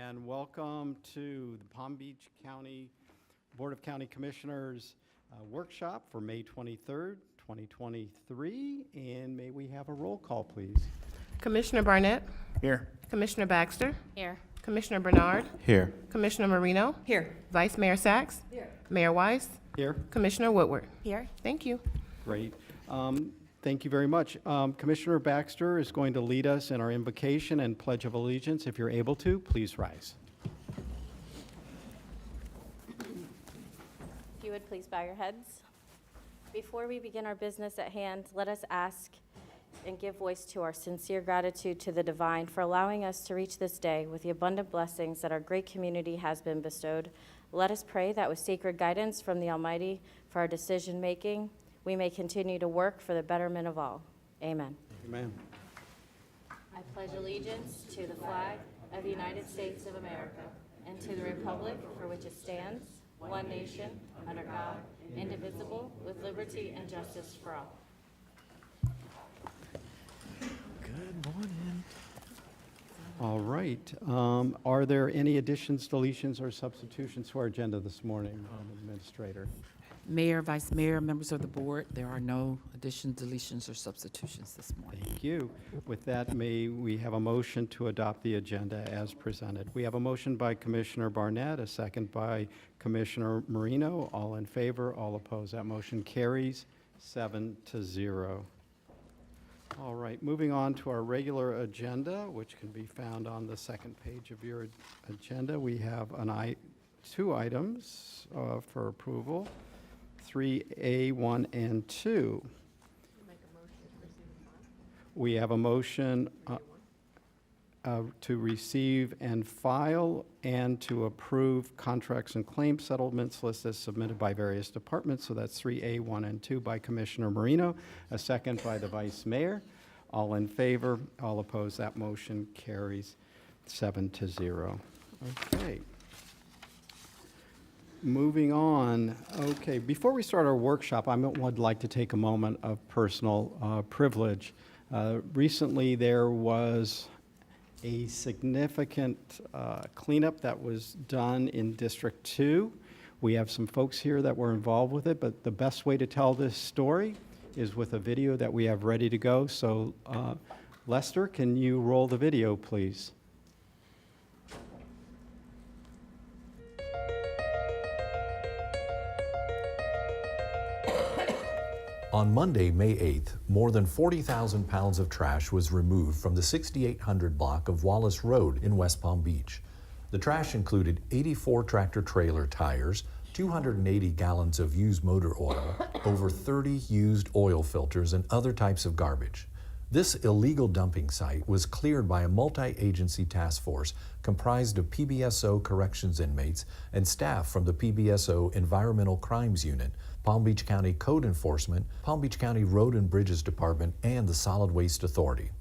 and welcome to the Palm Beach County Board of County Commissioners workshop for May 23rd, 2023. And may we have a roll call, please? Commissioner Barnett. Here. Commissioner Baxter. Here. Commissioner Bernard. Here. Commissioner Marino. Here. Vice Mayor Sachs. Here. Mayor Weiss. Here. Commissioner Woodward. Here. Thank you. Great. Thank you very much. Commissioner Baxter is going to lead us in our invocation and Pledge of Allegiance. If you're able to, please rise. If you would please bow your heads. Before we begin our business at hand, let us ask and give voice to our sincere gratitude to the divine for allowing us to reach this day with the abundant blessings that our great community has been bestowed. Let us pray that with sacred guidance from the Almighty for our decision making, we may continue to work for the betterment of all. Amen. Amen. I pledge allegiance to the flag of the United States of America and to the republic for which it stands, one nation, under God, indivisible, with liberty and justice for all. Good morning. All right. Are there any additions, deletions, or substitutions to our agenda this morning, Administrator? Mayor, Vice Mayor, members of the board, there are no additions, deletions, or substitutions this morning. Thank you. With that, may we have a motion to adopt the agenda as presented? We have a motion by Commissioner Barnett, a second by Commissioner Marino. All in favor, all opposed. That motion carries 7-0. All right, moving on to our regular agenda, which can be found on the second page of your agenda. We have two items for approval. 3A, 1, and 2. We have a motion to receive and file and to approve contracts and claim settlements list as submitted by various departments. So that's 3A, 1, and 2 by Commissioner Marino, a second by the Vice Mayor. All in favor, all opposed. That motion carries 7-0. Okay. Moving on. Okay, before we start our workshop, I would like to take a moment of personal privilege. Recently, there was a significant cleanup that was done in District 2. We have some folks here that were involved with it, but the best way to tell this story is with a video that we have ready to go. So, Lester, can you roll the video, please? On Monday, May 8th, more than 40,000 pounds of trash was removed from the 6800 block of Wallace Road in West Palm Beach. The trash included 84 tractor-trailer tires, 280 gallons of used motor oil, over 30 used oil filters, and other types of garbage. This illegal dumping site was cleared by a multi-agency task force comprised of PBSO corrections inmates and staff from the PBSO Environmental Crimes Unit, Palm Beach County Code Enforcement, Palm Beach County Road and Bridges Department, and the Solid Waste Authority.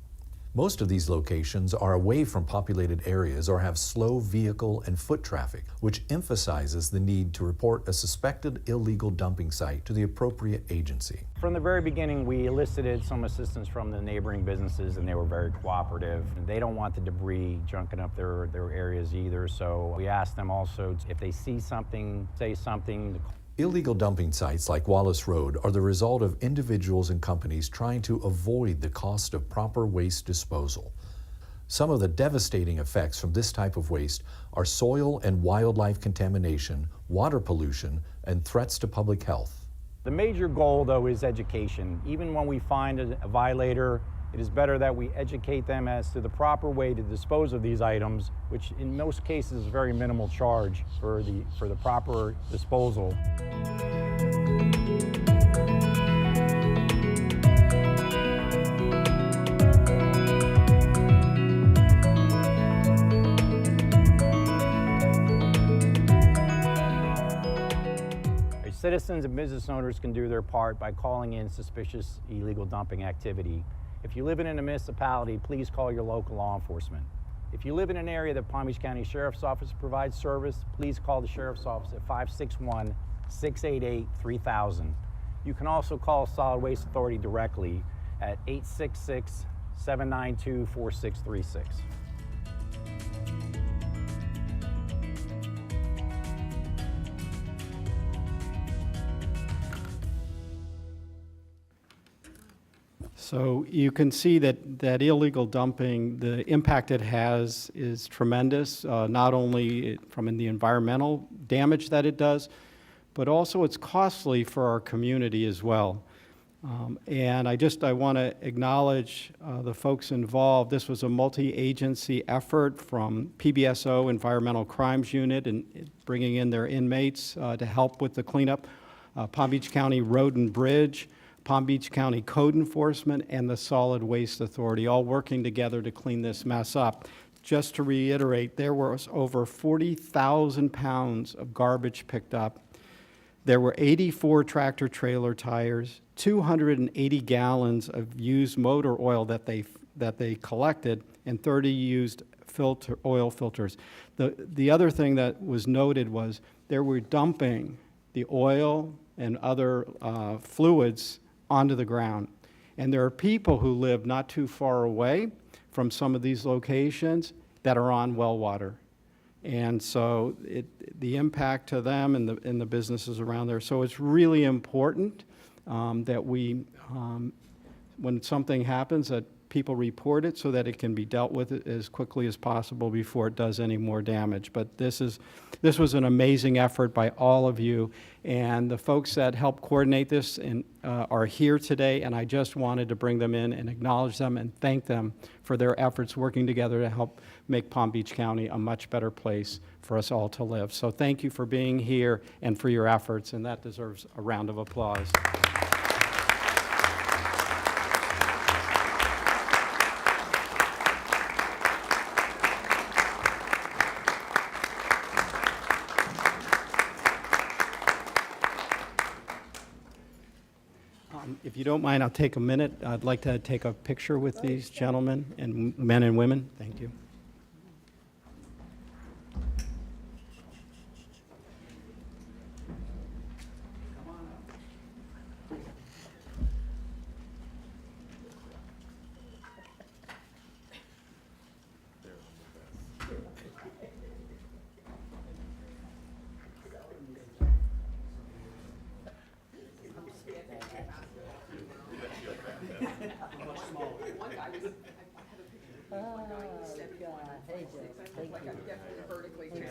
Most of these locations are away from populated areas or have slow vehicle and foot traffic, which emphasizes the need to report a suspected illegal dumping site to the appropriate agency. From the very beginning, we elicited some assistance from the neighboring businesses, and they were very cooperative. They don't want the debris junking up their areas either, so we asked them also if they see something, say something. Illegal dumping sites like Wallace Road are the result of individuals and companies trying to avoid the cost of proper waste disposal. Some of the devastating effects from this type of waste are soil and wildlife contamination, water pollution, and threats to public health. The major goal, though, is education. Even when we find a violator, it is better that we educate them as to the proper way to dispose of these items, which in most cases is very minimal charge for the proper disposal. Citizens and business owners can do their part by calling in suspicious illegal dumping activity. If you live in a municipality, please call your local law enforcement. If you live in an area that Palm Beach County Sheriff's Office provides service, please call the Sheriff's Office at 561-688-3000. You can also call Solid Waste Authority directly at 866-792-4636. So you can see that illegal dumping, the impact it has is tremendous, not only from the environmental damage that it does, but also it's costly for our community as well. And I want to acknowledge the folks involved. This was a multi-agency effort from PBSO, Environmental Crimes Unit, and bringing in their inmates to help with the cleanup. Palm Beach County Road and Bridge, Palm Beach County Code Enforcement, and the Solid Waste Authority, all working together to clean this mess up. Just to reiterate, there was over 40,000 pounds of garbage picked up. There were 84 tractor-trailer tires, 280 gallons of used motor oil that they collected, and 30 used oil filters. The other thing that was noted was they were dumping the oil and other fluids onto the ground. And there are people who live not too far away from some of these locations that are on well water. And so the impact to them and the businesses around there. So it's really important that we, when something happens, that people report it so that it can be dealt with as quickly as possible before it does any more damage. But this was an amazing effort by all of you, and the folks that helped coordinate this are here today, and I just wanted to bring them in and acknowledge them and thank them for their efforts working together to help make Palm Beach County a much better place for us all to live. So thank you for being here and for your efforts, and that deserves a round of applause. If you don't mind, I'll take a minute. I'd like to take a picture with these gentlemen and men and women. Thank you.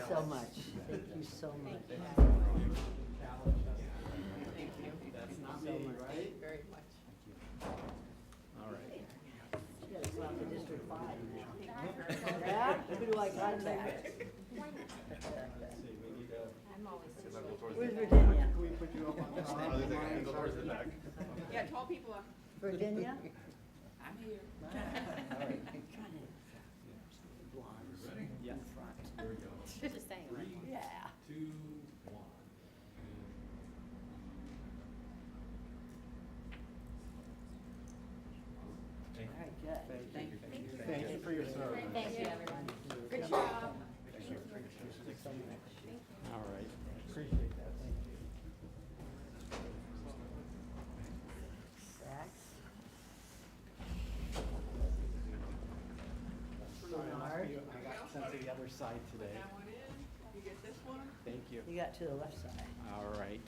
So much. Thank you so much. That's not me, right? Very much. All right. Yeah, it's not the District 5. Yeah, who do I contact? Where's Virginia? Yeah, tall people up. Virginia? I'm here. Yes. Just saying. Yeah. All right, good. Thank you. Thank you for your service. Thank you, everyone. Good job. All right. Appreciate that. Thank you. Sachs. I got sent to the other side today. You get this one? Thank you. You got to the left side. All right.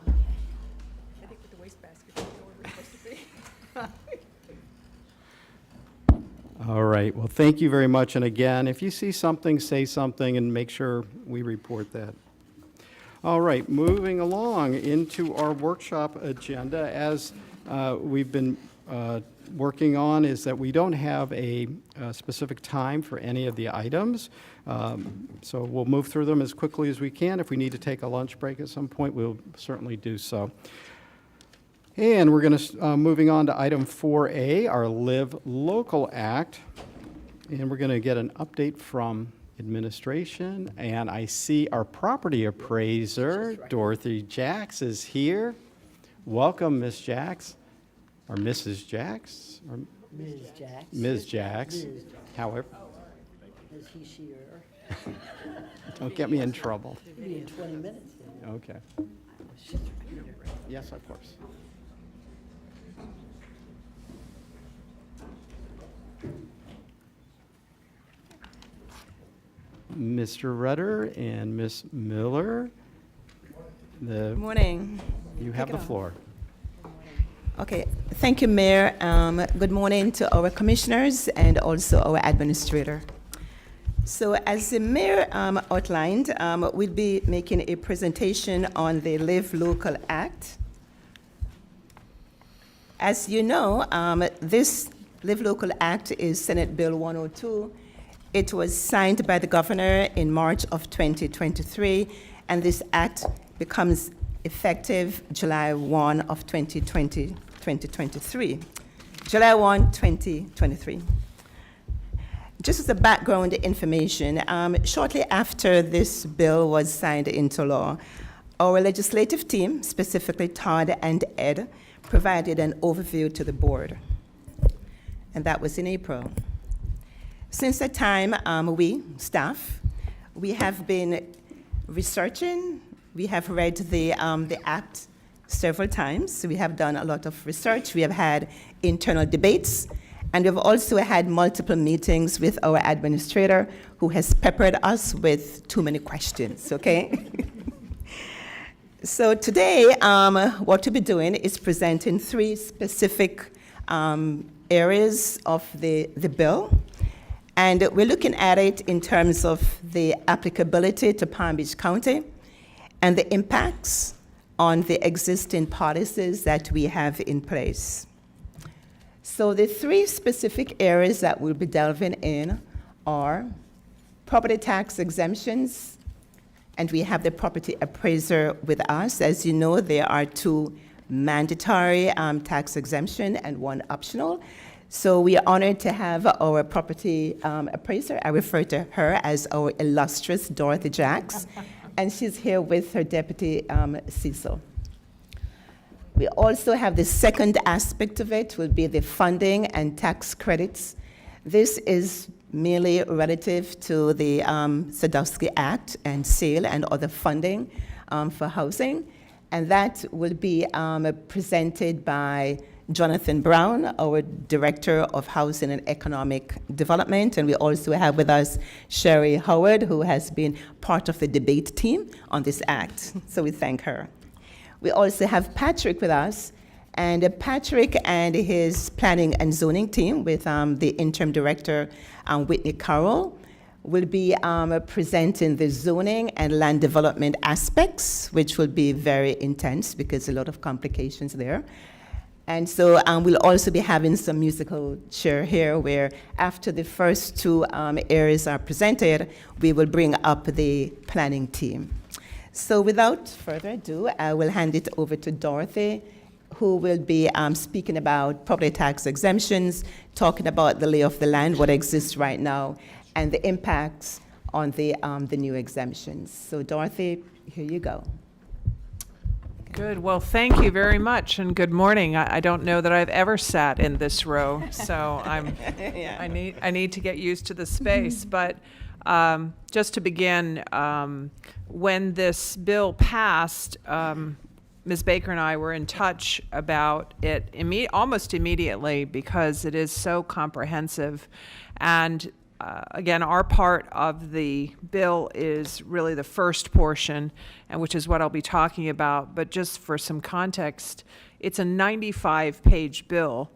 I think with the wastebasket, you know where we're supposed to be. All right. Well, thank you very much. And again, if you see something, say something and make sure we report that. All right. Moving along into our workshop agenda, as we've been working on, is that we don't have a specific time for any of the items. So we'll move through them as quickly as we can. If we need to take a lunch break at some point, we'll certainly do so. And we're going to, moving on to item 4A, our Live Local Act. And we're going to get an update from administration. And I see our property appraiser, Dorothy Jacks, is here. Welcome, Ms. Jacks, or Mrs. Jacks, or Ms. Jacks. Ms. Jacks. Ms. Jacks. However, Is he, she, or? don't get me in trouble. You'll be in 20 minutes then. Okay. Yes, of course. Mr. Rudder and Ms. Miller, Good morning. you have Take the it off. floor. Okay, thank you, Mayor. Good morning to our commissioners and also our administrator. So as the mayor outlined, we'll be making a presentation on the Live Local Act. As you know, this Live Local Act is Senate Bill 102. It was signed by the governor in March of 2023, and this act becomes effective July 1 of 2023. July 1, 2023. Just as a background information, shortly after this bill was signed into law, our legislative team, specifically Todd and Ed, provided an overview to the board, and that was in April. Since that time, we, staff, we have been researching. We have read the act several times. We have done a lot of research. We have had internal debates, and we've also had multiple meetings with our administrator, who has peppered us with too many questions, okay? So today, what we'll be doing is presenting three specific areas of the bill. And we're looking at it in terms of the applicability to Palm Beach County and the impacts on the existing policies that we have in place. So the three specific areas that we'll be delving in are property tax exemptions, and we have the property appraiser with us. As you know, there are two mandatory tax exemption and one optional. So we are honored to have our property appraiser. I refer to her as our illustrious Dorothy Jacks, and she's here with her deputy, Cecil. We also have the second aspect of it, will be the funding and tax credits. This is merely relative to the Sadowski Act and sale and other funding for housing, and that will be presented by Jonathan Brown, our Director of Housing and Economic Development, and we also have with us Sherry Howard, who has been part of the debate team on this act, so we thank her. We also have Patrick with us, and Patrick and his planning and zoning team with the interim director, Whitney Carroll, will be presenting the zoning and land development aspects, which will be very intense because a lot of complications there. And so we'll also be having some musical chair here where after the first two areas are presented, we will bring up the planning team. So without further ado, I will hand it over to Dorothy, who will be speaking about property tax exemptions, talking about the lay of the land, what exists right now, and the impacts on the new exemptions. So Dorothy, here you go. Good. Well, thank you very much, and good morning. I don't know that I've ever sat in this row, so Yeah. I need to get used to the space. But just to begin, when this bill passed, Ms. Baker and I were in touch about it almost immediately because it is so comprehensive. And again, our part of the bill is really the first portion, and which is what I'll be talking about. But just for some context, it's a 95-page bill.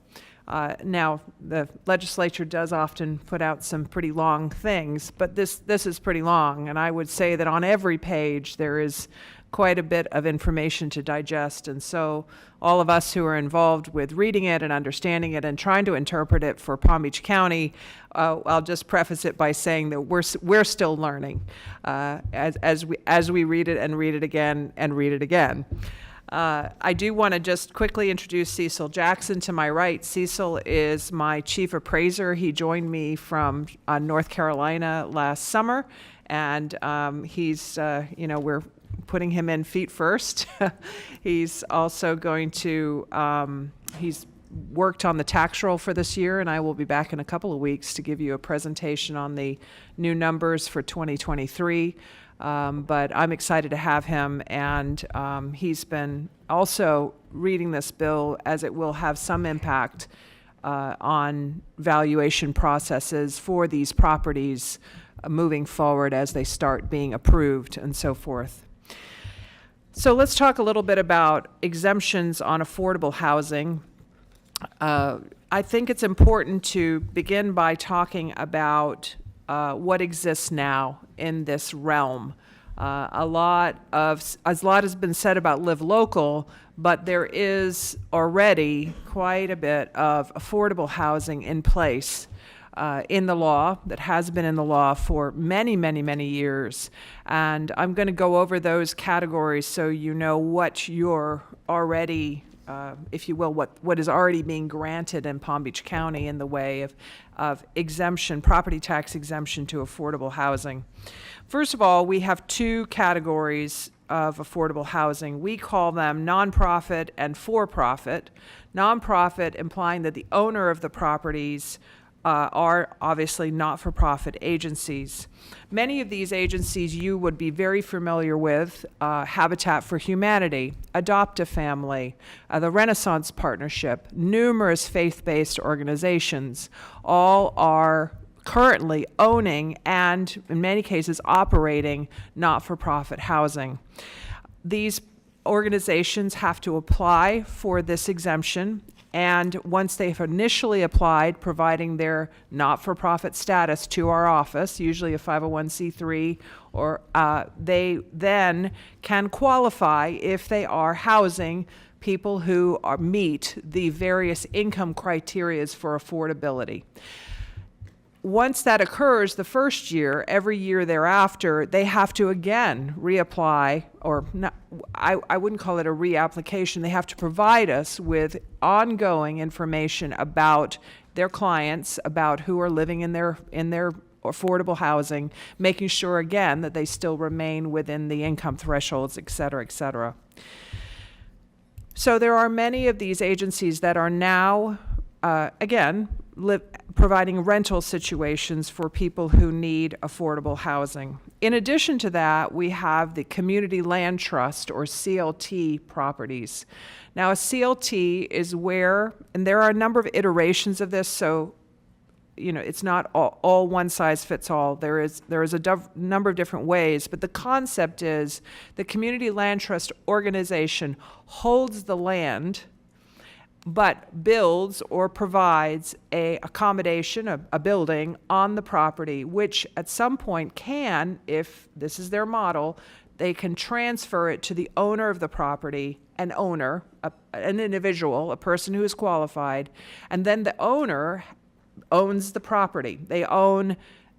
Now, the legislature does often put out some pretty long things, but this is pretty long. And I would say that on every page there is quite a bit of information to digest. And so all of us who are involved with reading it and understanding it and trying to interpret it for Palm Beach County, I'll just preface it by saying that we're still learning as we read it and read it again and read it again. I do want to just quickly introduce Cecil Jackson to my right. Cecil is my chief appraiser. He joined me from North Carolina last summer, and he's, we're putting him in feet first. He's also going to, he's worked on the tax roll for this year, and I will be back in a couple of weeks to give you a presentation on the new numbers for 2023. But I'm excited to have him, and he's been also reading this bill as it will have some impact on valuation processes for these properties moving forward as they start being approved and so forth. So let's talk a little bit about exemptions on affordable housing. I think it's important to begin by talking about what exists now in this realm. A lot has been said about Live Local, but there is already quite a bit of affordable housing in place in the law, that has been in the law for many, many, many years. And I'm going to go over those categories so you know what you're already, if you will, what is already being granted in Palm Beach County in the way of exemption, property tax exemption to affordable housing. First of all, we have two categories of affordable housing. We call them nonprofit and for-profit. Nonprofit implying that the owner of the properties are obviously not-for-profit agencies. Many of these agencies you would be very familiar with: Habitat for Humanity, Adopt a Family, the Renaissance Partnership, numerous faith-based organizations. All are currently owning and, in many cases, operating not-for-profit housing. These organizations have to apply for this exemption, and once they've initially applied, providing their not-for-profit status to our office, usually a 501c3, or they then can qualify if they are housing people who meet the various income criterias for affordability. Once that occurs the first year, every year thereafter, they have to again reapply, or not, I wouldn't call it a reapplication. They have to provide us with ongoing information about their clients, about who are living in their affordable housing, making sure again that they still remain within the income thresholds, et cetera, et cetera. So there are many of these agencies that are now, providing rental situations for people who need affordable housing. In addition to that, we have the Community Land Trust, or CLT, properties. Now, a CLT is where, and there are a number of iterations of this, so it's not all one size fits all. There is a number of different ways, but the concept is the Community Land Trust organization holds the land, but builds or provides a accommodation, a building on the property, which at some point can, if this is their model, they can transfer it to the owner of the property, an owner, an individual, a person who is qualified, and then the owner owns the property. They own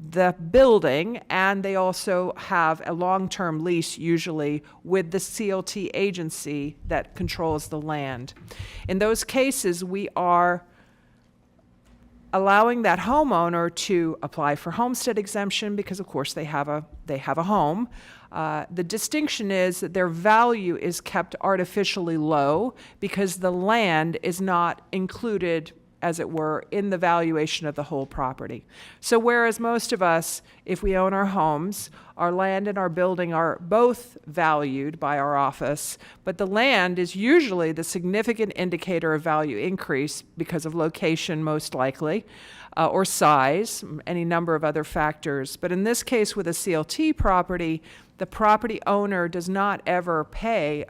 the building, and they also have a long-term lease, usually with the CLT agency that controls the land. In those cases, we are allowing that homeowner to apply for homestead exemption because, of course, they have a home. The distinction is that their value is kept artificially low because the land is not included, as it were, in the valuation of the whole property. So whereas most of us, if we own our homes, our land and our building are both valued by our office, but the land is usually the significant indicator of value increase because of location, most likely, or size, any number of other factors. But in this case, with a CLT property, the property owner does not ever pay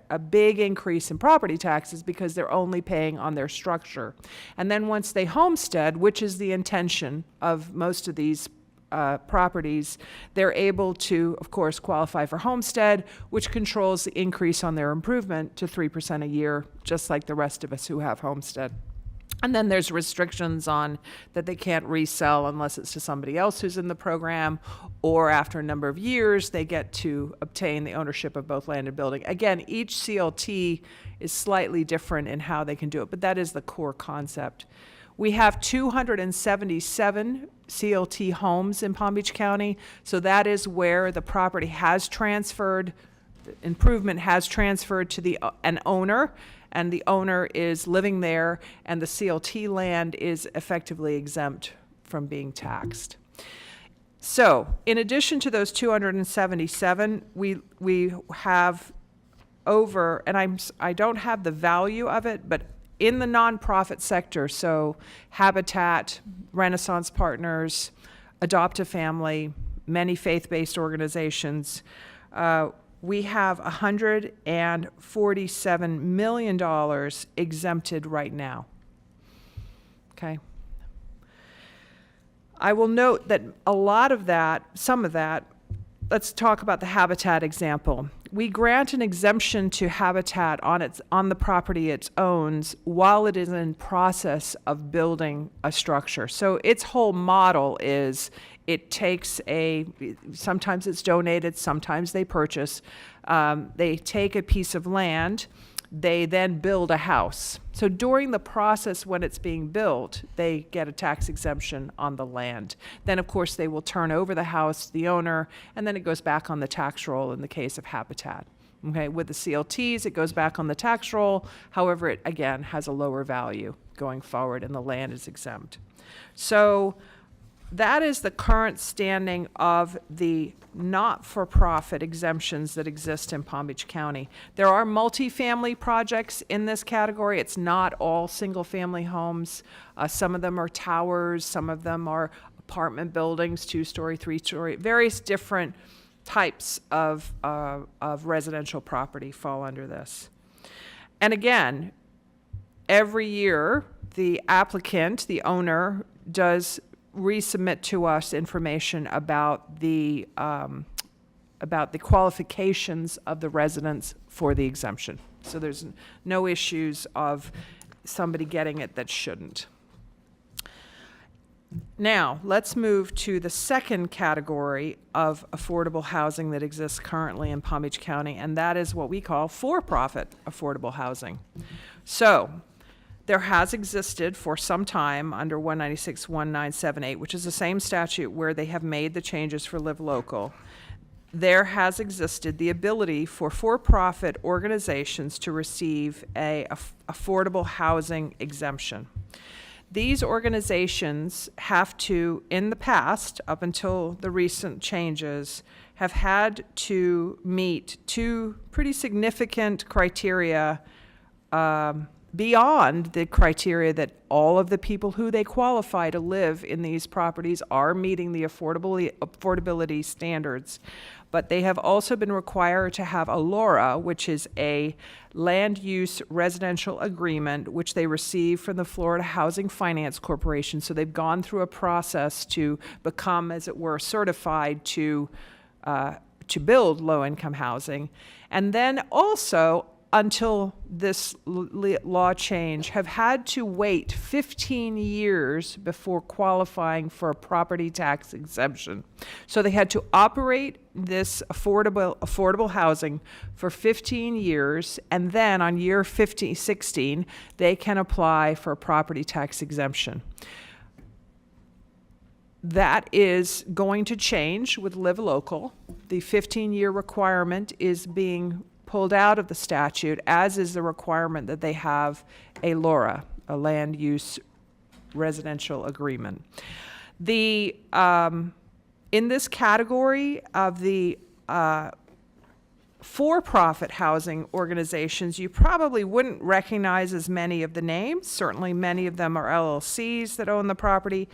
a big increase in property taxes because they're only paying on their structure. And then once they homestead, which is the intention of most of these properties, they're able to, of course, qualify for homestead, which controls the increase on their improvement to 3% a year, just like the rest of us who have homestead. And then there's restrictions on that they can't resell unless it's to somebody else who's in the program, or after a number of years, they get to obtain the ownership of both land and building. Again, each CLT is slightly different in how they can do it, but that is the core concept. We have 277 CLT homes in Palm Beach County, so that is where the property has transferred, the improvement has transferred to an owner, and the owner is living there, and the CLT land is effectively exempt from being taxed. So, in addition to those 277, we have over, and I don't have the value of it, but in the nonprofit sector, so Habitat, Renaissance Partners, Adopt a Family, many faith-based organizations, we have $147 million exempted right now. Okay. I will note that a lot of that, some of that, let's talk about the Habitat example. We grant an exemption to Habitat on the property it owns while it is in process of building a structure. So its whole model is it takes sometimes it's donated, sometimes they purchase. They take a piece of land, they then build a house. So during the process when it's being built, they get a tax exemption on the land. Then, of course, they will turn over the house to the owner, and then it goes back on the tax roll in the case of Habitat. Okay, with the CLTs, it goes back on the tax roll. However, it, again, has a lower value going forward, and the land is exempt. So that is the current standing of the not-for-profit exemptions that exist in Palm Beach County. There are multifamily projects in this category. It's not all single-family homes. Some of them are towers. Some of them are apartment buildings, 2-story, 3-story, various different types of residential property fall under this. And again, every year, the applicant, the owner, does resubmit to us information about the qualifications of the residents for the exemption. So there's no issues of somebody getting it that shouldn't. Now, let's move to the second category of affordable housing that exists currently in Palm Beach County, and that is what we call for-profit affordable housing. So, there has existed for some time under 196-1978, which is the same statute where they have made the changes for Live Local. There has existed the ability for for-profit organizations to receive a affordable housing exemption. These organizations have to, in the past, up until the recent changes, have had to meet two pretty significant criteria beyond the criteria that all of the people who they qualify to live in these properties are meeting the affordability standards. But they have also been required to have a LURA, which is a land use residential agreement, which they receive from the Florida Housing Finance Corporation. So they've gone through a process to become, as it were, certified to build low-income housing. And then also, until this law change, have had to wait 15 years before qualifying for a property tax exemption. So they had to operate this affordable housing for 15 years, and then on year 16, they can apply for a property tax exemption. That is going to change with Live Local. The 15-year requirement is being pulled out of the statute, as is the requirement that they have a LURA, a land use residential agreement. The in this category of the for-profit housing organizations, you probably wouldn't recognize as many of the names. Certainly many of them are LLCs that own the property.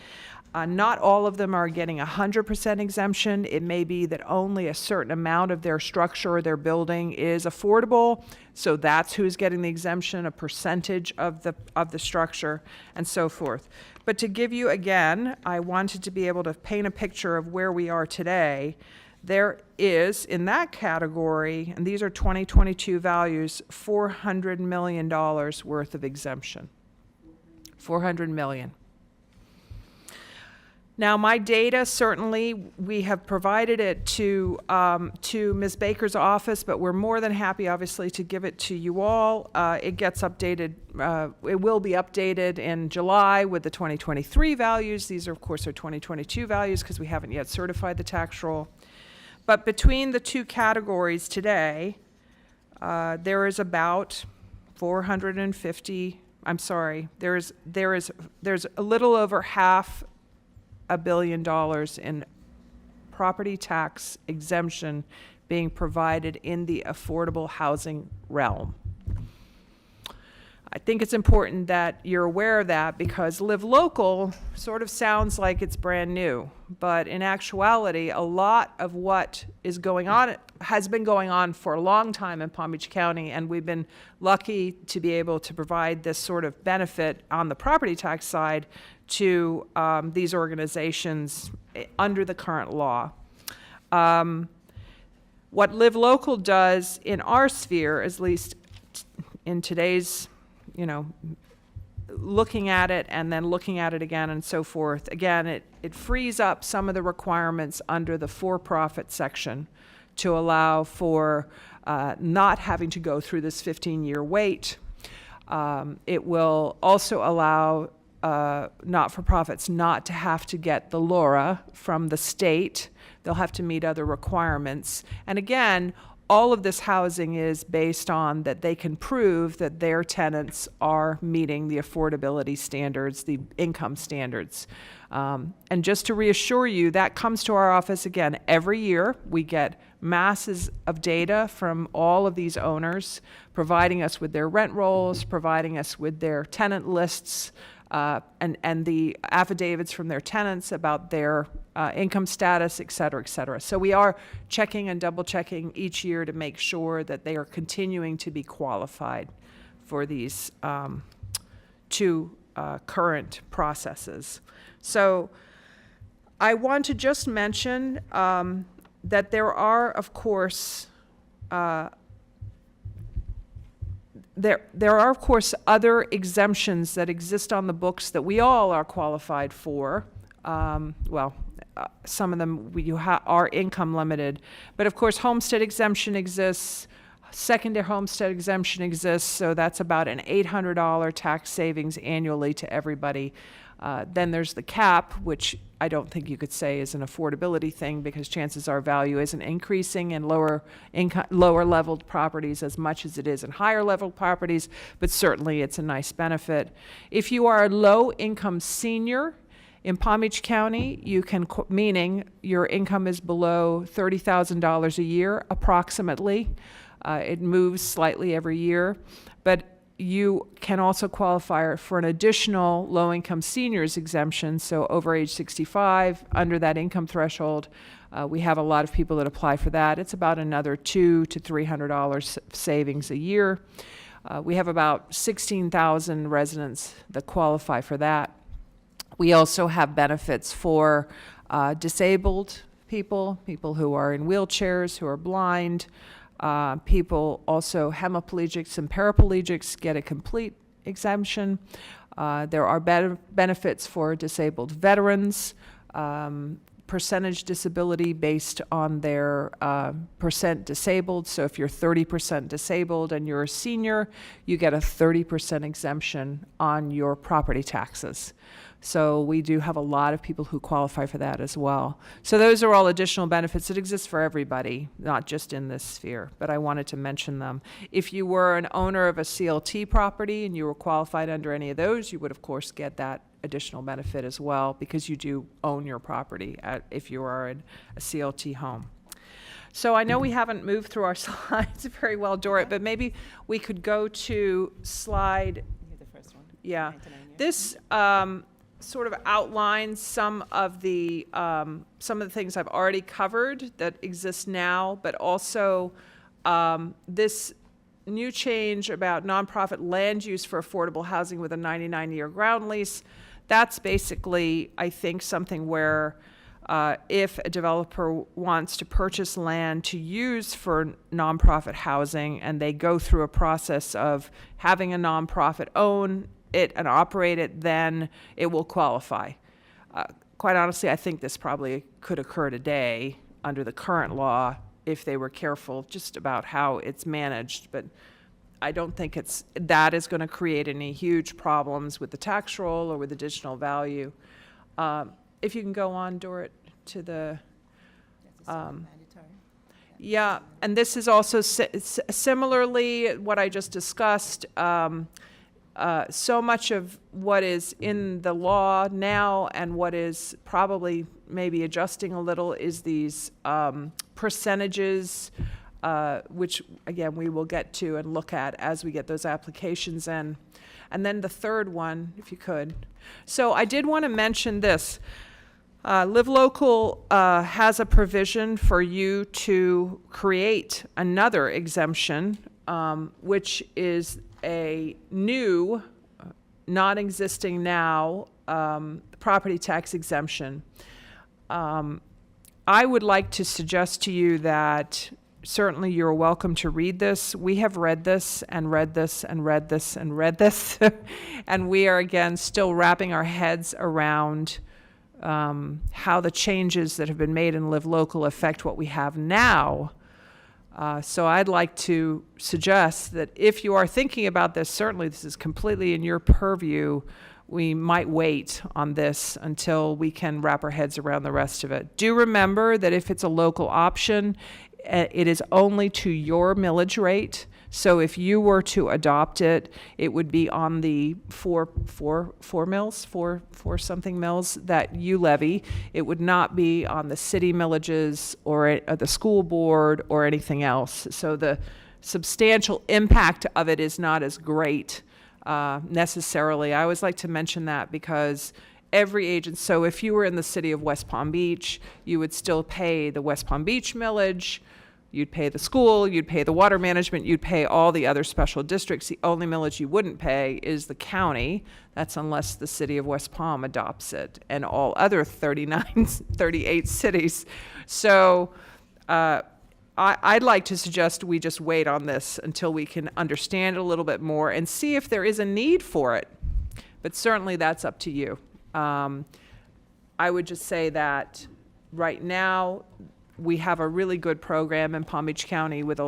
Not all of them are getting 100% exemption. It may be that only a certain amount of their structure or their building is affordable, so that's who's getting the exemption, a percentage of the structure, and so forth. But to give you, again, I wanted to be able to paint a picture of where we are today. There is, in that category, and these are 2022 values, $400 million worth of exemption. $400 million. Now, my data, certainly, we have provided it to Ms. Baker's office, but we're more than happy, obviously, to give it to you all. It gets updated, it will be updated in July with the 2023 values. These are, of course, our 2022 values because we haven't yet certified the tax roll. But between the two categories today, there is about 450, I'm sorry, there's a little over $500 million in property tax exemption being provided in the affordable housing realm. I think it's important that you're aware of that, because Live Local sort of sounds like it's brand new. But in actuality, a lot of what is going on has been going on for a long time in Palm Beach County, and we've been lucky to be able to provide this sort of benefit on the property tax side to these organizations under the current law. What Live Local does in our sphere, at least in today's, looking at it and then looking at it again and so forth, again, it frees up some of the requirements under the for-profit section to allow for not having to go through this 15-year wait. It will also allow not-for-profits not to have to get the LORA from the state. They'll have to meet other requirements. And again, all of this housing is based on that they can prove that their tenants are meeting the affordability standards, the income standards. And just to reassure you, that comes to our office again every year. We get masses of data from all of these owners, providing us with their rent rolls, providing us with their tenant lists, and the affidavits from their tenants about their income status, et cetera, et cetera. So we are checking and double checking each year to make sure that they are continuing to be qualified for these two current processes. So I want to just mention that there are, of course, there are, of course, other exemptions that exist on the books that we all are qualified for. Some of them are income limited. But, of course, homestead exemption exists. Secondary homestead exemption exists. So that's about an $800 tax savings annually to everybody. Then there's the cap, which I don't think you could say is an affordability thing, because chances are value isn't increasing in lower leveled properties as much as it is in higher level properties, but certainly it's a nice benefit. If you are a low income senior in Palm Beach County, you can, meaning your income is below $30,000 a year approximately. It moves slightly every year, but you can also qualify for an additional low-income seniors exemption, so over age 65, under that income threshold. We have a lot of people that apply for that. It's about another $200 to $300 savings a year. We have about 16,000 residents that qualify for that. We also have benefits for disabled people who are in wheelchairs, who are blind. People also, hemiplegics and paraplegics, get a complete exemption. There are benefits for disabled veterans, percentage disability based on their percent disabled. So if you're 30% disabled and you're a senior, you get a 30% exemption on your property taxes. So we do have a lot of people who qualify for that as well. So those are all additional benefits that exist for everybody, not just in this sphere, but I wanted to mention them. If you were an owner of a CLT property and you were qualified under any of those, you would of course get that additional benefit as well, because you do own your property if you are in a CLT home. So I know we haven't moved through our slides very well, Dorit, but maybe we could go to slide. The first one. Yeah. This sort of outlines some of the things I've already covered that exist now, but also this new change about nonprofit land use for affordable housing with a 99-year ground lease. That's basically, I think, something where if a developer wants to purchase land to use for nonprofit housing and they go through a process of having a nonprofit own it and operate it, then it will qualify. Quite honestly, I think this probably could occur today under the current law if they were careful just about how it's managed, but I don't think that is going to create any huge problems with the tax roll or with additional value. If you can go on, Dorit, to the yeah, and this is also similarly what I just discussed. So much of what is in the law now and what is probably maybe adjusting a little is these percentages which again, we will get to and look at as we get those applications in. And then the third one, if you could. So I did want to mention this. Live Local has a provision for you to create another exemption, which is a new, not existing now, property tax exemption. I would like to suggest to you that certainly you're welcome to read this. We have read this and read this and read this and read this, and we are again still wrapping our heads around how the changes that have been made in Live Local affect what we have now. So I'd like to suggest that if you are thinking about this, certainly this is completely in your purview, we might wait on this until we can wrap our heads around the rest of it. Do remember that if it's a local option, it is only to your millage rate. So if you were to adopt it, it would be on the four something mills that you levy. It would not be on the city millages or the school board or anything else. So the substantial impact of it is not as great necessarily. I always like to mention that because every agent, so if you were in the city of West Palm Beach, you would still pay the West Palm Beach millage, you'd pay the school, you'd pay the water management, you'd pay all the other special districts. The only millage you wouldn't pay is the county. That's unless the city of West Palm adopts it, and all other 38 cities. So I'd like to suggest we just wait on this until we can understand it a little bit more and see if there is a need for it. But certainly that's up to you. I would just say that right now we have a really good program in Palm Beach County with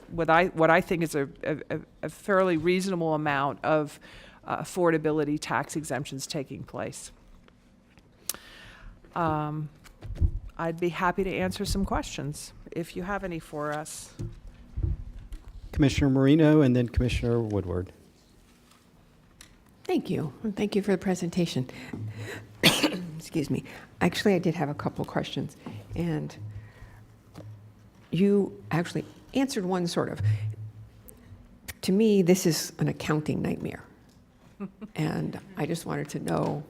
what I think is a fairly reasonable amount of affordability tax exemptions taking place. I'd be happy to answer some questions if you have any for us. Commissioner Marino and then Commissioner Woodward. Thank you, and thank you for the presentation. Excuse me. Actually, I did have a couple questions, and you actually answered one sort of. To me, this is an accounting nightmare, and I just wanted to know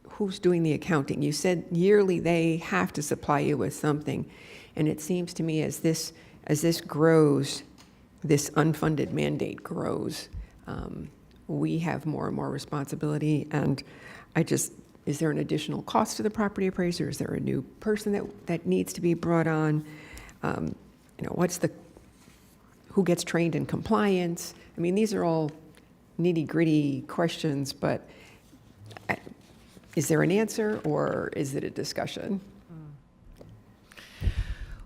who's doing the accounting. You said yearly they have to supply you with something, and it seems to me as this grows, this unfunded mandate grows, we have more and more responsibility, and is there an additional cost to the property appraiser? Is there a new person that needs to be brought on? Who gets trained in compliance? I mean, these are all nitty-gritty questions, but is there an answer, or is it a discussion?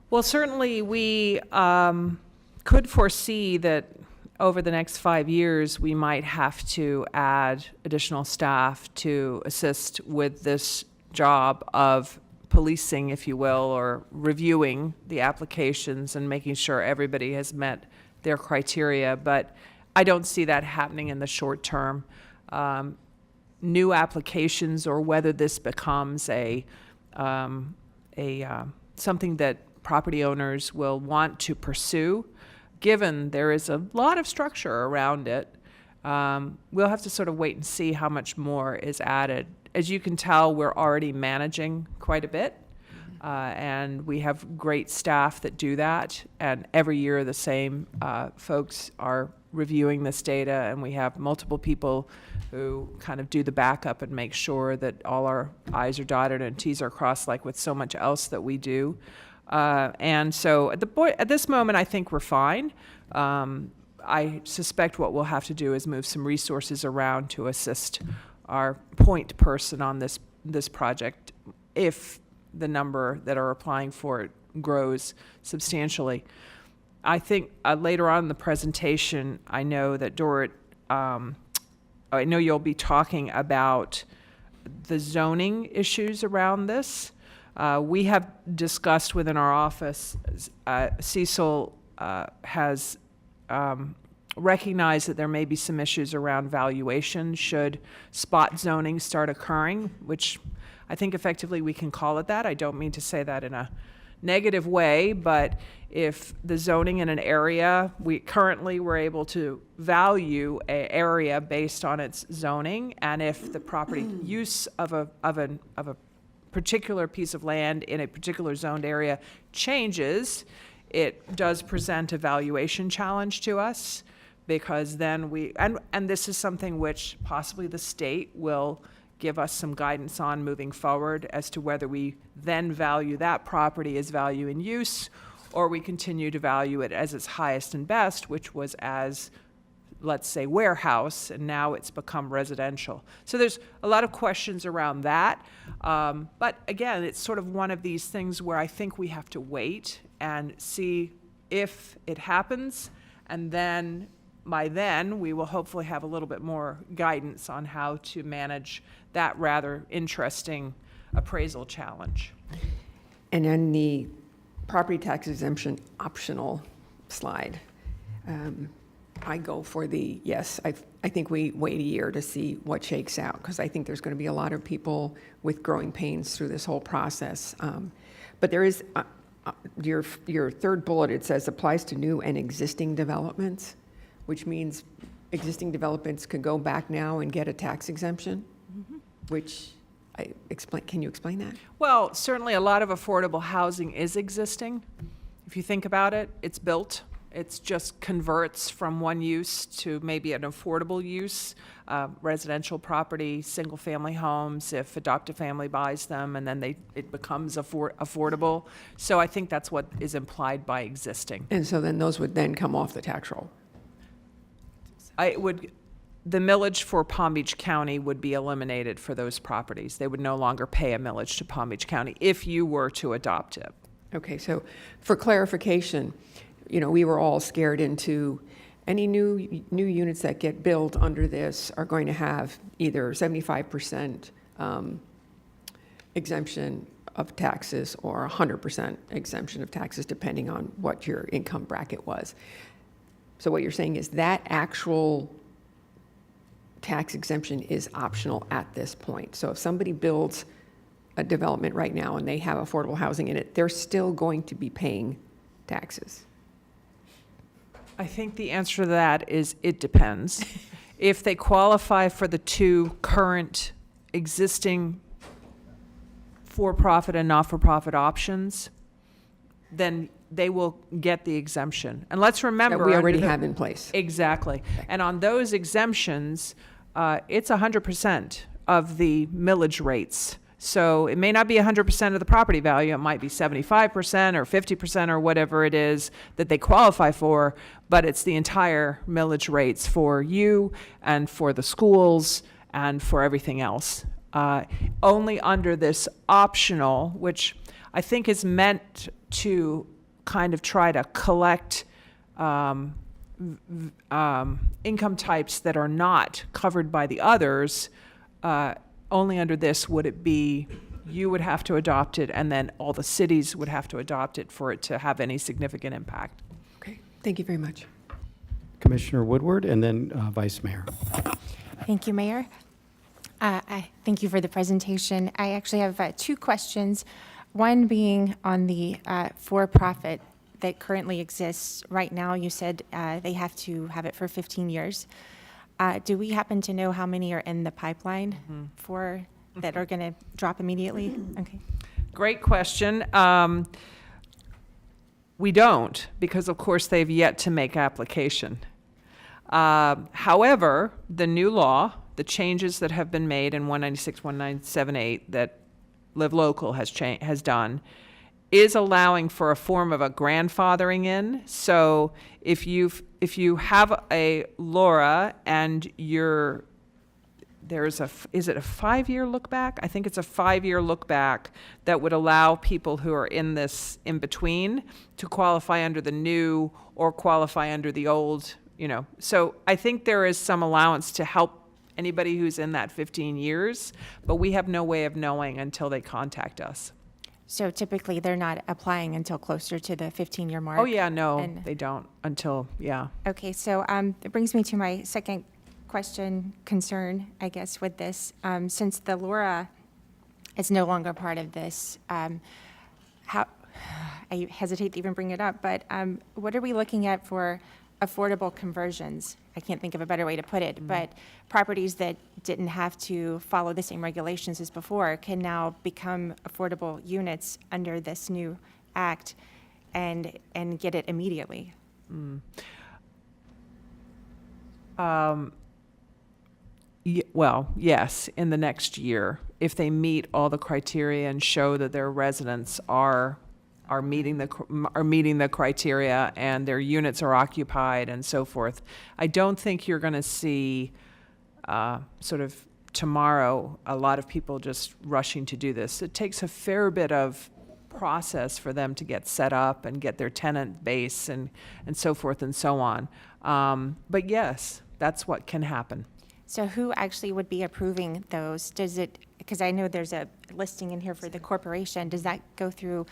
Well, certainly we could foresee that over the next 5 years, we might have to add additional staff to assist with this job of policing, if you will, or reviewing the applications and making sure everybody has met their criteria. But I don't see that happening in the short term. New applications, or whether this becomes something that property owners will want to pursue, given there is a lot of structure around it, we'll have to sort of wait and see how much more is added. As you can tell, we're already managing quite a bit, and we have great staff that do that, and every year the same folks are reviewing this data, and we have multiple people who kind of do the backup and make sure that all our I's are dotted and T's are crossed, like with so much else that we do. And so at this moment, I think we're fine. I suspect what we'll have to do is move some resources around to assist our point person on this project if the number that are applying for it grows substantially. I think later on in the presentation, I know that Dorit, I know you'll be talking about the zoning issues around this. We have discussed within our office, Cecil has recognized that there may be some issues around valuation should spot zoning start occurring, which I think effectively we can call it that. I don't mean to say that in a negative way, but if the zoning in an area, we're able to value an area based on its zoning, and if the property use of a particular piece of land in a particular zoned area changes, it does present a valuation challenge to us, because then and this is something which possibly the state will give us some guidance on moving forward as to whether we then value that property as value in use, or we continue to value it as its highest and best, which was as, let's say, warehouse, and now it's become residential. So there's a lot of questions around that. But again, it's sort of one of these things where I think we have to wait and see if it happens, and then by then we will hopefully have a little bit more guidance on how to manage that rather interesting appraisal challenge. And then the property tax exemption optional slide. I go for the yes. I think we wait a year to see what shakes out, because I think there's going to be a lot of people with growing pains through this whole process. But there is your third bullet. It says applies to new and existing developments, which means existing developments could go back now and get a tax exemption, which can you explain that? Well, certainly a lot of affordable housing is existing. If you think about it, it's built. It's just converts from one use to maybe an affordable use, residential property, single-family homes, if adoptive family buys them, and then it becomes affordable. So I think that's what is implied by existing. And so then those would then come off the tax roll. The millage for Palm Beach County would be eliminated for those properties. They would no longer pay a millage to Palm Beach County if you were to adopt it. Okay, so for clarification, we were all scared into any new units that get built under this are going to have either 75% exemption of taxes or 100% exemption of taxes, depending on what your income bracket was. So what you're saying is that actual tax exemption is optional at this point. So if somebody builds a development right now and they have affordable housing in it, they're still going to be paying taxes. I think the answer to that is it depends. If they qualify for the two current existing for-profit and not-for-profit options, then they will get the exemption. And let's remember— that we already have in place. Exactly. And on those exemptions, it's 100% of the millage rates. So it may not be 100% of the property value. It might be 75% or 50% or whatever it is that they qualify for, but it's the entire millage rates for you and for the schools and for everything else. Only under this optional, which I think is meant to kind of try to collect income types that are not covered by the others, only under this would it be you would have to adopt it, and then all the cities would have to adopt it for it to have any significant impact. Okay, thank you very much. Commissioner Woodward, and then Vice Mayor. Thank you, Mayor. I thank you for the presentation. I actually have two questions. One being on the for-profit that currently exists right now. You said they have to have it for 15 years. Do we happen to know how many are in the pipeline for that are going to drop immediately? Okay. Great question. We don't, because of course they've yet to make application. However, the new law, the changes that have been made in 196, 1978 that Live Local has done, is allowing for a form of a grandfathering in. So if you have a LoRa and is it a 5-year look back? I think it's a 5-year look back that would allow people who are in this in between to qualify under the new or qualify under the old, So I think there is some allowance to help anybody who's in that 15 years, but we have no way of knowing until they contact us. So typically they're not applying until closer to the 15-year mark? Oh, yeah, no, they don't until, yeah. Okay, so it brings me to my second concern, I guess, with this. Since the LoRa is no longer part of this, I hesitate to even bring it up, but what are we looking at for affordable conversions? I can't think of a better way to put it, but properties that didn't have to follow the same regulations as before can now become affordable units under this new act and get it immediately. Well, yes, in the next year, if they meet all the criteria and show that their residents are meeting the criteria and their units are occupied and so forth. I don't think you're going to see sort of tomorrow a lot of people just rushing to do this. It takes a fair bit of process for them to get set up and get their tenant base and so forth and so on. But yes, that's what can happen. So who actually would be approving those? Does it, because I know there's a listing in here for the corporation, does that go through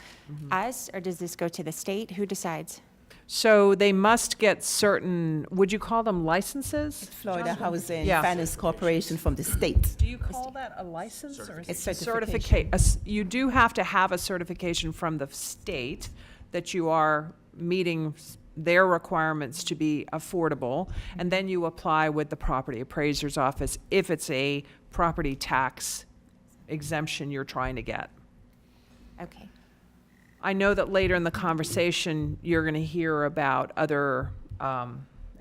us or does this go to the state? Who decides? So they must get certain, would you call them licenses? Florida Housing Yeah. Finance Corporation from the state. Do you call that a license or is It's it certification. You do have to have a certification from the state that you are meeting their requirements to be affordable, and then you apply with the property appraiser's office if it's a property tax exemption you're trying to get. Okay. I know that later in the conversation, you're going to hear about other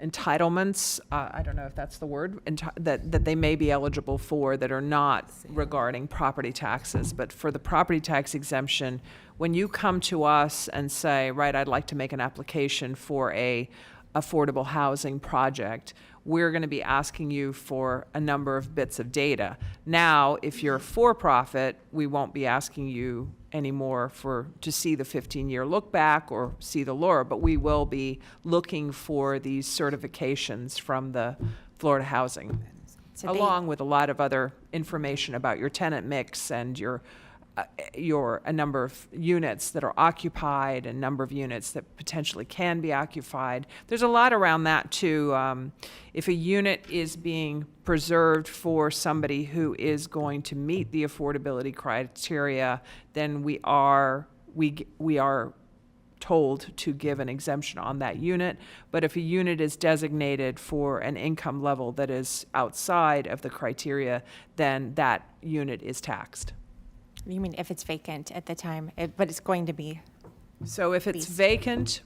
entitlements, I don't know if that's the word, that they may be eligible for that are not regarding property taxes. But for the property tax exemption, when you come to us and say, right, I'd like to make an application for a affordable housing project, we're going to be asking you for a number of bits of data. Now, if you're for-profit, we won't be asking you anymore to see the 15-year look back or see the LURA, but we will be looking for these certifications from the Florida Housing, So they- along with a lot of other information about your tenant mix and your a number of units that are occupied and number of units that potentially can be occupied. There's a lot around that too. If a unit is being preserved for somebody who is going to meet the affordability criteria, then we are told to give an exemption on that unit. But if a unit is designated for an income level that is outside of the criteria, then that unit is taxed. You mean if it's vacant at the time, but it's going to be? So if it's vacant,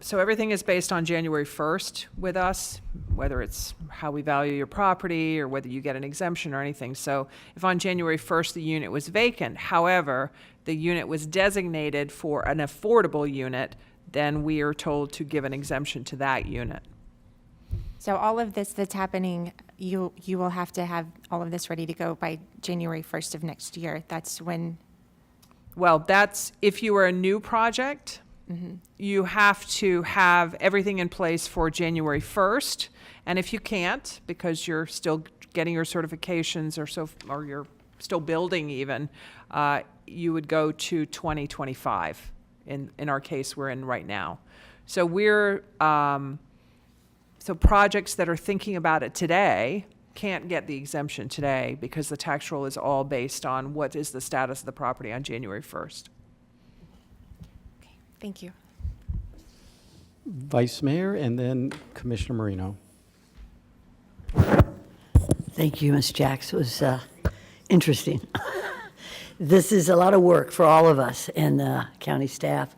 so everything is based on January 1st with us, whether it's how we value your property or whether you get an exemption or anything. So if on January 1st the unit was vacant, however, the unit was designated for an affordable unit, then we are told to give an exemption to that unit. So all of this that's happening, you will have to have all of this ready to go by January 1st of next year. That's when, Well, that's, if you are a new project, you have to have everything in place for January 1st. And if you can't, because you're still getting your certifications or you're still building even, you would go to 2025. In our case, we're in right now. So so projects that are thinking about it today can't get the exemption today because the tax roll is all based on what is the status of the property on January 1st. okay, thank you. Vice Mayor and then Commissioner Marino. Thank you, Ms. Jacks. It was interesting. This is a lot of work for all of us and the county staff.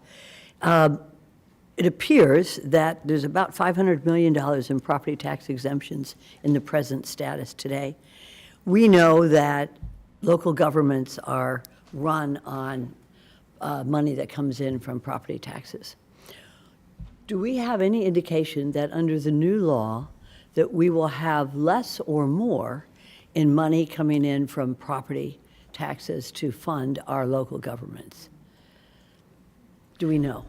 It appears that there's about $500 million in property tax exemptions in the present status today. We know that local governments are run on money that comes in from property taxes. Do we have any indication that under the new law that we will have less or more in money coming in from property taxes to fund our local governments? Do we know?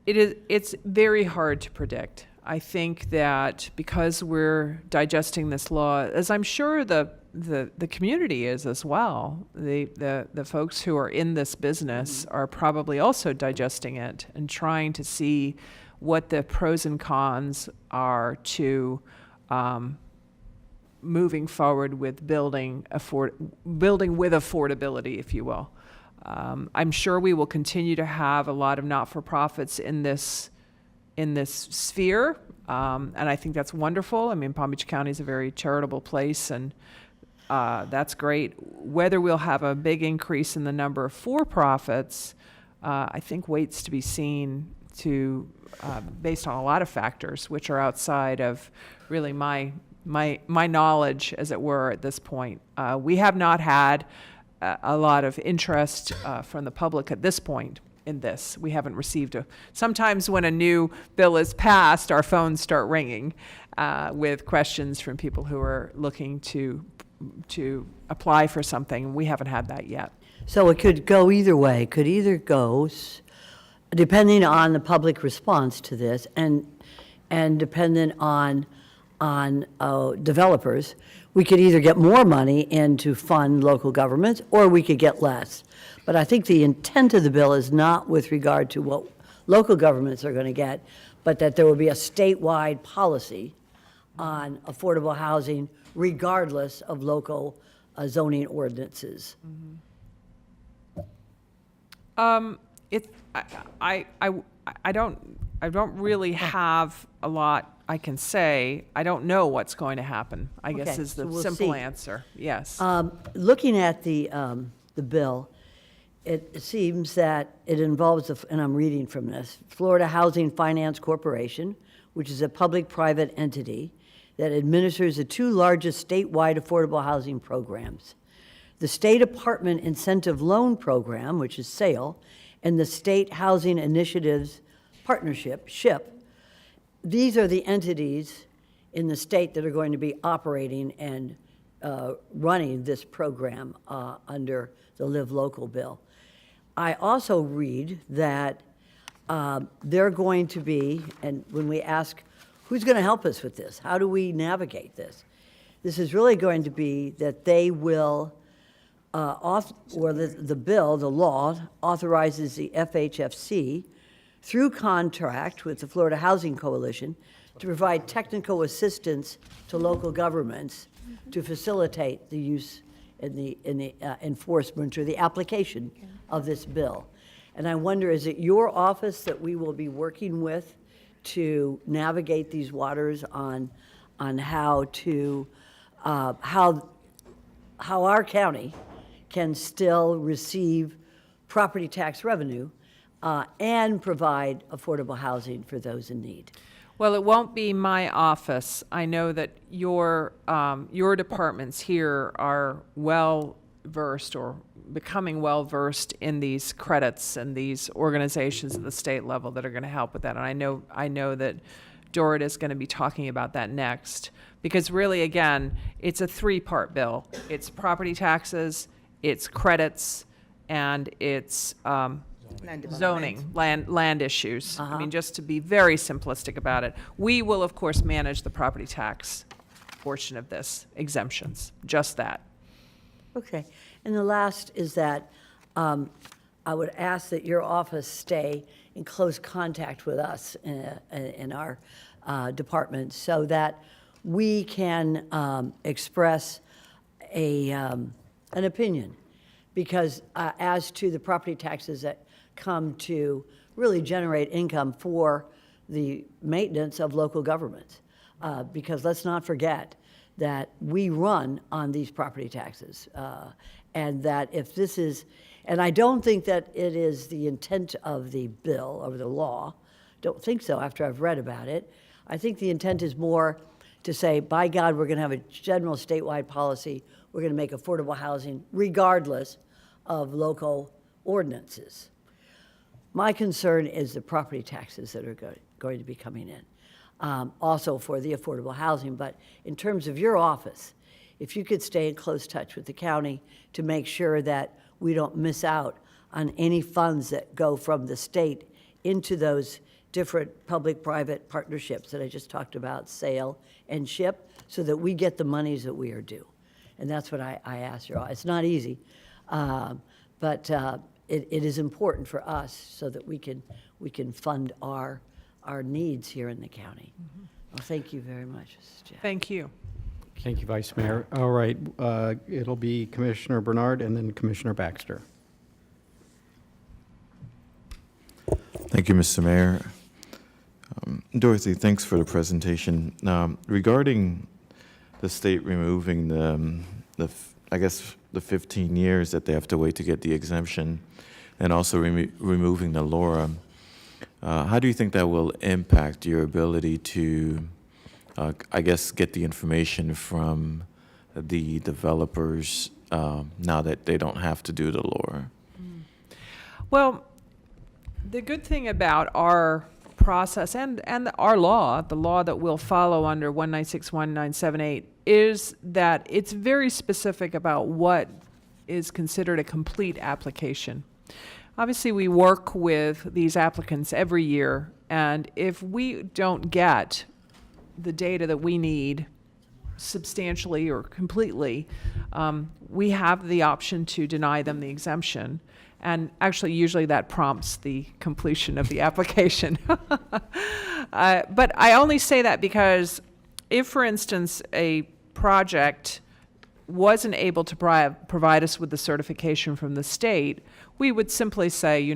It's very hard to predict. I think that because we're digesting this law, as I'm sure the community is as well, the folks who are in this business are probably also digesting it and trying to see what the pros and cons are to moving forward with building with affordability, if you will. I'm sure we will continue to have a lot of not-for-profits in this sphere, and I think that's wonderful. I mean, Palm Beach County is a very charitable place, and that's great. Whether we'll have a big increase in the number of for-profits, I think waits to be seen, based on a lot of factors, which are outside of really my knowledge, as it were, at this point. We have not had a lot of interest from the public at this point in this. We haven't received sometimes when a new bill is passed, our phones start ringing with questions from people who are looking to apply for something. We haven't had that yet. So it could go either way. It could either go, depending on the public response to this, and dependent on developers, we could either get more money in to fund local governments, or we could get less. But I think the intent of the bill is not with regard to what local governments are going to get, but that there will be a statewide policy on affordable housing regardless of local zoning ordinances. I don't really have a lot I can say. I don't know what's going to happen, I guess Okay, is the so we'll simple see. answer. Yes. Looking at the bill, it seems that it involves, and I'm reading from this, Florida Housing Finance Corporation, which is a public-private entity that administers the two largest statewide affordable housing programs. The State Apartment Incentive Loan Program, which is SAIL, and the State Housing Initiatives Partnership, SHIP. These are the entities in the state that are going to be operating and running this program under the Live Local bill. I also read that they're going to be, and when we ask, who's going to help us with this? How do we navigate this? This is really going to be that they will, the bill, the law, authorizes the FHFC through contract with the Florida Housing Coalition to provide technical assistance to local governments to facilitate the use and the enforcement or the application of this bill. And I wonder, is it your office that we will be working with to navigate these waters on how to how our county can still receive property tax revenue and provide affordable housing for those in need? Well, it won't be my office. I know that your departments here are well-versed or becoming well-versed in these credits and these organizations at the state level that are going to help with that. And I know that Dorrit is going to be talking about that next. Because really, again, it's a three-part bill. It's property taxes, it's credits, and it's zoning, land issues. I mean, just to be very simplistic about it. We will, of course, manage the property tax portion of this, exemptions, just that. Okay. And the last is that I would ask that your office stay in close contact with us in our department so that we can express an opinion. Because as to the property taxes that come to really generate income for the maintenance of local governments. Because let's not forget that we run on these property taxes. And that if this is, and I don't think that it is the intent of the bill, of the law, don't think so after I've read about it. I think the intent is more to say, by God, we're going to have a general statewide policy. We're going to make affordable housing regardless of local ordinances. My concern is the property taxes that are going to be coming in, also for the affordable housing. But in terms of your office, if you could stay in close touch with the county to make sure that we don't miss out on any funds that go from the state into those different public-private partnerships that I just talked about, SAIL and SHIP, so that we get the monies that we are due. And that's what I asked you all. It's not easy, but it is important for us so that we can fund our needs here in the county. Well, thank you very much, Mrs. Jack. Thank you. Thank you, Vice Mayor. All right, it'll be Commissioner Bernard and then Commissioner Baxter. Thank you, Mr. Mayor. Dorothy, thanks for the presentation. Regarding the state removing I guess, the 15 years that they have to wait to get the exemption, and also removing the LoRa, how do you think that will impact your ability to, I guess, get the information from the developers now that they don't have to do the LoRa? Well, the good thing about our process and our law, the law that we'll follow under 1961978, is that it's very specific about what is considered a complete application. Obviously, we work with these applicants every year, and if we don't get the data that we need substantially or completely, we have the option to deny them the exemption. And actually, usually that prompts the completion of the application. But I only say that because if, for instance, a project wasn't able to provide us with the certification from the state, we would simply say,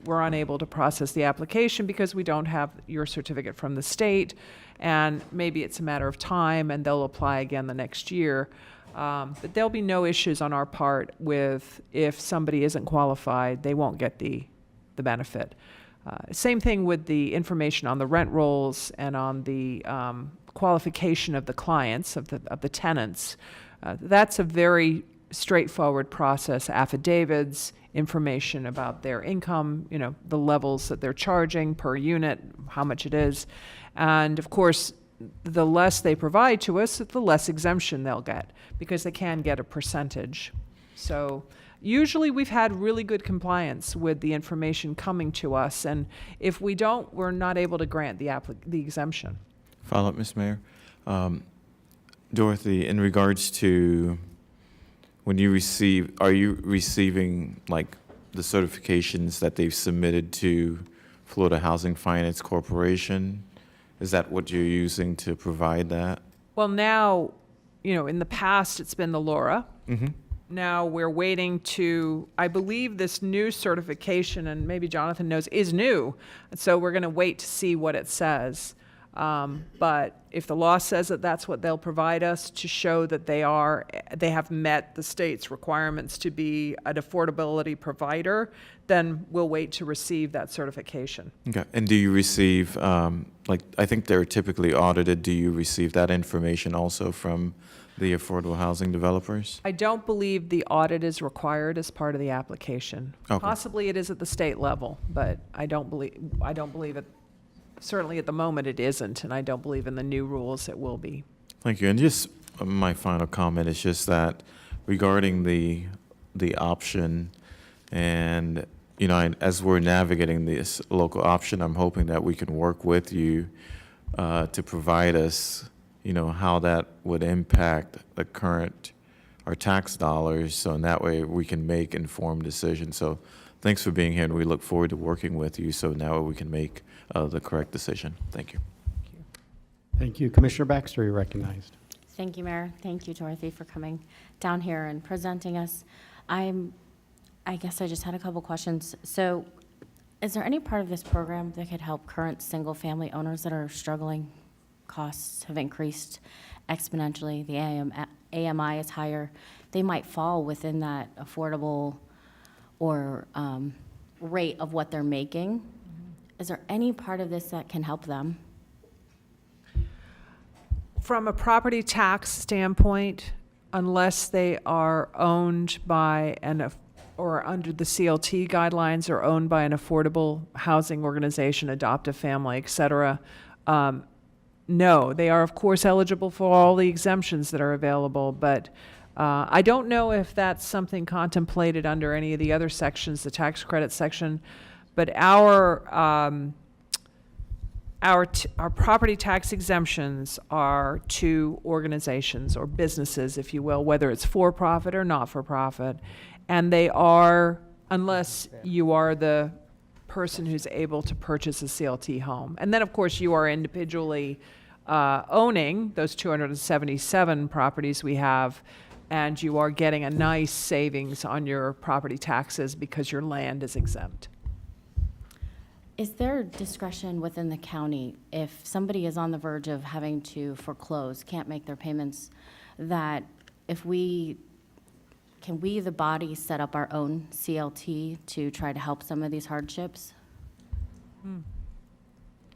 we're unable to process the application because we don't have your certificate from the state, and maybe it's a matter of time and they'll apply again the next year. But there'll be no issues on our part with if somebody isn't qualified, they won't get the benefit. Same thing with the information on the rent rolls and on the qualification of the clients, of the tenants. That's a very straightforward process. Affidavits, information about their income, the levels that they're charging per unit, how much it is. And of course, the less they provide to us, the less exemption they'll get, because they can get a percentage. So usually we've had really good compliance with the information coming to us, and if we don't, we're not able to grant the exemption. Follow up, Ms. Mayor. Dorothy, in regards to when you are you receiving like the certifications that they've submitted to Florida Housing Finance Corporation? Is that what you're using to provide that? Well, now, in the past, it's been the LoRa. Mm-hmm. Now we're waiting to, I believe this new certification, and maybe Jonathan knows, is new. And so we're going to wait to see what it says. But if the law says that that's what they'll provide us to show that they have met the state's requirements to be an affordability provider, then we'll wait to receive that certification. Okay. And do you receive, I think they're typically audited, do you receive that information also from the affordable housing developers? I don't believe the audit is required as part of the application. Okay. Possibly it is at the state level, but I don't believe it. Certainly at the moment it isn't, and I don't believe in the new rules it will be. Thank you. And just my final comment is just that regarding the option, and as we're navigating this local option, I'm hoping that we can work with you to provide us, how that would impact our tax dollars, so in that way we can make informed decisions. So thanks for being here, and we look forward to working with you so now we can make the correct decision. Thank you. Thank you. Commissioner Baxter, you're recognized. Thank you, Mayor. Thank you, Dorothy, for coming down here and presenting us. I guess I just had a couple questions. So is there any part of this program that could help current single-family owners that are struggling? Costs have increased exponentially. The AMI is higher. They might fall within that affordable or rate of what they're making. Is there any part of this that can help them? From a property tax standpoint, unless they are owned by or under the CLT guidelines or owned by an affordable housing organization, adoptive family, et cetera, no, they are of course eligible for all the exemptions that are available, but I don't know if that's something contemplated under any of the other sections, the tax credit section, but our property tax exemptions are to organizations or businesses, if you will, whether it's for-profit or not-for-profit, and they are, unless you are the person who's able to purchase a CLT home. And then, of course, you are individually owning those 277 properties we have, and you are getting a nice savings on your property taxes because your land is exempt. Is there discretion within the county if somebody is on the verge of having to foreclose, can't make their payments, that can we, the body, set up our own CLT to try to help some of these hardships?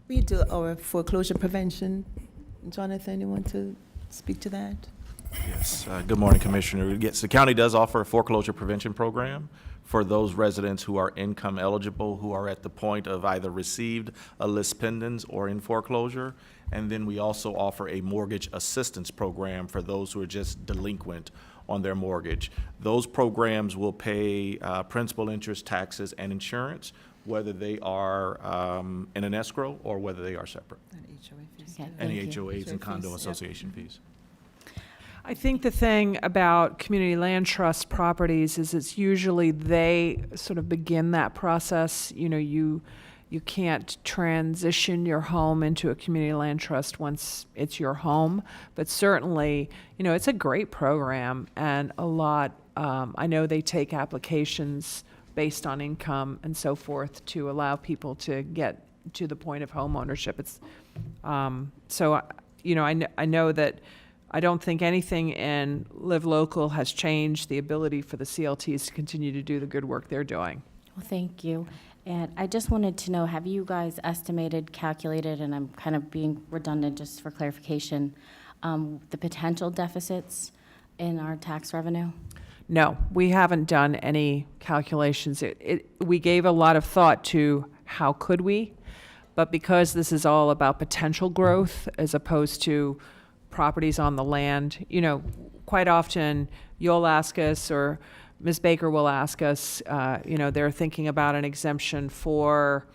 We do our foreclosure prevention. Jonathan, you want to speak to that? Yes. Good morning, Commissioner. Yes, the county does offer a foreclosure prevention program for those residents who are income eligible, who are at the point of either received a lis pendens or in foreclosure. And then we also offer a mortgage assistance program for those who are just delinquent on their mortgage. Those programs will pay principal, interest, taxes, and insurance, whether they are in an escrow or whether they are separate. Okay, Any thank you. HOAs and condo association fees. I think the thing about community land trust properties is it's usually they sort of begin that process. You know, you can't transition your home into a community land trust once it's your home, but certainly, you know, it's a great program, and a lot, I know they take applications based on income and so forth to allow people to get to the point of home ownership. It's, so, you know, I know that I don't think anything in Live Local has changed the ability for the CLTs to continue to do the good work they're doing. Well, thank you. And I just wanted to know, have you guys estimated, calculated, and I'm kind of being redundant just for clarification, the potential deficits in our tax revenue? No, we haven't done any calculations. We gave a lot of thought to how could we, but because this is all about potential growth as opposed to properties on the land, you know, quite often you'll ask us, or Ms. Baker will ask us, you know, they're thinking about an exemption for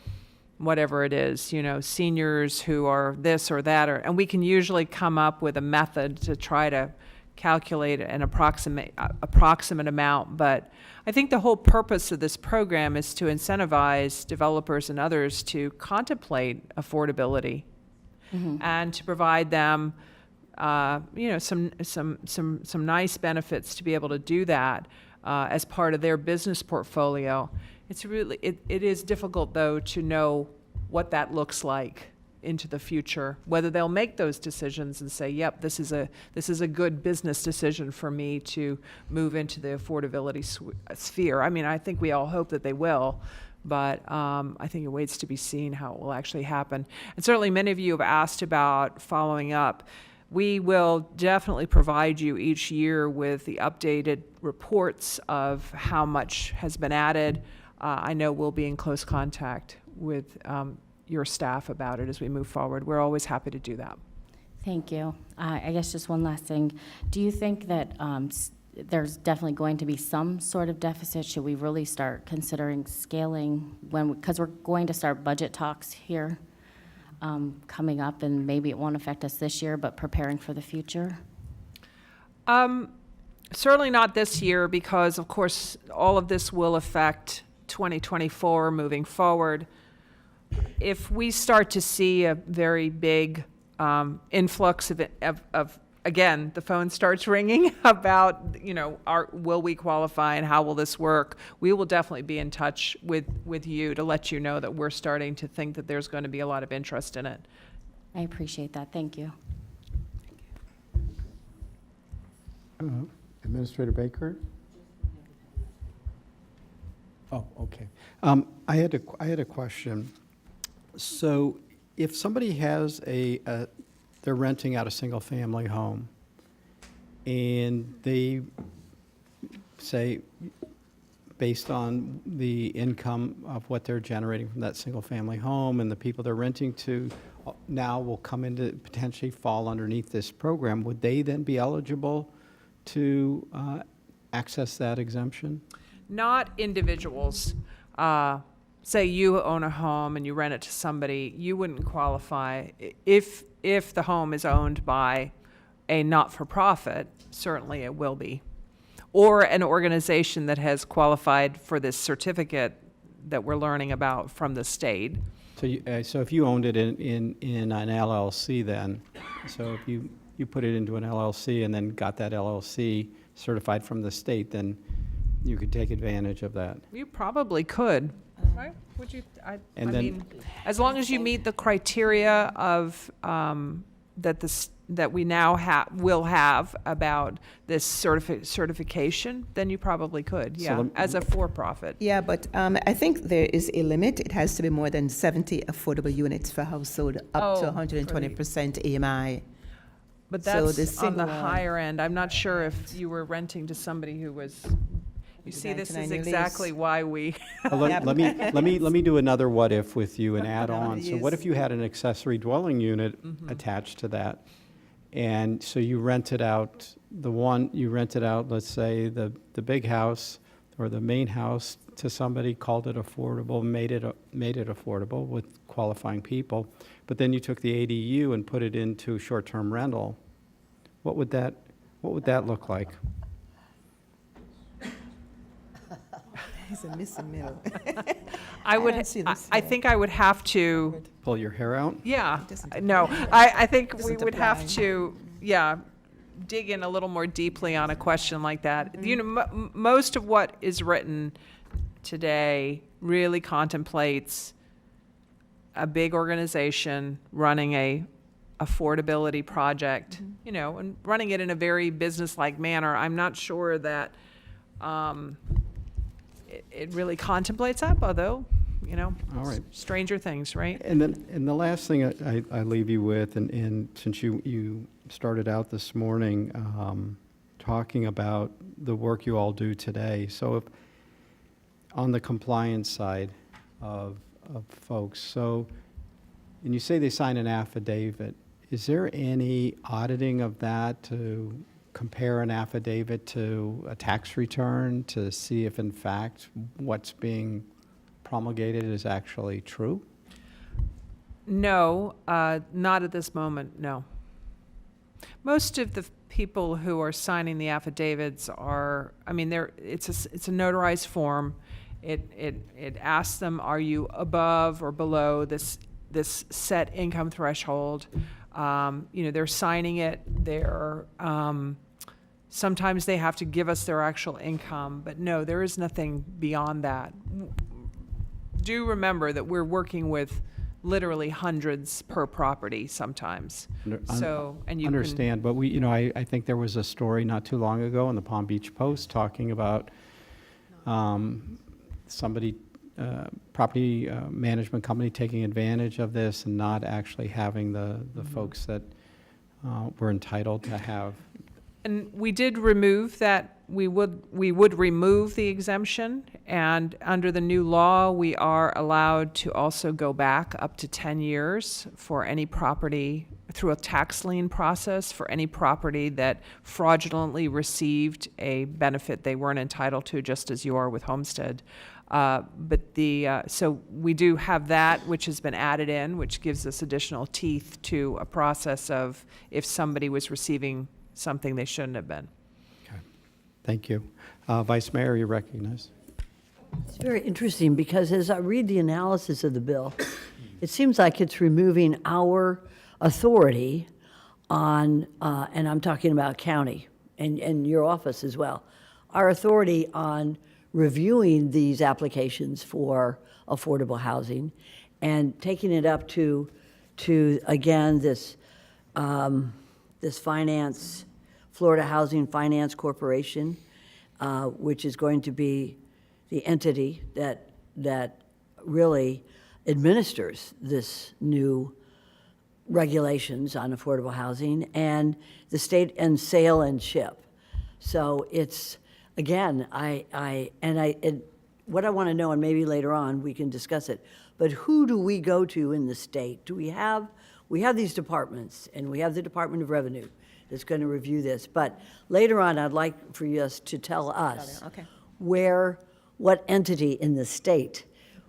whatever it is, you know, seniors who are this or that, and we can usually come up with a method to try to calculate an approximate amount. But I think the whole purpose of this program is to incentivize developers and others to contemplate affordability and to provide them you know, some nice benefits to be able to do that as part of their business portfolio. It's really, it is difficult though to know what that looks like into the future, whether they'll make those decisions and say, yep, this is a good business decision for me to move into the affordability sphere. I mean, I think we all hope that they will, but I think it waits to be seen how it will actually happen. And certainly many of you have asked about following up. We will definitely provide you each year with the updated reports of how much has been added. I know we'll be in close contact with your staff about it as we move forward. We're always happy to do that. Thank you. I guess just one last thing. Do you think that there's definitely going to be some sort of deficit? Should we really start considering scaling because we're going to start budget talks here coming up, and maybe it won't affect us this year, but preparing for the future? Certainly not this year, because of course all of this will affect 2024 moving forward. If we start to see a very big influx of again, the phone starts ringing about, you know, will we qualify and how will this work? We will definitely be in touch with you to let you know that we're starting to think that there's going to be a lot of interest in it. I appreciate that. Thank you. Administrator Baker? Oh, okay. I had a question. So if somebody has they're renting out a single-family home, and they say, based on the income of what they're generating from that single-family home, and the people they're renting to now will come into, potentially fall underneath this program, would they then be eligible to access that exemption? Not individuals. Say you own a home and you rent it to somebody, you wouldn't qualify. If the home is owned by a not-for-profit, certainly it will be. Or an organization that has qualified for this certificate, that we're learning about from the state. So if you owned it in an LLC then, so if you put it into an LLC and then got that LLC certified from the state, then you could take advantage of that. You probably could, right? Would you, I And then- mean, as long as you meet the criteria of, that we now will have about this certification, then you probably could, So yeah, as a for-profit. Yeah, but I think there is a limit. It has to be more than 70 affordable units per household, up to Oh, 120% AMI. But So the that's on the single- higher end. I'm not sure if you were renting to somebody who was, you see, this is 99 lease. exactly why we, Well, Yeah. let me do another what if with you and add on. So what Yes. if you had an accessory dwelling unit attached to that? And so you rented out let's say the big house or the main house to somebody, called it affordable, made it affordable with qualifying people. But then you took the ADU and put it into short-term rental. What would that look like? It's a missing middle. I would, don't see this I here. think I would have to, Pull your hair out? yeah, doesn't no, I think we Doesn't would have apply. to, yeah, dig in a little more deeply on a question like that. You know, most of what is written today really contemplates a big organization running a affordability project, you know, and running it in a very business-like manner. I'm not sure that it really contemplates that, although, you know, All right. stranger things, right? And the last thing I leave you with, and since you started out this morning talking about the work you all do today, so if, on the compliance side of folks, so, and you say they sign an affidavit, is there any auditing of that to compare an affidavit to a tax return to see if in fact what's being promulgated is actually true? No, not at this moment, no. Most of the people who are signing the affidavits are, I mean, it's a notarized form. It asks them, are you above or below this set income threshold? You know, they're signing it, sometimes they have to give us their actual income, but no, there is nothing beyond that. Do remember that we're working with literally hundreds per property sometimes. So, and you can. Understand, but we, I think there was a story not too long ago in the Palm Beach Post talking about somebody, property management company taking advantage of this and not actually having the folks that were entitled to have. And we did remove that, we would remove the exemption, and under the new law, we are allowed to also go back up to 10 years for any property, through a tax lien process, for any property that fraudulently received a benefit they weren't entitled to, just as you are with homestead. So we do have that, which has been added in, which gives us additional teeth to a process of if somebody was receiving something they shouldn't have been. Thank you. Vice Mayor, you recognize. It's very interesting because as I read the analysis of the bill, it seems like it's removing our authority on, and I'm talking about county and your office as well, our authority on reviewing these applications for affordable housing and taking it up to again, this finance, Florida Housing Finance Corporation, which is going to be the entity that really administers this new regulations on affordable housing, and the state and sale and ship. So it's, again, and what I want to know, and maybe later on we can discuss it, but who do we go to in the state? Do we have these departments, and we have the Department of Revenue that's going to review this, but later on I'd like for you to tell us Okay. what entity in the state,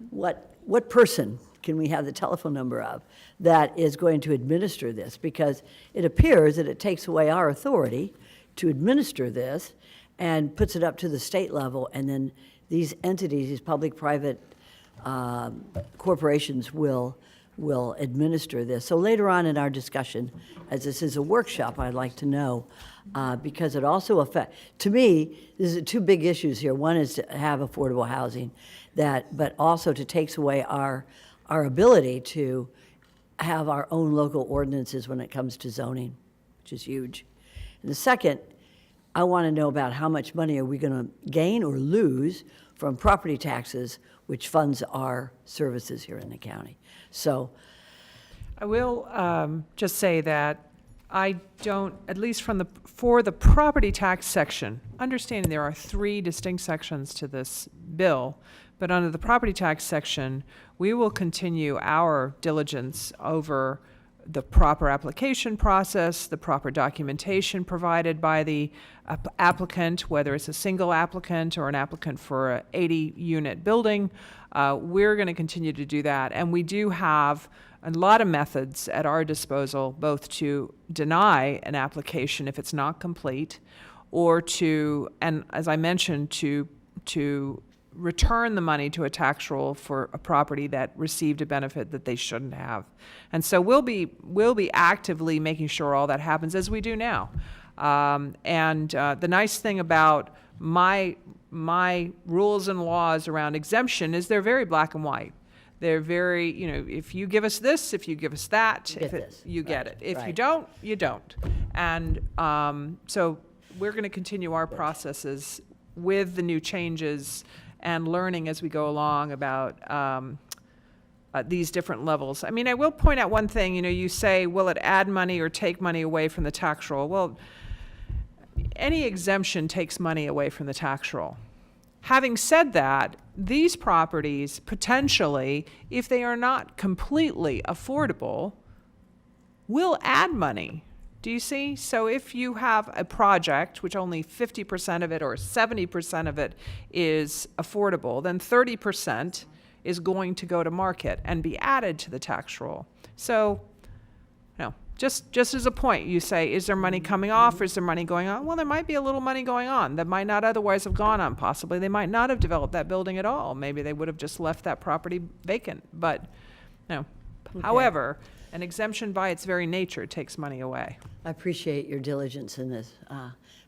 what person can we have the telephone number of that is going to administer this? Because it appears that it takes away our authority to administer this and puts it up to the state level, and then these entities, these public-private corporations will administer this. So later on in our discussion, as this is a workshop, I'd like to know, because it also affects, to me, there's two big issues here. One is to have affordable housing, but also to takes away our ability to have our own local ordinances when it comes to zoning, which is huge. And the second, I want to know about how much money are we going to gain or lose from property taxes, which funds our services here in the county. So, I will just say that I don't, at least for the property tax section, understanding there are 3 distinct sections to this bill, but under the property tax section, we will continue our diligence over the proper application process, the proper documentation provided by the applicant, whether it's a single applicant or an applicant for an 80-unit building. We're going to continue to do that. And we do have a lot of methods at our disposal, both to deny an application if it's not complete, or to, and as I mentioned, to return the money to a tax roll for a property that received a benefit that they shouldn't have. And so we'll be actively making sure all that happens, as we do now. The nice thing about my rules and laws around exemption is they're very black and white. They're very, if you give us this, if you give us that, you get it. If you don't, you don't. And so we're going to continue our processes with the new changes and learning as we go along about these different levels. I mean, I will point out one thing. You say, will it add money or take money away from the tax roll? Well, any exemption takes money away from the tax roll. Having said that, these properties potentially, if they are not completely affordable, will add money. Do you see? So if you have a project, which only 50% of it or 70% of it is affordable, then 30% is going to go to market and be added to the tax roll. So, just as a point, you say, is there money coming off or is there money going on? Well, there might be a little money going on that might not otherwise have gone on. Possibly they might not have developed that building at all. Maybe they would have just left that property vacant. But no. Okay. However, an exemption by its very nature takes money away. I appreciate your diligence in this,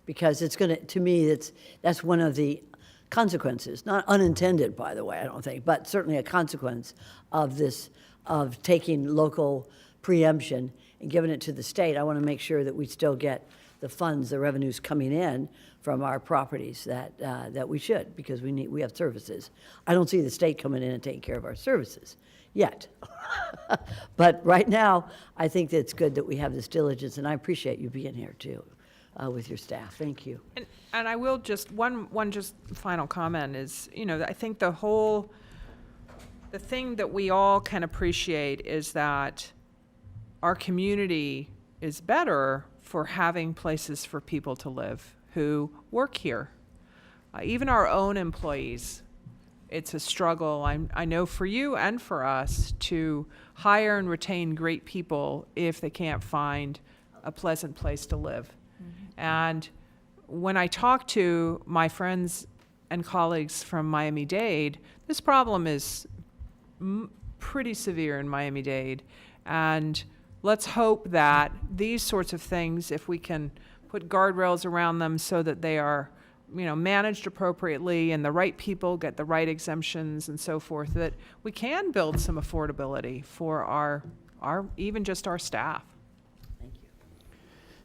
because it's going to me, that's one of the consequences, not unintended, by the way, I don't think, but certainly a consequence of this, of taking local preemption and giving it to the state. I want to make sure that we still get the funds, the revenues coming in from our properties that we should, because we have services. I don't see the state coming in and taking care of our services yet. But right now, I think that it's good that we have this diligence, and I appreciate you being here too, with your staff. Thank you. And I will just, one just final comment is, I think the thing that we all can appreciate is that our community is better for having places for people to live who work here. Even our own employees, it's a struggle, I know, for you and for us to hire and retain great people if they can't find a pleasant place to live. Mm-hmm. And when I talk to my friends and colleagues from Miami-Dade, this problem is pretty severe in Miami-Dade. And let's hope that these sorts of things, if we can put guardrails around them so that they are, managed appropriately and the right people get the right exemptions and so forth, that we can build some affordability for our even just our staff. Thank you.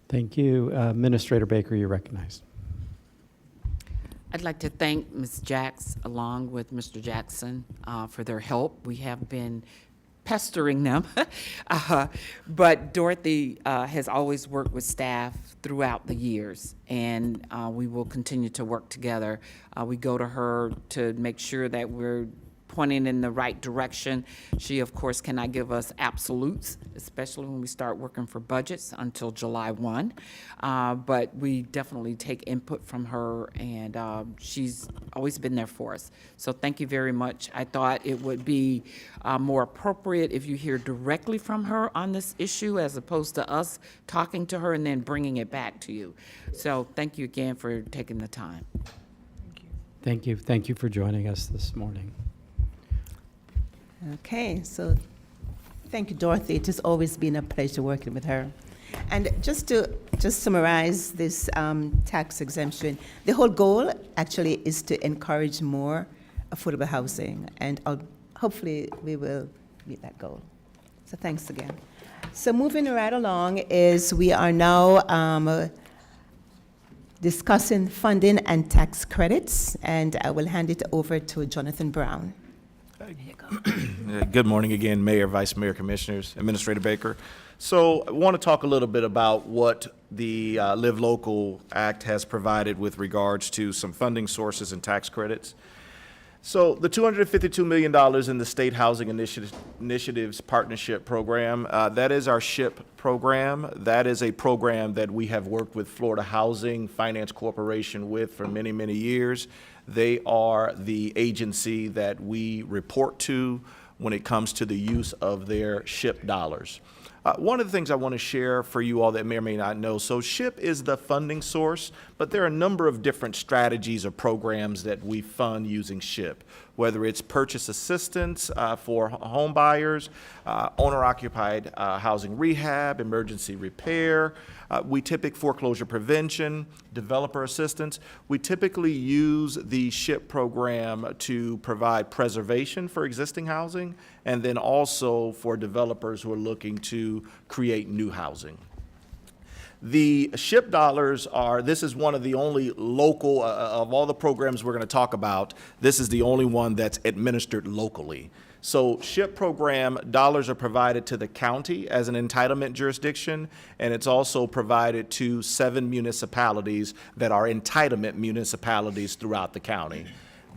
Thank you. Administrator Baker, you're recognized. I'd like to thank Ms. Jacks along with Mr. Jackson for their help. We have been pestering them. But Dorothy has always worked with staff throughout the years, and we will continue to work together. We go to her to make sure that we're pointing in the right direction. She, of course, cannot give us absolutes, especially when we start working for budgets until July 1. But we definitely take input from her, and she's always been there for us. So thank you very much. I thought it would be more appropriate if you hear directly from her on this issue as opposed to us talking to her and then bringing it back to you. So thank you again for taking the time. Thank you. Thank you for joining us this morning. Okay, so thank you, Dorothy. It has always been a pleasure working with her. And just to summarize this tax exemption, the whole goal actually is to encourage more affordable housing, and hopefully we will meet that goal. So thanks again. So moving right along is we are now discussing funding and tax credits, and I will hand it over to Jonathan Brown. Good morning again, Mayor, Vice Mayor, Commissioners, Administrator Baker. So I want to talk a little bit about what the Live Local Act has provided with regards to some funding sources and tax credits. So the $252 million in the State Housing Initiatives Partnership Program, that is our SHIP program. That is a program that we have worked with Florida Housing Finance Corporation with for many, many years. They are the agency that we report to when it comes to the use of their SHIP dollars. One of the things I want to share for you all that may or may not know, so SHIP is the funding source, but there are a number of different strategies or programs that we fund using SHIP, whether it's purchase assistance for home buyers, owner-occupied housing rehab, emergency repair, we typically foreclosure prevention, developer assistance. We typically use the SHIP program to provide preservation for existing housing, and then also for developers who are looking to create new housing. The SHIP dollars are, this is one of the only local, of all the programs we're going to talk about, this is the only one that's administered locally. So SHIP program dollars are provided to the county as an entitlement jurisdiction, and it's also provided to 7 municipalities that are entitlement municipalities throughout the county.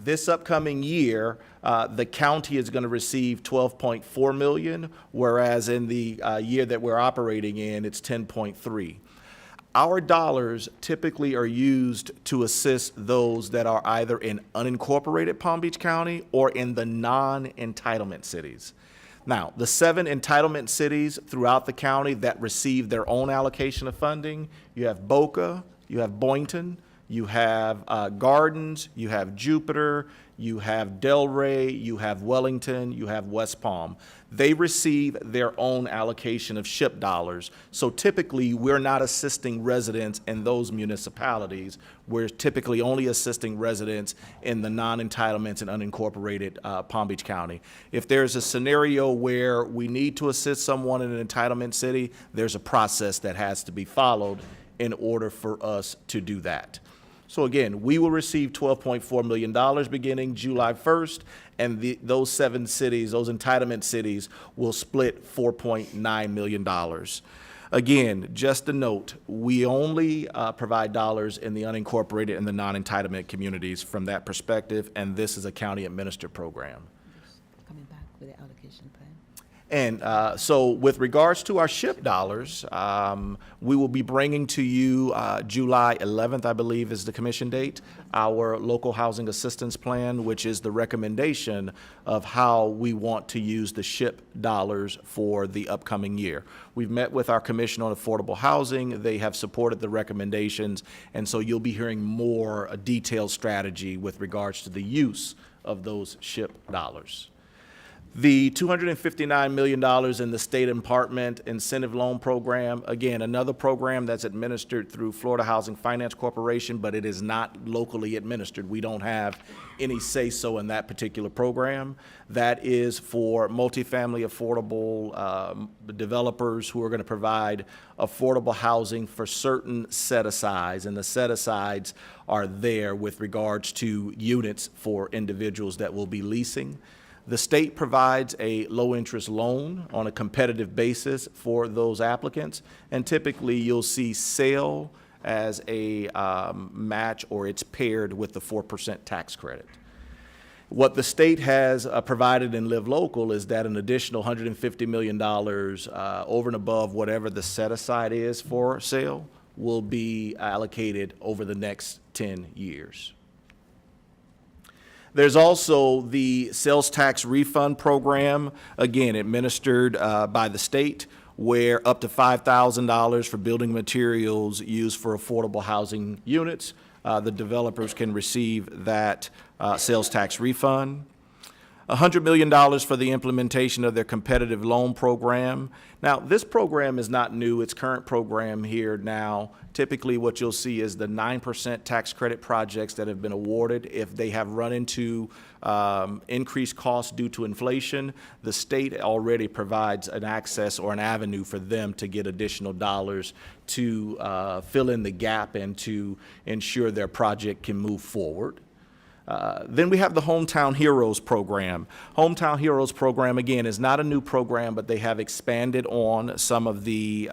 This upcoming year, the county is going to receive $12.4 million, whereas in the year that we're operating in, it's $10.3. Our dollars typically are used to assist those that are either in unincorporated Palm Beach County or in the non-entitlement cities. Now, the 7 entitlement cities throughout the county that receive their own allocation of funding, you have Boca, you have Boynton, you have Gardens, you have Jupiter, you have Delray, you have Wellington, you have West Palm. They receive their own allocation of SHIP dollars. So typically, we're not assisting residents in those municipalities. We're typically only assisting residents in the non-entitlements and unincorporated Palm Beach County. If there's a scenario where we need to assist someone in an entitlement city, there's a process that has to be followed in order for us to do that. So again, we will receive $12.4 million beginning July 1st, and those 7 cities, those entitlement cities, will split $4.9 million. Again, just a note, we only provide dollars in the unincorporated and the non-entitlement communities from that perspective, and this is a county-administered program. Coming back with the allocation plan. And so with regards to our SHIP dollars, we will be bringing to you July 11th, I believe is the commission date, our local housing assistance plan, which is the recommendation of how we want to use the SHIP dollars for the upcoming year. We've met with our Commission on Affordable Housing. They have supported the recommendations, and so you'll be hearing more a detailed strategy with regards to the use of those SHIP dollars. The $259 million in the State Apartment Incentive Loan Program, again, another program that's administered through Florida Housing Finance Corporation, but it is not locally administered. We don't have any say-so in that particular program. That is for multifamily affordable developers who are going to provide affordable housing for certain set-asides, and the set-asides are there with regards to units for individuals that will be leasing. The state provides a low-interest loan on a competitive basis for those applicants, and typically you'll see sale as a match, or it's paired with the 4% tax credit. What the state has provided in Live Local is that an additional $150 million over and above whatever the set-aside is for sale will be allocated over the next 10 years. There's also the sales tax refund program, again, administered by the state, where up to $5,000 for building materials used for affordable housing units, the developers can receive that sales tax refund. $100 million for the implementation of their competitive loan program. Now, this program is not new. It's current program here now. Typically, what you'll see is the 9% tax credit projects that have been awarded. If they have run into increased costs due to inflation, the state already provides an access or an avenue for them to get additional dollars to fill in the gap and to ensure their project can move forward. Then we have the Hometown Heroes program. Hometown Heroes program, again, is not a new program, but they have expanded on some of the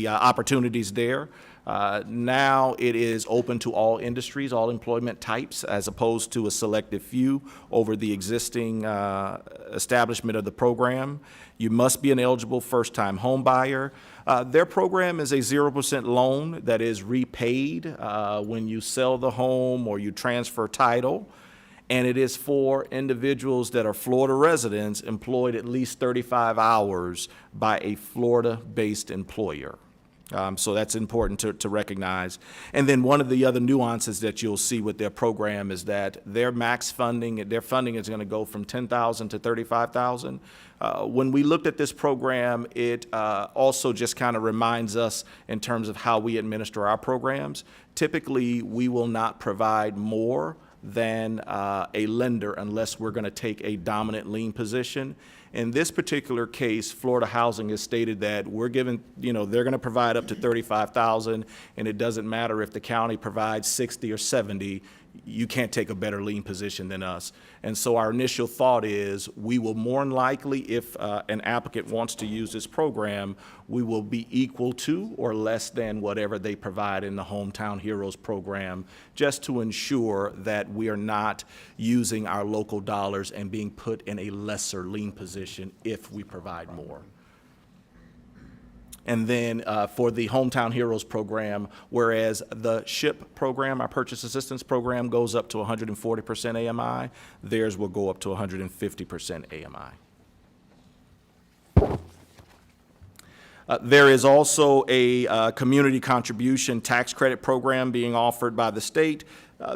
opportunities there. Now it is open to all industries, all employment types, as opposed to a selective few over the existing establishment of the program. You must be an eligible first-time home buyer. Their program is a 0% loan that is repaid when you sell the home or you transfer title. And it is for individuals that are Florida residents employed at least 35 hours by a Florida-based employer. So that's important to recognize. And then one of the other nuances that you'll see with their program is that their max funding, their funding is going to go from $10,000 to $35,000. When we looked at this program, it also just kind of reminds us in terms of how we administer our programs. Typically, we will not provide more than a lender unless we're going to take a dominant lien position. In this particular case, Florida Housing has stated that we're given, they're going to provide up to $35,000, and it doesn't matter if the county provides 60 or 70, you can't take a better lien position than us. And so our initial thought is we will more than likely, if an applicant wants to use this program, we will be equal to or less than whatever they provide in the Hometown Heroes program, just to ensure that we are not using our local dollars and being put in a lesser lien position if we provide more. And then for the Hometown Heroes program, whereas the SHIP program, our Purchase Assistance Program, goes up to 140% AMI, theirs will go up to 150% AMI. There is also a community contribution tax credit program being offered by the state.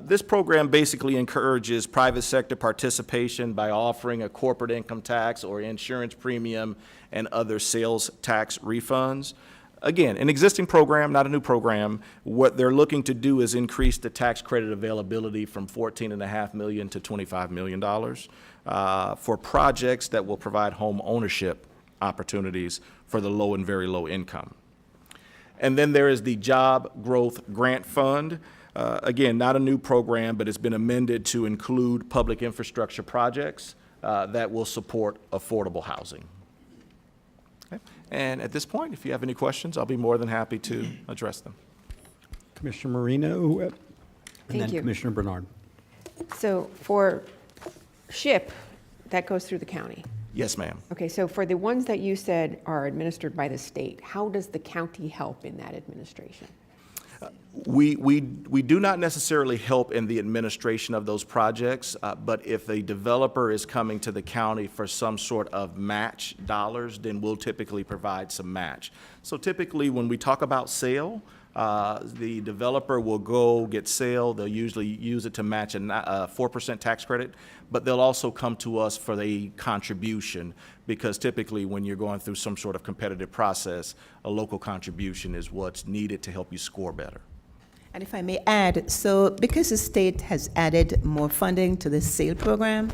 This program basically encourages private sector participation by offering a corporate income tax or insurance premium and other sales tax refunds. Again, an existing program, not a new program. What they're looking to do is increase the tax credit availability from $14.5 million to $25 million for projects that will provide home ownership opportunities for the low and very low income. And then there is the Job Growth Grant Fund. Again, not a new program, but it's been amended to include public infrastructure projects that will support affordable housing. Okay. And at this point, if you have any questions, I'll be more than happy to address them. Commissioner Marino, and Thank then you. Commissioner Bernard. So for SHIP, that goes through the county. Yes, ma'am. Okay, so for the ones that you said are administered by the state, how does the county help in that administration? We do not necessarily help in the administration of those projects, but if a developer is coming to the county for some sort of match dollars, then we'll typically provide some match. So typically when we talk about sale, the developer will go get sale. They'll usually use it to match a 4% tax credit, but they'll also come to us for the contribution, because typically when you're going through some sort of competitive process, a local contribution is what's needed to help you score better. And if I may add, so because the state has added more funding to the sale program,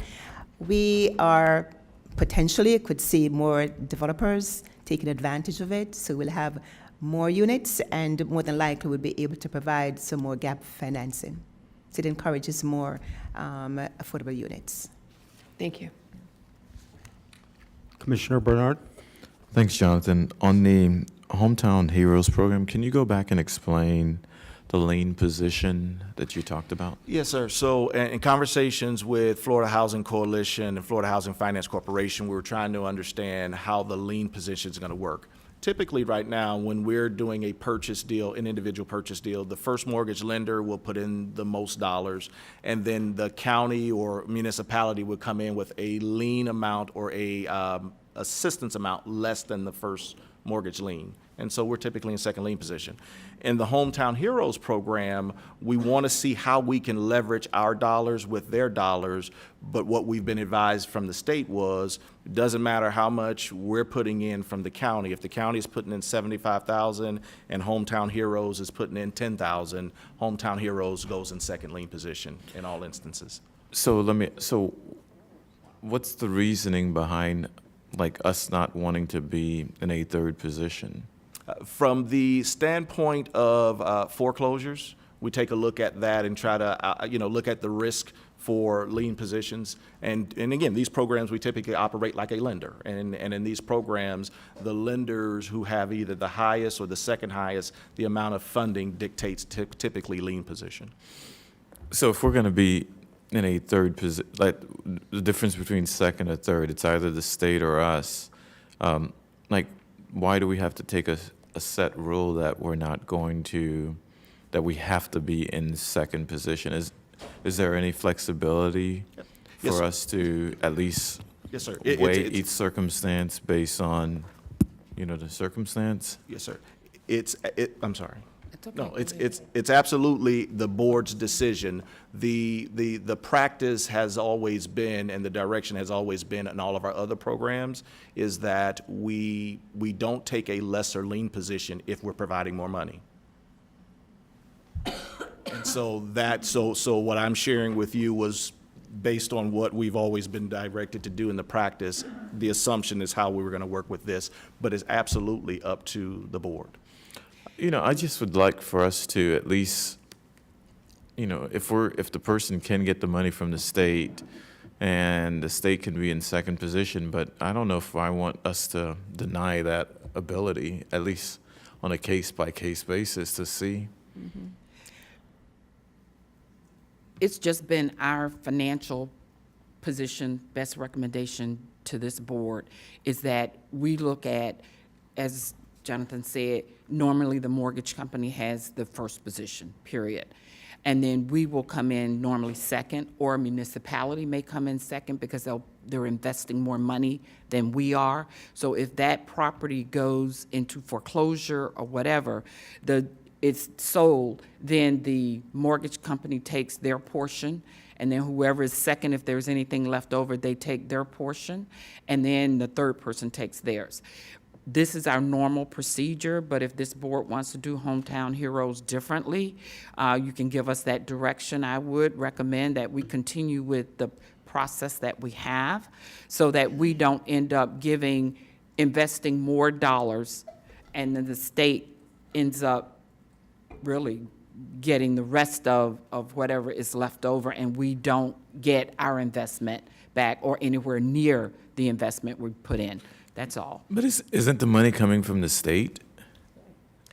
we are potentially could see more developers taking advantage of it. So we'll have more units, and more than likely we'll be able to provide some more gap financing. So it encourages more affordable units. Thank you. Commissioner Bernard? Thanks, Jonathan. On the Hometown Heroes program, can you go back and explain the lien position that you talked about? Yes, sir. So in conversations with Florida Housing Coalition and Florida Housing Finance Corporation, we were trying to understand how the lien position is going to work. Typically right now, when we're doing a purchase deal, an individual purchase deal, the first mortgage lender will put in the most dollars, and then the county or municipality would come in with a lien amount or a assistance amount less than the first mortgage lien. And so we're typically in second lien position. In the Hometown Heroes program, we want to see how we can leverage our dollars with their dollars, but what we've been advised from the state was, it doesn't matter how much we're putting in from the county. If the county is putting in $75,000 and Hometown Heroes is putting in $10,000, Hometown Heroes goes in second lien position in all instances. So what's the reasoning behind, like, us not wanting to be in a third position? From the standpoint of foreclosures, we take a look at that and try to, look at the risk for lien positions. And again, these programs, we typically operate like a lender. And in these programs, the lenders who have either the highest or the second highest, the amount of funding dictates typically lien position. So if we're going to be in a third position, like the difference between second or third, it's either the state or us. Like, why do we have to take a set rule that we're not going to, that we have to be in second position? Is there any flexibility Yes, for sir. us to at least Yes, sir. weigh each circumstance based on, the circumstance? Yes, sir. I'm sorry. It's okay. No, it's absolutely the board's decision. The practice has always been, and the direction has always been in all of our other programs, is that we don't take a lesser lien position if we're providing more money. And so what I'm sharing with you was based on what we've always been directed to do in the practice. The assumption is how we were going to work with this, but it's absolutely up to the board. I just would like for us to at least, if the person can get the money from the state and the state can be in second position, but I don't know if I want us to deny that ability, at least on a case-by-case basis to see. It's just been our financial position, best recommendation to this board is that we look at, as Jonathan said, normally the mortgage company has the first position, period. And then we will come in normally second, or a municipality may come in second because they're investing more money than we are. So if that property goes into foreclosure or whatever, it's sold, then the mortgage company takes their portion, and then whoever is second, if there's anything left over, they take their portion, and then the third person takes theirs. This is our normal procedure, but if this board wants to do Hometown Heroes differently, you can give us that direction. I would recommend that we continue with the process that we have so that we don't end up investing more dollars, and then the state ends up really getting the rest of whatever is left over, and we don't get our investment back or anywhere near the investment we put in. That's all. But isn't the money coming from the state?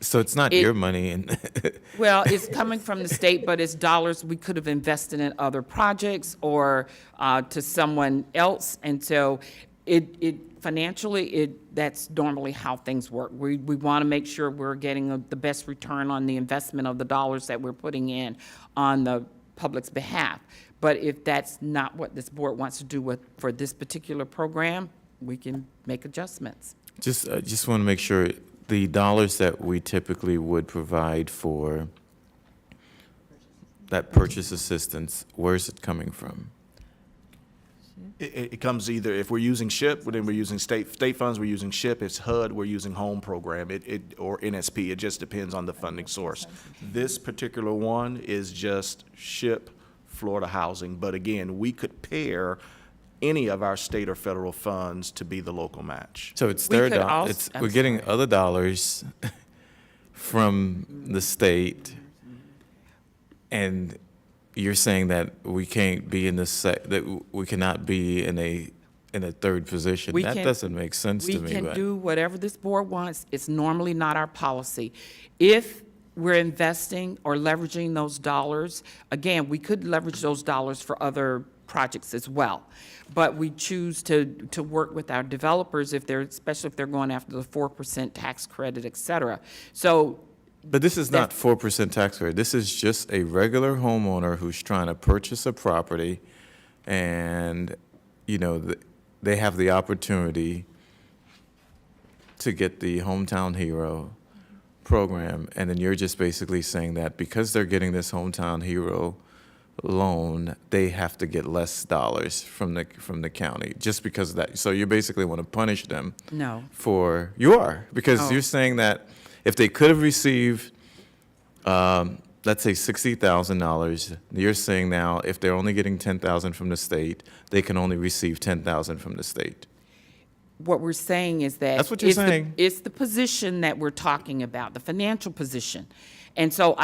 So it's not your money. And Well, it's coming from the state, but it's dollars we could have invested in other projects or to someone else. And so financially, that's normally how things work. We want to make sure we're getting the best return on the investment of the dollars that we're putting in on the public's behalf. But if that's not what this board wants to do for this particular program, we can make adjustments. just want to make sure the dollars that we typically would provide for that purchase assistance, where's it coming from? It comes either, if we're using SHIP, then we're using state funds, we're using SHIP. If it's HUD, we're using home program, or NSP. It just depends on the funding source. This particular one is just SHIP, Florida Housing. But again, we could pair any of our state or federal funds to be the local match. So it's We their could dollars. I'm We're getting sorry. other dollars from the state, and you're saying that we can't be in that we cannot be in a third position. We That can- doesn't make sense to me. We can but- do whatever this board wants. It's normally not our policy. If we're investing or leveraging those dollars, again, we could leverage those dollars for other projects as well. But we choose to work with our developers especially if they're going after the 4% tax credit, et cetera. So But this is not 4% tax rate. This is just a regular homeowner who's trying to purchase a property, and, they have the opportunity to get the Hometown Hero program, and then you're just basically saying that because they're getting this Hometown Hero loan, they have to get less dollars from the county just because of that. So you basically want to punish them No. for, you are, because Oh. you're saying that if they could have received, let's say $60,000, you're saying now if they're only getting $10,000 from the state, they can only receive $10,000 from the state. What we're saying is that. That's what you're it's the- saying. It's the position that we're talking about, the financial position. And so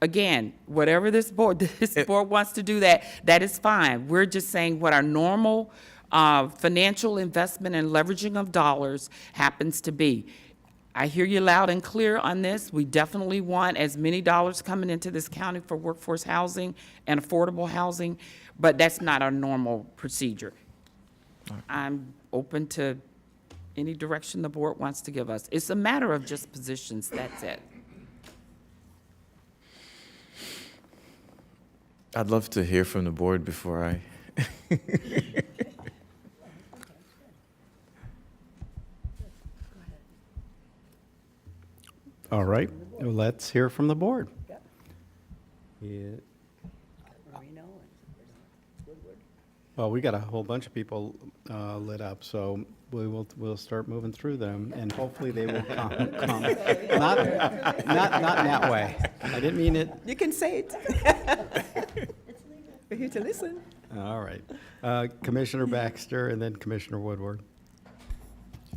again, whatever this board wants to do, that is fine. We're just saying what our normal financial investment and leveraging of dollars happens to be. I hear you loud and clear on this. We definitely want as many dollars coming into this county for workforce housing and affordable housing, but that's not our normal procedure. I'm open to any direction the board wants to give us. It's a matter of just positions, that's it. I'd love to hear from the board before I. All right, let's hear from the board. Yeah. Well, we got a whole bunch of people lit up, so we'll start moving through them, and hopefully they will come. Not in that way. I didn't mean it. You can say it. We're here to listen. All right. Commissioner Baxter and then Commissioner Woodward.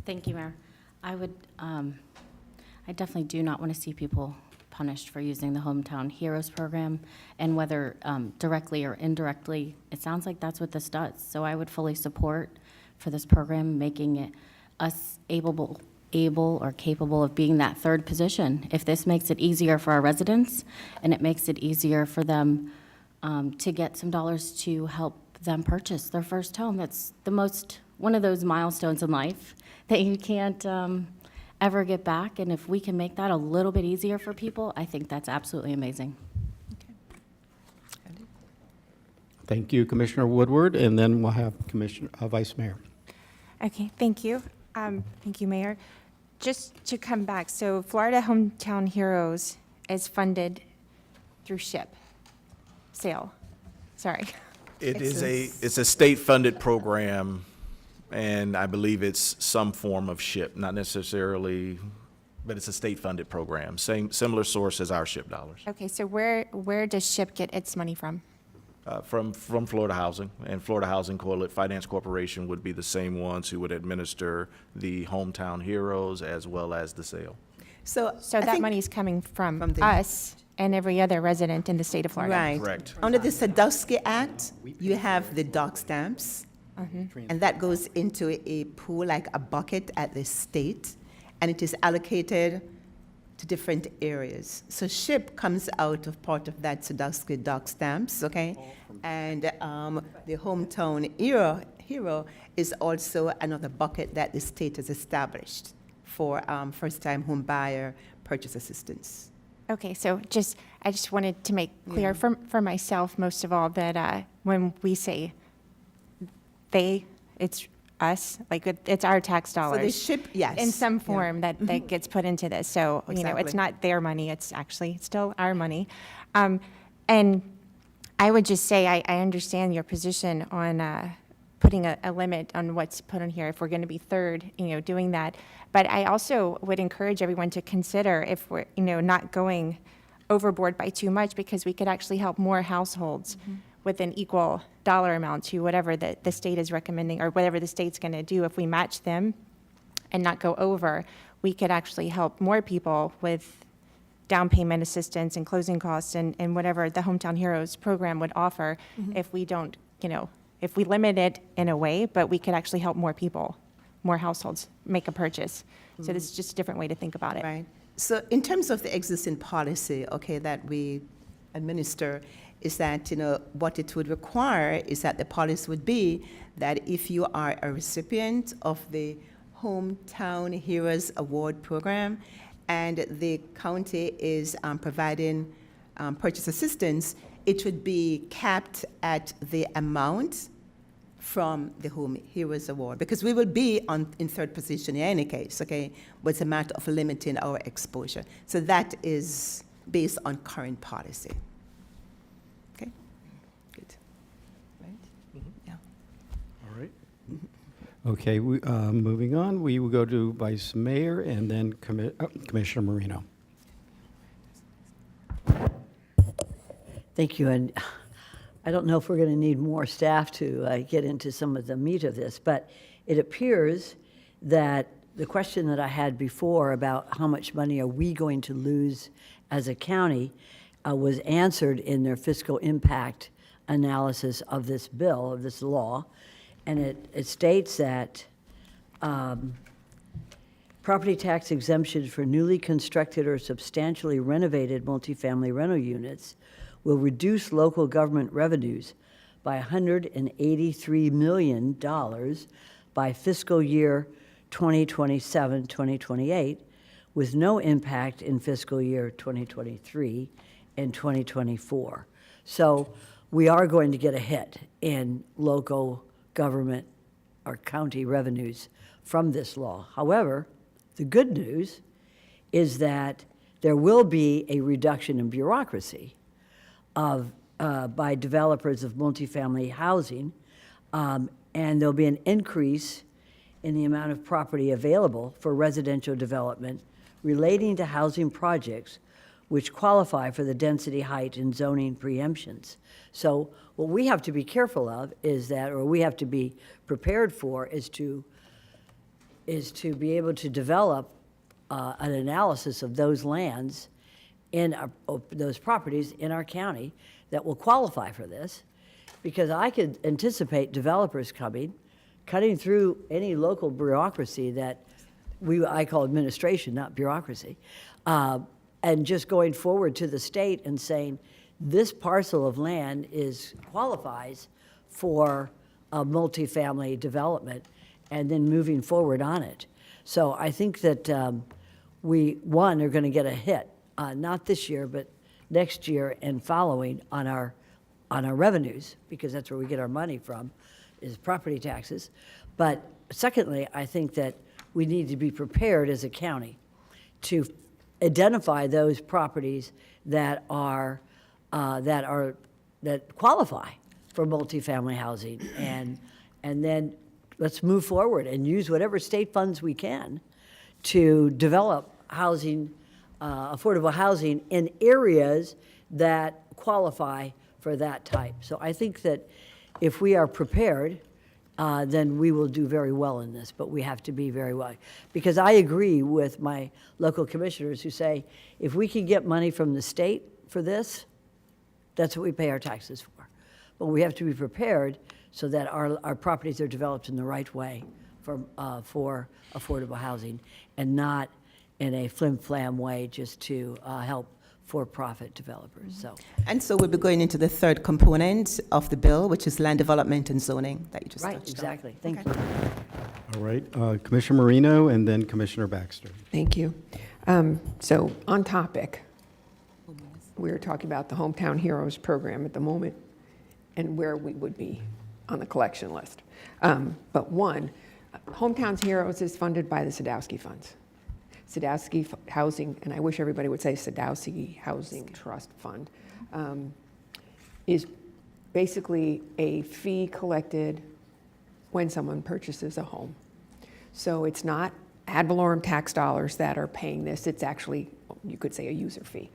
Thank you, Mayor. I definitely do not want to see people punished for using the Hometown Heroes program, and whether directly or indirectly, it sounds like that's what this does. So I would fully support for this program, making it us able or capable of being that third position. If this makes it easier for our residents, and it makes it easier for them to get some dollars to help them purchase their first home, that's one of those milestones in life that you can't ever get back, and if we can make that a little bit easier for people, I think that's absolutely amazing. Thank you, Commissioner Woodward, and then we'll have Vice Mayor. Okay, thank you. Thank you, Mayor. Just to come back, so Florida Hometown Heroes is funded through SHIP sale. Sorry. It's a state-funded program, and I believe it's some form of SHIP, not necessarily, but it's a state-funded program, similar source as our SHIP dollars. Okay, so where does SHIP get its money from? From Florida Housing, and Florida Housing Finance Corporation would be the same ones who would administer the Hometown Heroes as well as the sale. So that think- money is coming from From the- us and every other resident in the state of Florida. Right. Correct. Under the Sadowski Act, you have the dock stamps, and that goes into a pool, like a bucket at the state, and it is allocated to different areas. So SHIP comes out of part of that Sadowski dock stamps, okay? And the Hometown Hero is also another bucket that the state has established for first-time home buyer purchase assistance. Okay, so I just wanted to make clear for myself, most of all, that when we say they, it's us, like it's our tax So dollars. the SHIP, yes. In some Yeah. form that gets put into this. So, it's Exactly. not their money, it's actually still our money. And I would just say, I understand your position on putting a limit on what's put on here, if we're going to be third, doing that. But I also would encourage everyone to consider if we're, not going overboard by too much, because we could actually help more households with an equal dollar amount to whatever the state is recommending, or whatever the state's going to do. If we match them and not go over, we could actually help more people with down payment assistance and closing costs and whatever the Hometown Heroes program would offer, if we don't, if we limit it in a way, but we could actually help more people, more households make a purchase. So this is just a different way to think about it. Right. So in terms of the existing policy, okay, that we administer, is that, what it would require is that the policy would be that if you are a recipient of the Hometown Heroes Award program and the county is providing purchase assistance, it would be capped at the amount from the Home Heroes Award, because we will be in third position in any case, okay? But it's a matter of limiting our exposure. So that is based on current policy. Okay? Good. Right? Yeah. All right. Okay, moving on, we will go to Vice Mayor and then Commissioner Marino. Thank you, and I don't know if we're going to need more staff to get into some of the meat of this, but it appears that the question that I had before about how much money are we going to lose as a county was answered in their fiscal impact analysis of this bill, of this law, and it states that property tax exemptions for newly constructed or substantially renovated multifamily rental units will reduce local government revenues by $183 million by fiscal year 2027, 2028, with no impact in fiscal year 2023 and 2024. So we are going to get a hit in local government or county revenues from this law. However, the good news is that there will be a reduction in bureaucracy by developers of multifamily housing, and there'll be an increase in the amount of property available for residential development relating to housing projects which qualify for the density, height, and zoning preemptions. So what we have to be careful of is that, or we have to be prepared for, is to be able to develop an analysis of those lands in those properties in our county that will qualify for this, because I could anticipate developers coming, cutting through any local bureaucracy that I call administration, not bureaucracy, and just going forward to the state and saying, this parcel of land qualifies for a multifamily development, and then moving forward on it. So I think that we are going to get a hit, not this year, but next year and following on our revenues, because that's where we get our money from, is property taxes. But secondly, I think that we need to be prepared as a county to identify those properties that qualify for multifamily housing, and then let's move forward and use whatever state funds we can to develop housing, affordable housing in areas that qualify for that type. So I think that if we are prepared, then we will do very well in this, but we have to be very well. Because I agree with my local commissioners who say, if we can get money from the state for this, that's what we pay our taxes for. But we have to be prepared so that our properties are developed in the right way for affordable housing, and not in a flim-flam way just to help for-profit developers. So. And so we'll be going into the third component of the bill, which is land development and zoning that you just touched on. Right, exactly. Thank Okay. you. All right, Commissioner Marino and then Commissioner Baxter. Thank you. So on topic, we're talking about the Hometown Heroes program at the moment and where we would be on the collection list. But one, Hometown Heroes is funded by the Sadowski funds. Sadowski Housing, and I wish everybody would say Sadowski Housing Trust Fund, is basically a fee collected when someone purchases a home. So it's not ad valorem tax dollars that are paying this, it's actually, you could say, a user fee.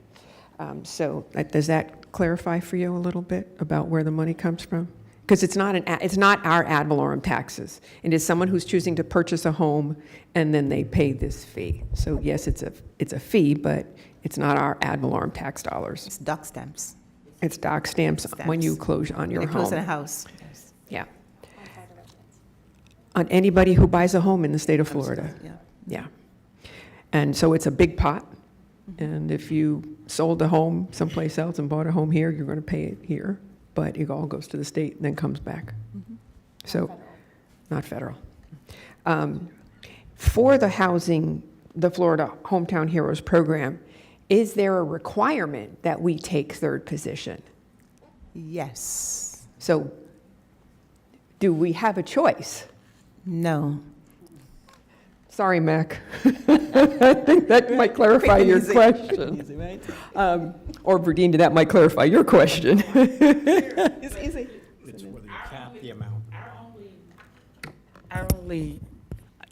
So does that clarify for you a little bit about where the money comes from? Because it's not our ad valorem taxes. It is someone who's choosing to purchase a home and then they pay this fee. So yes, it's a fee, but it's not our ad valorem tax dollars. It's dock stamps. It's dock stamps when you close on your When you home. close on a house. Yes. Yeah. On anybody who buys a home in the state of Florida. Yeah. Yeah. And so it's a big pot. And if you sold a home someplace else and bought a home here, you're going to pay it here. But it all goes to the state and then comes back. So, not federal. For the housing, the Florida Hometown Heroes program, is there a requirement that we take third position? Yes. So Do we have a choice? No. Sorry, Mac. I think that might clarify your question. Easy, right? Or Verdina, that might clarify your question. It's easy. It's whether you cap the amount. Our only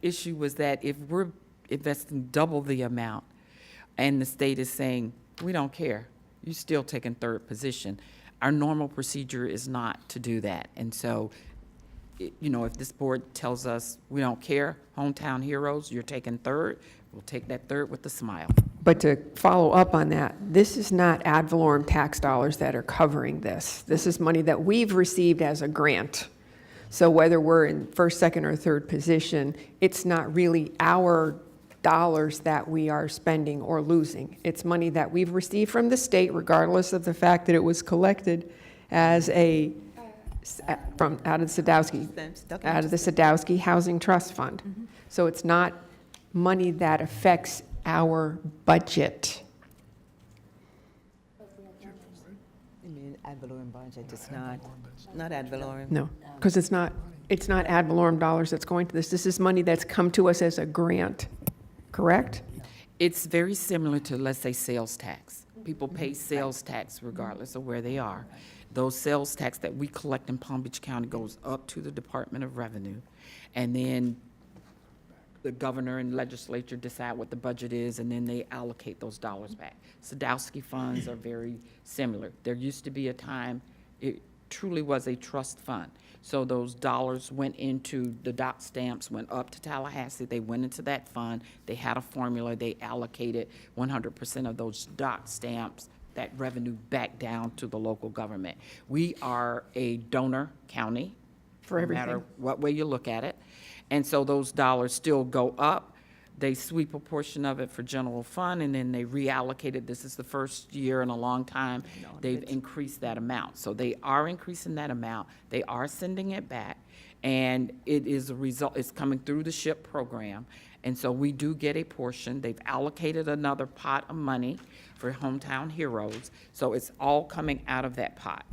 issue was that if we're investing double the amount and the state is saying, we don't care, you're still taking third position, our normal procedure is not to do that. And so, you know, if this board tells us we don't care, Hometown Heroes, you're taking third, we'll take that third with a smile. But to follow up on that, this is not ad valorem tax dollars that are covering this. This is money that we've received as a grant. So whether we're in first, second, or third position, it's not really our dollars that we are spending or losing. It's money that we've received from the state, regardless of the fact that it was collected as out of the Sadowski Housing Trust Fund. So it's not money that affects our budget. I mean, ad valorem budget, it's not ad valorem. No, because it's not ad valorem dollars that's going to this. This is money that's come to us as a grant, correct? It's very similar to, let's say, sales tax. People pay sales tax regardless of where they are. Those sales tax that we collect in Palm Beach County goes up to the Department of Revenue, and then the governor and legislature decide what the budget is, and then they allocate those dollars back. Sadowski funds are very similar. There used to be a time it truly was a trust fund. So those dollars went into, the dock stamps went up to Tallahassee, they went into that fund, they had a formula, they allocated 100% of those dock stamps, that revenue back down to the local government. We are a donor county. For No matter everything. what way you look at it. And so those dollars still go up. They sweep a portion of it for general fund, and then they reallocate it. This is the first year in a long time they've increased that amount. So they are increasing that amount. They are sending it back, and it is a result, it's coming through the SHIP program. And so we do get a portion. They've allocated another pot of money for Hometown Heroes. So it's all coming out of that pot.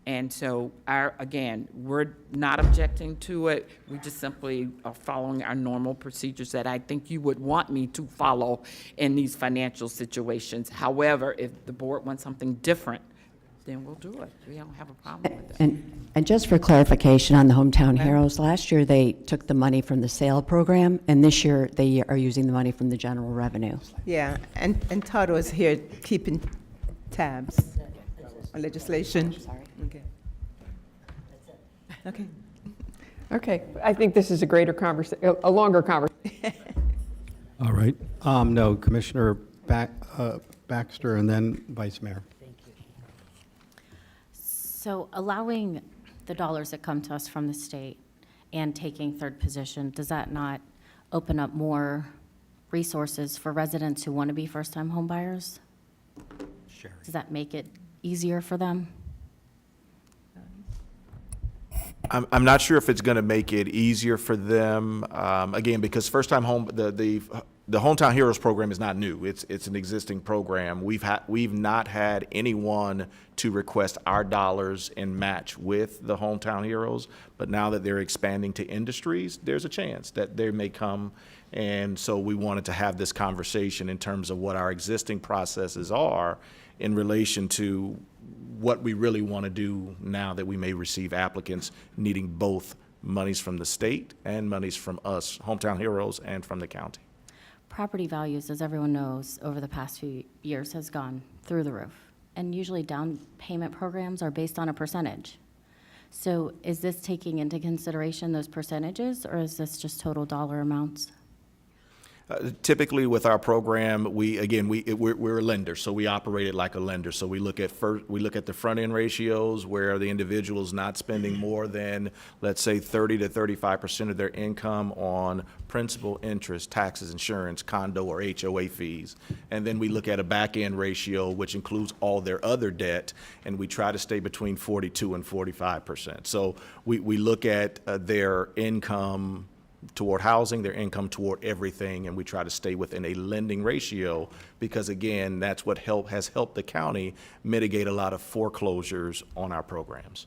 And so again, we're not objecting to it. We just simply are following our normal procedures that I think you would want me to follow in these financial situations. However, if the board wants something different, then we'll do it. We don't have a problem with it. And just for clarification on the Hometown Heroes, last year they took the money from the sale program, and this year they are using the money from the general revenue. Yeah, and Todd was here keeping tabs on legislation. Okay. Okay. Okay, I think this is a greater conversation, a longer conversation. All right. No, Commissioner Baxter and then Vice Mayor. So allowing the dollars that come to us from the state and taking third position, does that not open up more resources for residents who want to be first-time home buyers? Sure. Does that make it easier for them? I'm not sure if it's going to make it easier for them, again, because first-time home, the Hometown Heroes program is not new. It's an existing program. We've not had anyone to request our dollars in match with the Hometown Heroes, but now that they're expanding to industries, there's a chance that they may come. And so we wanted to have this conversation in terms of what our existing processes are in relation to what we really want to do now that we may receive applicants needing both monies from the state and monies from us, Hometown Heroes, and from the county. Property values, as everyone knows, over the past few years has gone through the roof. And usually down payment programs are based on a percentage. So is this taking into consideration those percentages, or is this just total dollar amounts? Typically with our program, we're a lender, so we operate it like a lender. So we look at the front end ratios where the individual's not spending more than, let's say, 30 to 35% of their income on principal, interest, taxes, insurance, condo or HOA fees. And then we look at a back end ratio, which includes all their other debt, and we try to stay between 42 and 45%. So we look at their income toward housing, their income toward everything, and we try to stay within a lending ratio because, again, that's what has helped the county mitigate a lot of foreclosures on our programs.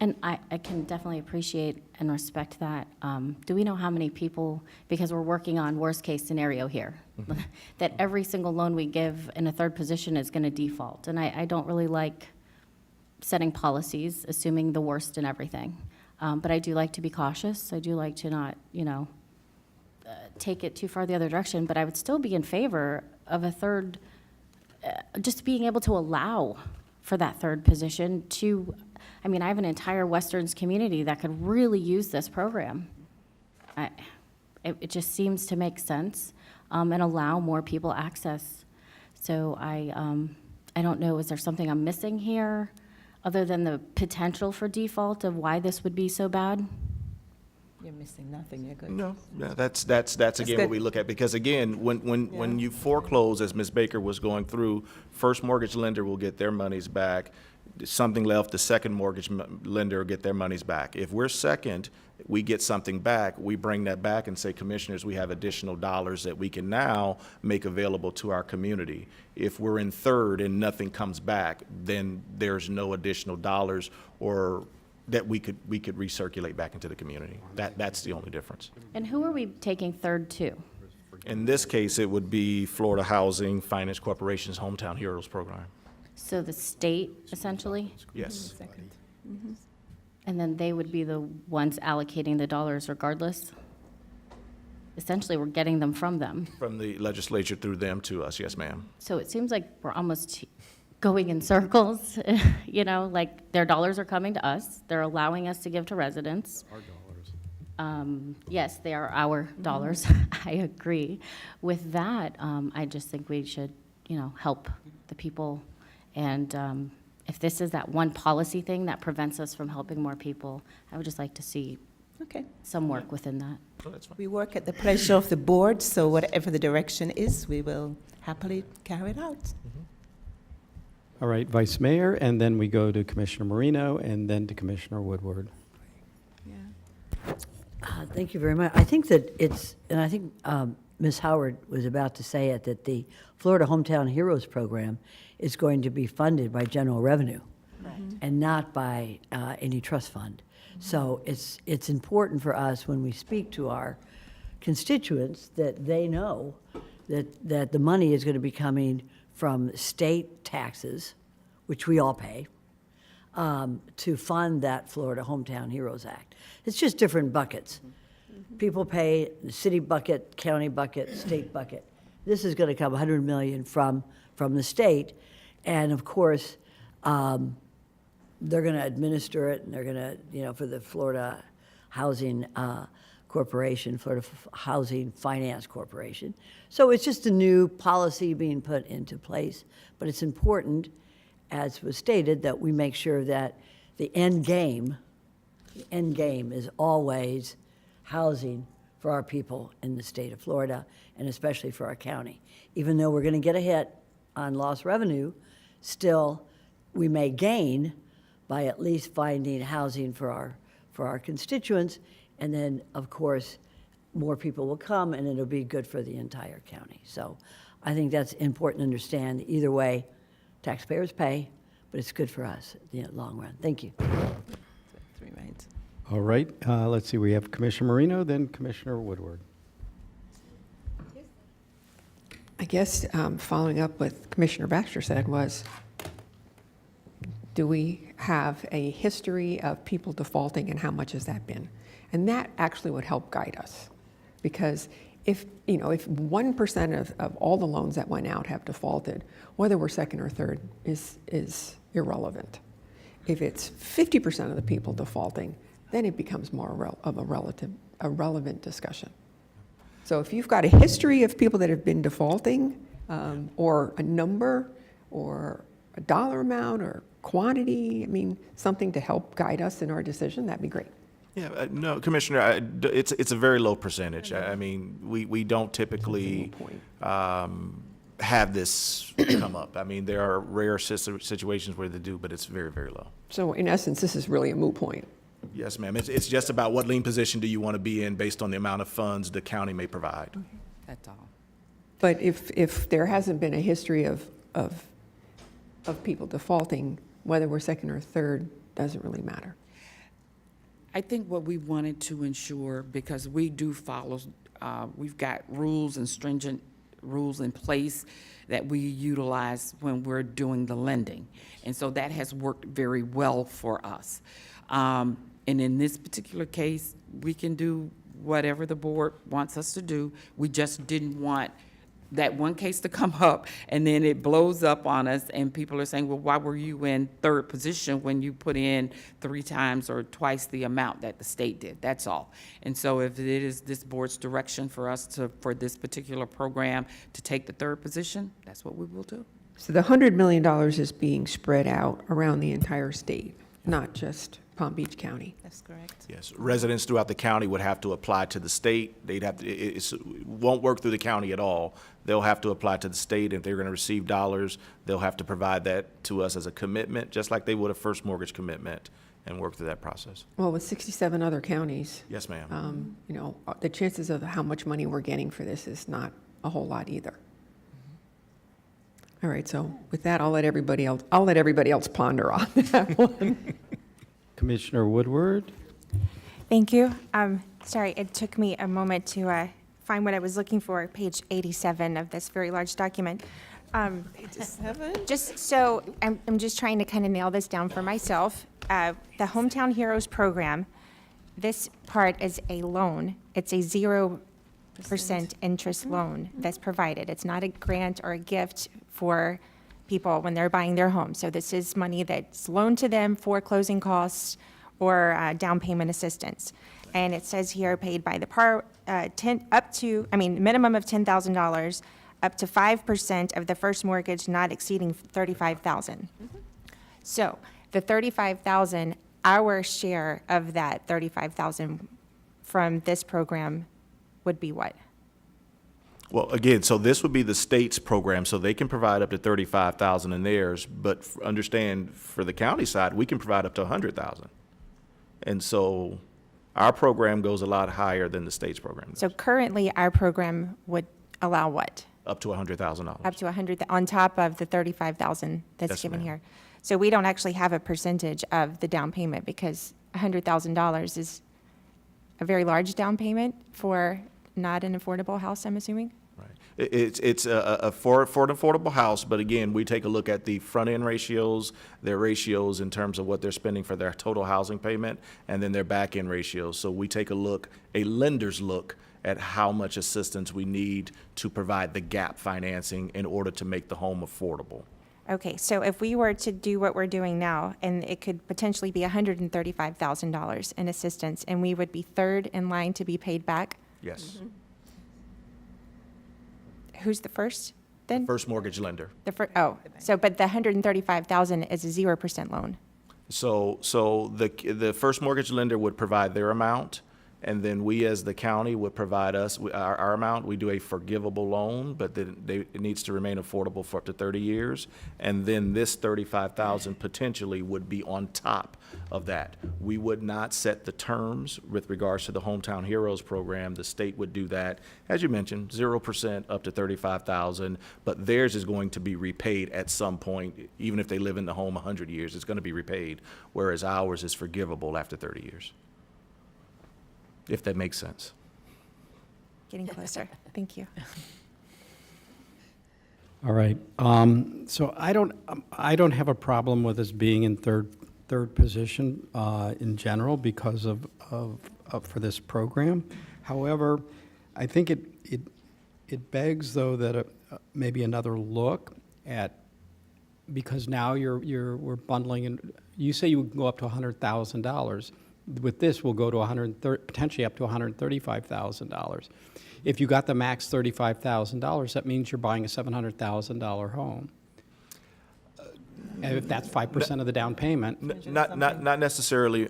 And I can definitely appreciate and respect that. Do we know how many people, because we're working on worst-case scenario here, that every single loan we give in a third position is going to default? And I don't really like setting policies, assuming the worst in everything. But I do like to be cautious. I do like to not, take it too far the other direction. But I would still be in favor of a third, just being able to allow for that third position to, I have an entire Westerns community that could really use this program. It just seems to make sense and allow more people access. So I don't know, is there something I'm missing here other than the potential for default of why this would be so bad? You're missing nothing, you're good. No, that's again what good. we look at, because again, when you foreclose, as Ms. Baker was going through, first mortgage lender will get their monies back. Something left, the second mortgage lender will get their monies back. If we're second, we get something back, we bring that back and say, commissioners, we have additional dollars that we can now make available to our community. If we're in third and nothing comes back, then there's no additional dollars or that we could recirculate back into the community. That's the only difference. And who are we taking third to? In this case, it would be Florida Housing Finance Corporation's Hometown Heroes program. So the state, essentially? Yes. And then they would be the ones allocating the dollars regardless? Essentially, we're getting them from them. From the legislature through them to us, yes, ma'am. So it seems like we're almost going in circles, like their dollars are coming to us, they're allowing us to give to residents. Our dollars. Yes, they are our dollars, I agree. With that, I just think we should, help the people. And if this is that one policy thing that prevents us from helping more people, I would just like to see Okay. some work within that. Oh, that's fine. We work at the pleasure of the board, so whatever the direction is, we will happily carry it out. All right, Vice Mayor, and then we go to Commissioner Marino, and then to Commissioner Woodward. Thank you very much. I think that it's, and I think Ms. Howard was about to say it, that the Florida Hometown Heroes Program is going to be funded by general revenue and not by any trust fund. So it's important for us when we speak to our constituents that they know that the money is going to be coming from state taxes, which we all pay, to fund that Florida Hometown Heroes Act. It's just different buckets. People pay the city bucket, county bucket, state bucket. This is going to come $100 million from the state, and of course, they're going to administer it, and they're going to, for the Florida Housing Corporation, Florida Housing Finance Corporation. So it's just a new policy being put into place, but it's important, as was stated, that we make sure that the end game is always housing for our people in the state of Florida, and especially for our county. Even though we're going to get a hit on lost revenue, still, we may gain by at least finding housing for our constituents, and then, of course, more people will come, and it'll be good for the entire county. So I think that's important to understand. Either way, taxpayers pay, but it's good for us in the long run. Thank you. 3 minutes. All right, let's see, we have Commissioner Marino, then Commissioner Woodward. I guess following up what Commissioner Baxter said was, do we have a history of people defaulting, and how much has that been? And that actually would help guide us. Because if 1% of all the loans that went out have defaulted, whether we're second or third is irrelevant. If it's 50% of the people defaulting, then it becomes more of a relevant discussion. So if you've got a history of people that have been defaulting, or a number, or a dollar amount, or quantity, something to help guide us in our decision, that'd be great. Yeah, no, Commissioner, it's a very low percentage. We don't typically have this come up. There are rare situations where they do, but it's very, very low. So in essence, this is really a moot point. Yes, ma'am. It's just about what lien position do you want to be in based on the amount of funds the county may provide. That's all. But if there hasn't been a history of people defaulting, whether we're second or third doesn't really matter. I think what we wanted to ensure, because we do follow, we've got rules and stringent rules in place that we utilize when we're doing the lending. And so that has worked very well for us. And in this particular case, we can do whatever the board wants us to do. We just didn't want that one case to come up and then it blows up on us and people are saying, well, why were you in third position when you put in 3 times or twice the amount that the state did? That's all. And so if it is this board's direction for us to, for this particular program to take the third position, that's what we will do. So the $100 million is being spread out around the entire state, not just Palm Beach County. That's correct. Yes, residents throughout the county would have to apply to the state. They'd have to, it won't work through the county at all. They'll have to apply to the state. If they're going to receive dollars, they'll have to provide that to us as a commitment, just like they would a first mortgage commitment, and work through that process. Well, with 67 other counties, Yes, ma'am. you know, the chances of how much money we're getting for this is not a whole lot either. All right, so with that, I'll let everybody else ponder on that one. Commissioner Woodward? Thank you. Sorry, it took me a moment to find what I was looking for, page 87 of this very large document. Just so, I'm just trying to kind of nail this down for myself. The Hometown Heroes program, this part is a loan. It's a 0% interest loan that's provided. It's not a grant or a gift for people when they're buying their home. So this is money that's loaned to them for closing costs or down payment assistance. And it says here, paid by the minimum of $10,000, up to 5% of the first mortgage not exceeding $35,000. So the $35,000, our share of that $35,000 from this program would be what? Well, again, so this would be the state's program, so they can provide up to $35,000 in theirs, but understand, for the county side, we can provide up to $100,000. And so our program goes a lot higher than the state's program. So currently, our program would allow what? Up to $100,000. Up to 100, on top of the 35,000 that's Yes, given ma'am. here. So we don't actually have a percentage of the down payment because $100,000 is a very large down payment for not an affordable house, I'm assuming? Right. It's for an affordable house, but again, we take a look at the front-end ratios, their ratios in terms of what they're spending for their total housing payment, and then their back-end ratios. So we take a look, a lender's look, at how much assistance we need to provide the gap financing in order to make the home affordable. Okay, so if we were to do what we're doing now, and it could potentially be $135,000 in assistance, and we would be third in line to be paid back, Yes. who's the first then? First mortgage lender. But the 135,000 is a 0% loan. So the first mortgage lender would provide their amount, and then we as the county would provide us our amount. We do a forgivable loan, but then it needs to remain affordable for up to 30 years. And then this $35,000 potentially would be on top of that. We would not set the terms with regards to the Hometown Heroes program. The state would do that, as you mentioned, 0% up to $35,000, but theirs is going to be repaid at some point. Even if they live in the home 100 years, it's going to be repaid, whereas ours is forgivable after 30 years. If that makes sense. Getting closer. Thank you. All right. So I don't have a problem with us being in third position in general because of for this program. However, I think it begs though that maybe another look at, because now we're bundling, and you say you can go up to $100,000. With this, we'll go to potentially up to $135,000. If you got the max $35,000, that means you're buying a $700,000 home. And if that's 5% of the down payment. Not necessarily,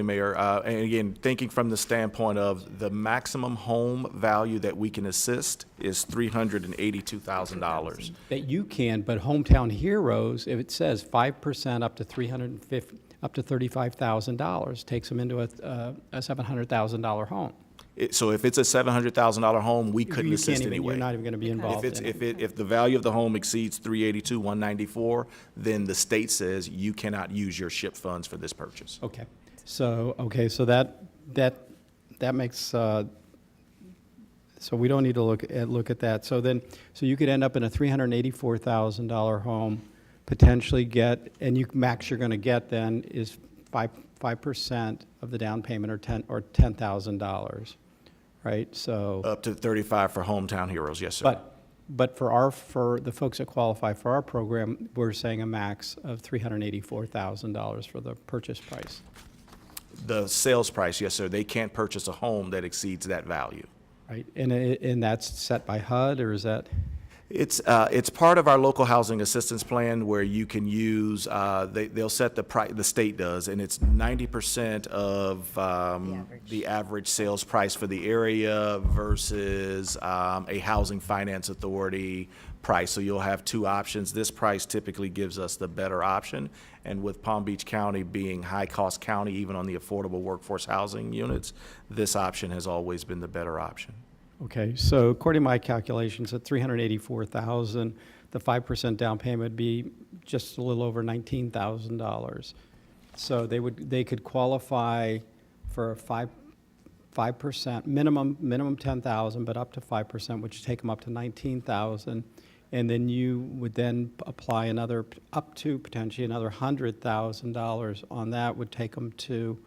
Mayor. And again, thinking from the standpoint of the maximum home value that we can assist is $382,000. That you can, but Hometown Heroes, if it says 5% up to $35,000, takes them into a $700,000 home. So if it's a $700,000 home, we couldn't assist anyway. You're not even going to be involved in it. If the value of the home exceeds $382,194, then the state says you cannot use your SHIP funds for this purchase. Okay. So, okay, so that makes, so we don't need to look at that. So you could end up in a $384,000 home, potentially get, and max you're going to get then is 5% of the down payment or $10,000, right? So. Up to 35 for Hometown Heroes, yes, sir. But for the folks that qualify for our program, we're saying a max of $384,000 for the purchase price. The sales price, yes, sir. They can't purchase a home that exceeds that value. Right, and that's set by HUD, or is that? It's part of our local housing assistance plan where you can use, they'll set the price, the state does, and it's 90% of the average sales price for the area versus a housing finance authority price. So you'll have two options. This price typically gives us the better option. And with Palm Beach County being high-cost county, even on the affordable workforce housing units, this option has always been the better option. Okay, so according to my calculations, at $384,000, the 5% down payment would be just a little over $19,000. So they could qualify for a 5% minimum $10,000, but up to 5%, which would take them up to $19,000. And then you would then apply another, up to potentially another $100,000 on that, would take them to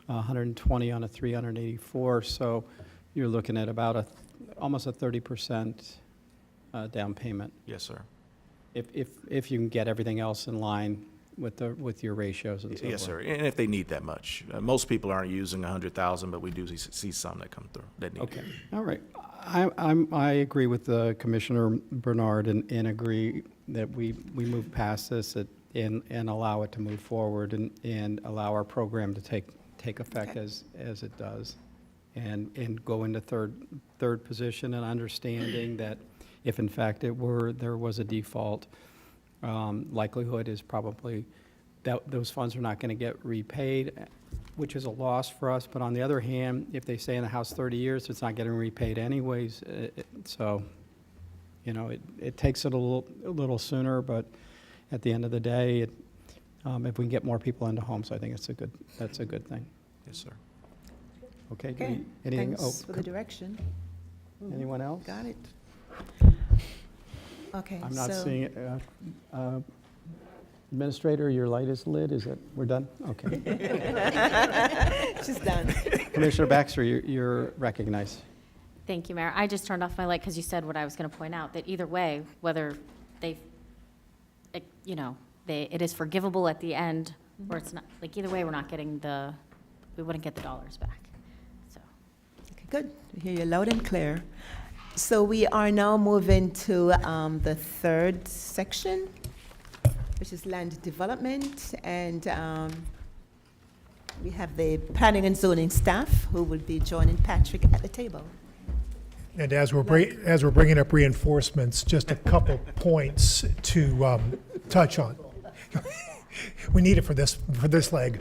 120 on a 384. So you're looking at about almost a 30% down payment. Yes, sir. If you can get everything else in line with your ratios and so forth. Yes, sir. And if they need that much. Most people aren't using 100,000, but we do see some that come through that need it. Okay, all right. I agree with Commissioner Bernard and agree that we move past this and allow it to move forward and allow our program to take effect as it does. And go into third position and understanding that if in fact there was a default, likelihood is probably that those funds are not going to get repaid, which is a loss for us. But on the other hand, if they stay in the house 30 years, it's not getting repaid anyways. So, you know, it takes it a little sooner, but at the end of the day, if we can get more people into homes, I think that's a good thing. Yes, sir. Okay. Okay, Anything? thanks for the direction. Anyone else? Got it. Okay, I'm not so- seeing it. Administrator, your light is lit. Is it? We're done? Okay. She's done. Commissioner Baxter, you're recognized. Thank you, Mayor. I just turned off my light because you said what I was going to point out, that either way, whether it is forgivable at the end, or it's not, like either way, we're not getting we wouldn't get the dollars back. So. Okay, good. We hear you loud and clear. So we are now moving to the third section, which is land development, and we have the planning and zoning staff who will be joining Patrick at the table. And as we're bringing up reinforcements, just a couple points to touch on. We need it for this leg.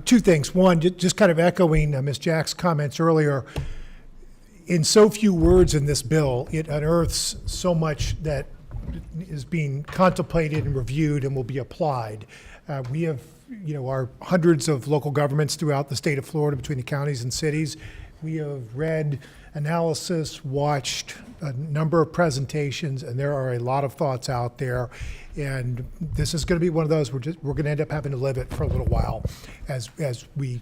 Two things. One, just kind of echoing Ms. Jack's comments earlier. In so few words in this bill, it unearths so much that is being contemplated and reviewed and will be applied. We have, our hundreds of local governments throughout the state of Florida, between the counties and cities. We have read analysis, watched a number of presentations, and there are a lot of thoughts out there. And this is going to be one of those we're going to end up having to live it for a little while as we,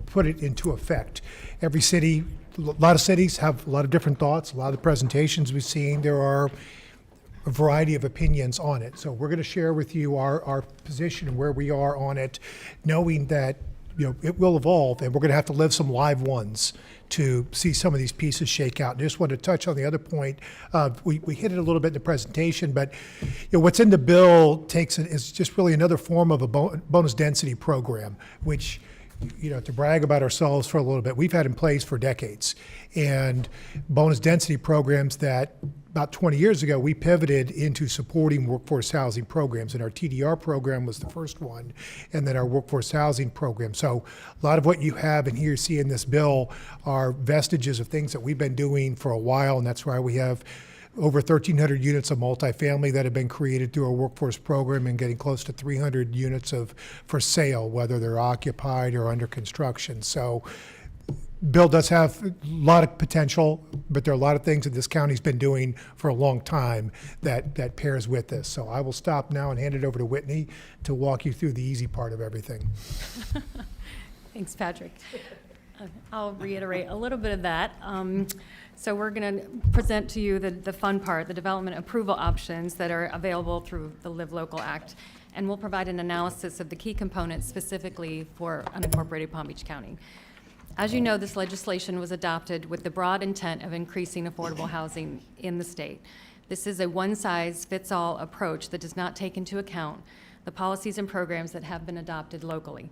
put it into effect. Every city, a lot of cities have a lot of different thoughts. A lot of the presentations we've seen, there are a variety of opinions on it. So we're going to share with you our position and where we are on it, knowing that it will evolve, and we're going to have to live some live ones to see some of these pieces shake out. And I just want to touch on the other point. We hit it a little bit in the presentation, but what's in the bill is just really another form of a bonus density program, which, to brag about ourselves for a little bit, we've had in place for decades. And bonus density programs that about 20 years ago, we pivoted into supporting workforce housing programs, and our TDR program was the first one, and then our workforce housing program. So a lot of what you have and here see in this bill are vestiges of things that we've been doing for a while, and that's why we have over 1,300 units of multifamily that have been created through our workforce program and getting close to 300 units for sale, whether they're occupied or under construction. So Bill does have a lot of potential, but there are a lot of things that this county's been doing for a long time that pairs with this. So I will stop now and hand it over to Whitney to walk you through the easy part of everything. Thanks, Patrick. I'll reiterate a little bit of that. So we're going to present to you the fun part, the development approval options that are available through the Live Local Act. And we'll provide an analysis of the key components specifically for unincorporated Palm Beach County. As you know, this legislation was adopted with the broad intent of increasing affordable housing in the state. This is a one-size-fits-all approach that does not take into account the policies and programs that have been adopted locally.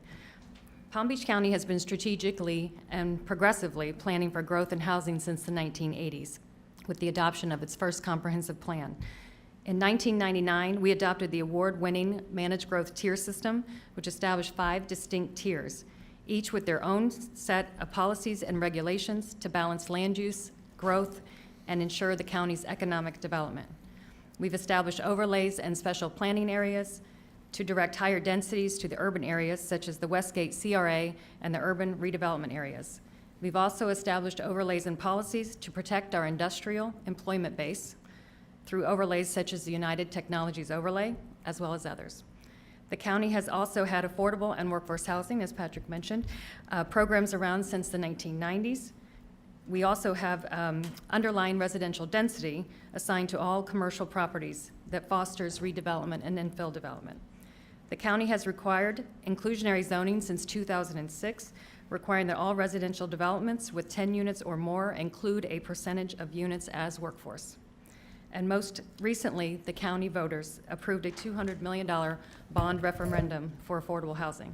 Palm Beach County has been strategically and progressively planning for growth in housing since the 1980s, with the adoption of its first comprehensive plan. In 1999, we adopted the award-winning managed growth tier system, which established 5 distinct tiers, each with their own set of policies and regulations to balance land use, growth, and ensure the county's economic development. We've established overlays and special planning areas to direct higher densities to the urban areas, such as the Westgate CRA and the urban redevelopment areas. We've also established overlays and policies to protect our industrial employment base through overlays such as the United Technologies Overlay, as well as others. The county has also had affordable and workforce housing, as Patrick mentioned, programs around since the 1990s. We also have underlying residential density assigned to all commercial properties that fosters redevelopment and infill development. The county has required inclusionary zoning since 2006, requiring that all residential developments with 10 units or more include a percentage of units as workforce. And most recently, the county voters approved a $200 million bond referendum for affordable housing.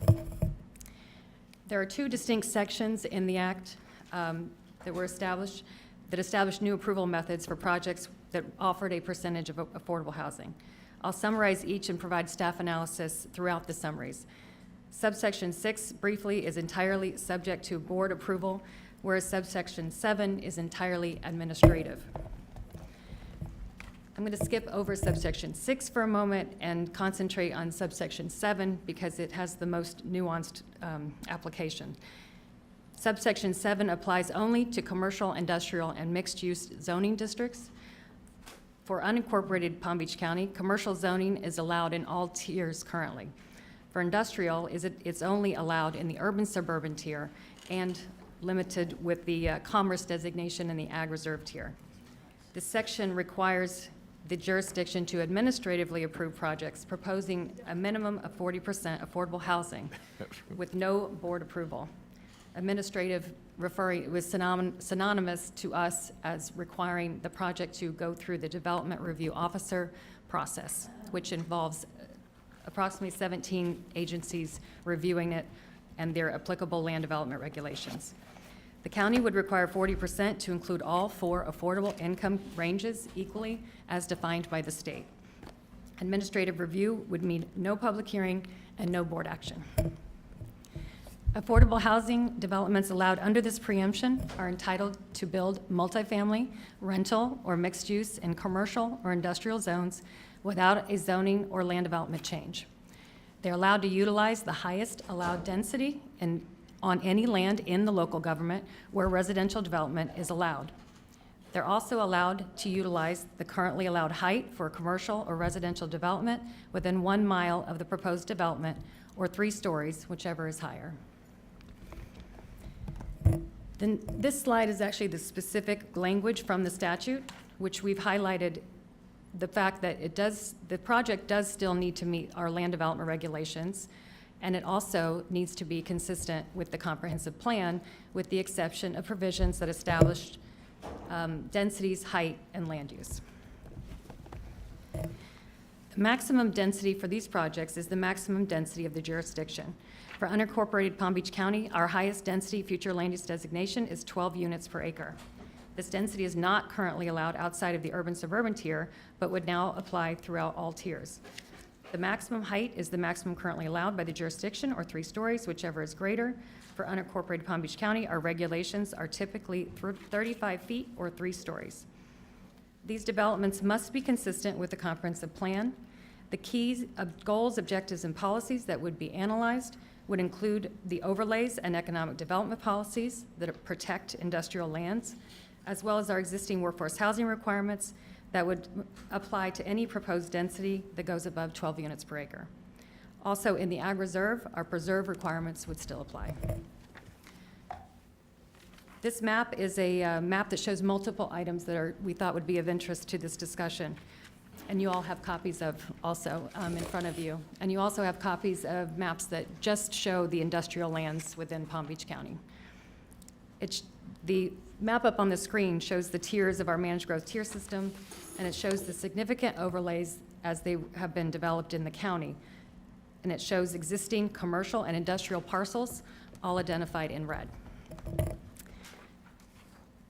There are 2 distinct sections in the act that were established that established new approval methods for projects that offered a percentage of affordable housing. I'll summarize each and provide staff analysis throughout the summaries. Subsection 6, briefly, is entirely subject to board approval, whereas subsection 7 is entirely administrative. I'm going to skip over subsection 6 for a moment and concentrate on subsection 7 because it has the most nuanced application. Subsection 7 applies only to commercial, industrial, and mixed-use zoning districts. For unincorporated Palm Beach County, commercial zoning is allowed in all tiers currently. For industrial, it's only allowed in the urban-suburban tier and limited with the commerce designation in the ag reserve tier. This section requires the jurisdiction to administratively approve projects proposing a minimum of 40% affordable housing with no board approval. Administrative referring was synonymous to us as requiring the project to go through the development review officer process, which involves approximately 17 agencies reviewing it and their applicable land development regulations. The county would require 40% to include all 4 affordable income ranges equally as defined by the state. Administrative review would mean no public hearing and no board action. Affordable housing developments allowed under this preemption are entitled to build multifamily, rental, or mixed use in commercial or industrial zones without a zoning or land development change. They're allowed to utilize the highest allowed density on any land in the local government where residential development is allowed. They're also allowed to utilize the currently allowed height for commercial or residential development within 1 mile of the proposed development or 3 stories, whichever is higher. Then this slide is actually the specific language from the statute, which we've highlighted the fact that the project does still need to meet our land development regulations, and it also needs to be consistent with the comprehensive plan, with the exception of provisions that establish densities, height, and land use. The maximum density for these projects is the maximum density of the jurisdiction. For unincorporated Palm Beach County, our highest density future land use designation is 12 units per acre. This density is not currently allowed outside of the urban-suburban tier, but would now apply throughout all tiers. The maximum height is the maximum currently allowed by the jurisdiction, or 3 stories, whichever is greater. For unincorporated Palm Beach County, our regulations are typically 35 feet or 3 stories. These developments must be consistent with the comprehensive plan. The key goals, objectives, and policies that would be analyzed would include the overlays and economic development policies that protect industrial lands, as well as our existing workforce housing requirements that would apply to any proposed density that goes above 12 units per acre. Also, in the ag reserve, our preserve requirements would still apply. This map is a map that shows multiple items that we thought would be of interest to this discussion. And you all have copies of also in front of you. And you also have copies of maps that just show the industrial lands within Palm Beach County. The map up on the screen shows the tiers of our managed growth tier system, and it shows the significant overlays as they have been developed in the county. And it shows existing commercial and industrial parcels, all identified in red.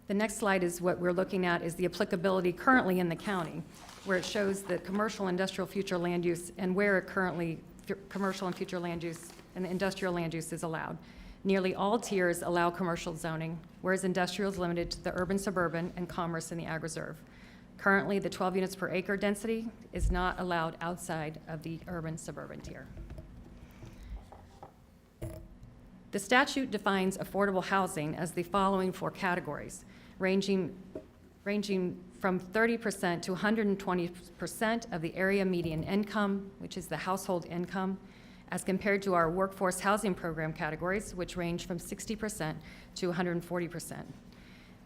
The next slide is what we're looking at is the applicability currently in the county, where it shows the commercial industrial future land use and where it currently commercial and future land use and industrial land use is allowed. Nearly all tiers allow commercial zoning, whereas industrial is limited to the urban, suburban, and commerce in the ag reserve. Currently, the 12 units per acre density is not allowed outside of the urban, suburban tier. The statute defines affordable housing as the following 4 categories, ranging from 30% to 120% of the area median income, which is the household income, as compared to our workforce housing program categories, which range from 60% to 140%.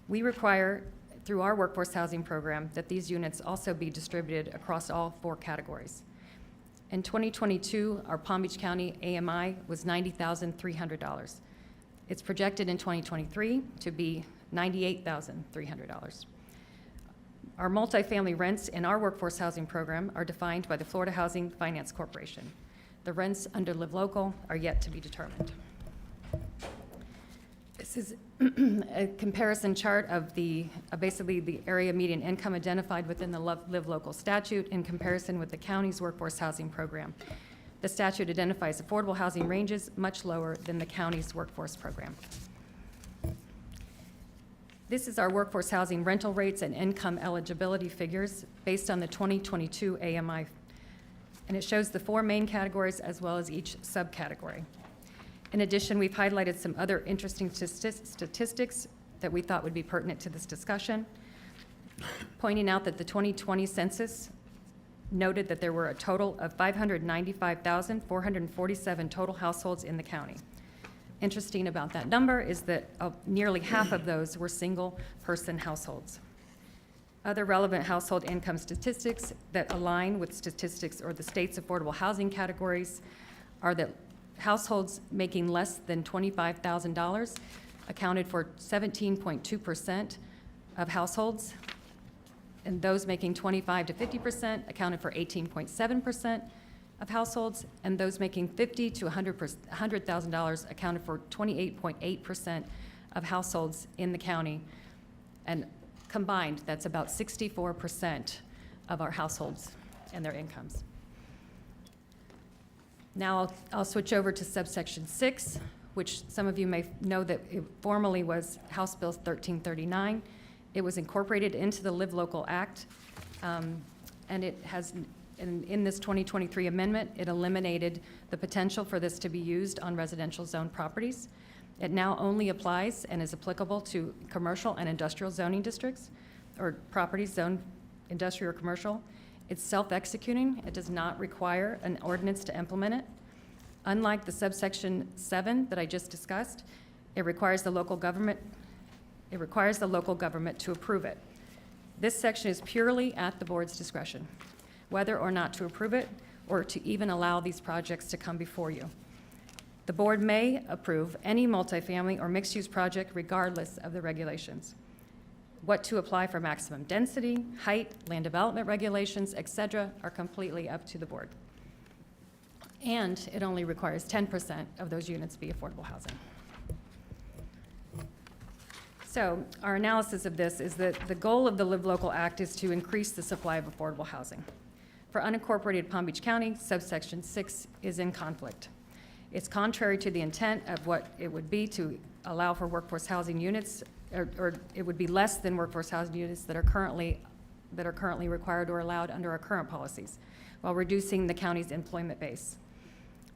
We require, through our workforce housing program, that these units also be distributed across all 4 categories. In 2022, our Palm Beach County AMI was $90,300. It's projected in 2023 to be $98,300. Our multifamily rents in our workforce housing program are defined by the Florida Housing Finance Corporation. The rents under Live Local are yet to be determined. This is a comparison chart of basically the area median income identified within the Live Local statute in comparison with the county's workforce housing program. The statute identifies affordable housing ranges much lower than the county's workforce program. This is our workforce housing rental rates and income eligibility figures based on the 2022 AMI. And it shows the 4 main categories as well as each subcategory. In addition, we've highlighted some other interesting statistics that we thought would be pertinent to this discussion, pointing out that the 2020 census noted that there were a total of 595,447 total households in the county. Interesting about that number is that nearly half of those were single-person households. Other relevant household income statistics that align with statistics or the state's affordable housing categories are that households making less than $25,000 accounted for 17.2% of households, and those making 25 to 50% accounted for 18.7% of households, and those making $50,000 to $100,000 accounted for 28.8% of households in the county. And combined, that's about 64% of our households and their incomes. Now I'll switch over to subsection 6, which some of you may know that it formerly was House Bill 1339. It was incorporated into the Live Local Act, and it has, in this 2023 amendment, it eliminated the potential for this to be used on residential zone properties. It now only applies and is applicable to commercial and industrial zoning districts or properties zoned industrial or commercial. It's self-executing. It does not require an ordinance to implement it. Unlike the subsection 7 that I just discussed, it requires the local government to approve it. This section is purely at the board's discretion, whether or not to approve it or to even allow these projects to come before you. The board may approve any multifamily or mixed-use project regardless of the regulations. What to apply for maximum density, height, land development regulations, et cetera, are completely up to the board. And it only requires 10% of those units be affordable housing. So our analysis of this is that the goal of the Live Local Act is to increase the supply of affordable housing. For unincorporated Palm Beach County, subsection 6 is in conflict. It's contrary to the intent of what it would be to allow for workforce housing units, or it would be less than workforce housing units that are currently that are currently required or allowed under our current policies, while reducing the county's employment base.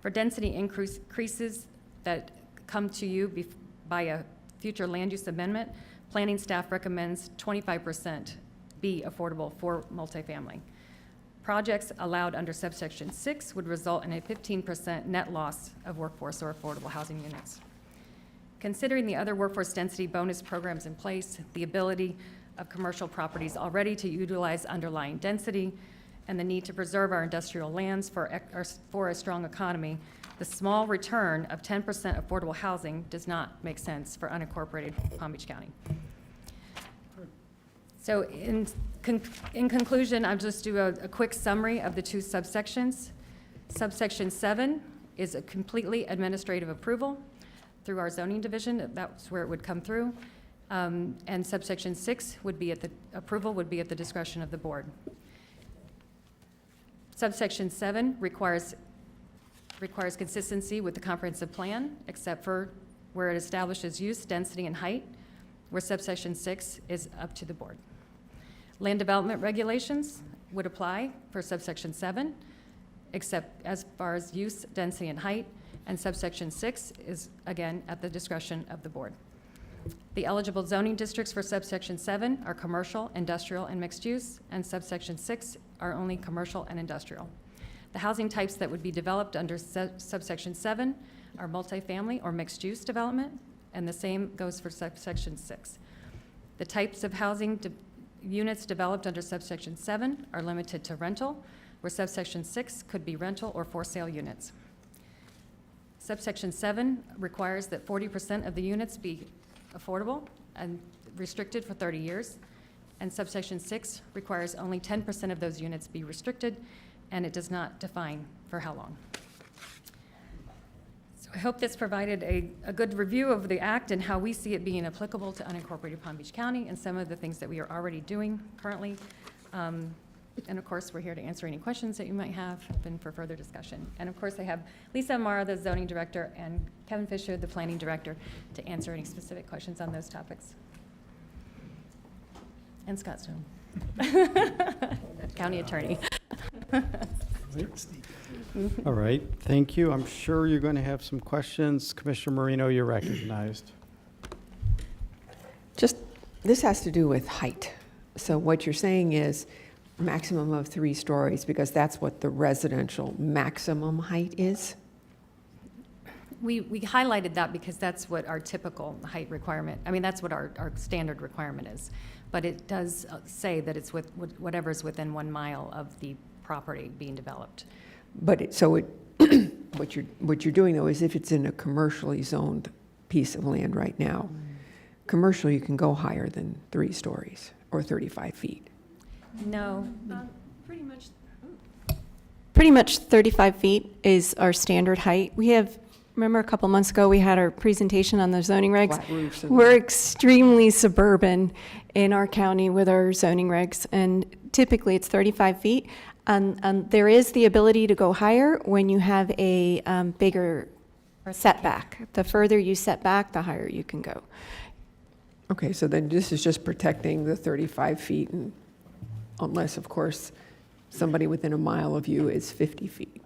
For density increases that come to you by a future land use amendment, planning staff recommends 25% be affordable for multifamily. Projects allowed under subsection 6 would result in a 15% net loss of workforce or affordable housing units. Considering the other workforce density bonus programs in place, the ability of commercial properties already to utilize underlying density, and the need to preserve our industrial lands for a strong economy, the small return of 10% affordable housing does not make sense for unincorporated Palm Beach County. So in conclusion, I'll just do a quick summary of the two subsections. Subsection 7 is a completely administrative approval through our zoning division. That's where it would come through. And subsection 6 would be at the discretion of the board. Subsection 7 requires consistency with the comprehensive plan, except for where it establishes use, density, and height, where subsection 6 is up to the board. Land development regulations would apply for subsection 7, except as far as use, density, and height, and subsection 6 is, again, at the discretion of the board. The eligible zoning districts for subsection 7 are commercial, industrial, and mixed use, and subsection 6 are only commercial and industrial. The housing types that would be developed under subsection 7 are multifamily or mixed-use development, and the same goes for subsection 6. The types of housing units developed under subsection 7 are limited to rental, where subsection 6 could be rental or for sale units. Subsection 7 requires that 40% of the units be affordable and restricted for 30 years, and subsection 6 requires only 10% of those units be restricted, and it does not define for how long. So I hope this provided a good review of the act and how we see it being applicable to unincorporated Palm Beach County and some of the things that we are already doing currently. And of course, we're here to answer any questions that you might have and for further discussion. And of course, I have Lisa Amara, the zoning director, and Kevin Fisher, the planning director, to answer any specific questions on those topics. And Scott Stone, county attorney. All right, thank you. I'm sure you're going to have some questions. Commissioner Marino, you're recognized. Just, this has to do with height. So what you're saying is maximum of 3 stories, because that's what the residential maximum height is? We highlighted that because that's what our typical height requirement, I mean, that's what our standard requirement is. But it does say that it's with whatever's within 1 mile of the property being developed. But what you're doing though is if it's in a commercially zoned piece of land right now, commercial, you can go higher than 3 stories or 35 feet. No. Pretty much 35 feet is our standard height. We have, remember a couple months ago, we had our presentation on the zoning regs. Flat roofs and- We're extremely suburban in our county with our zoning regs, and typically it's 35 feet. And there is the ability to go higher when you have a bigger setback. The further you set back, the higher you can go. Okay, so then this is just protecting the 35 feet, and unless, of course, somebody within a mile of you is 50 feet.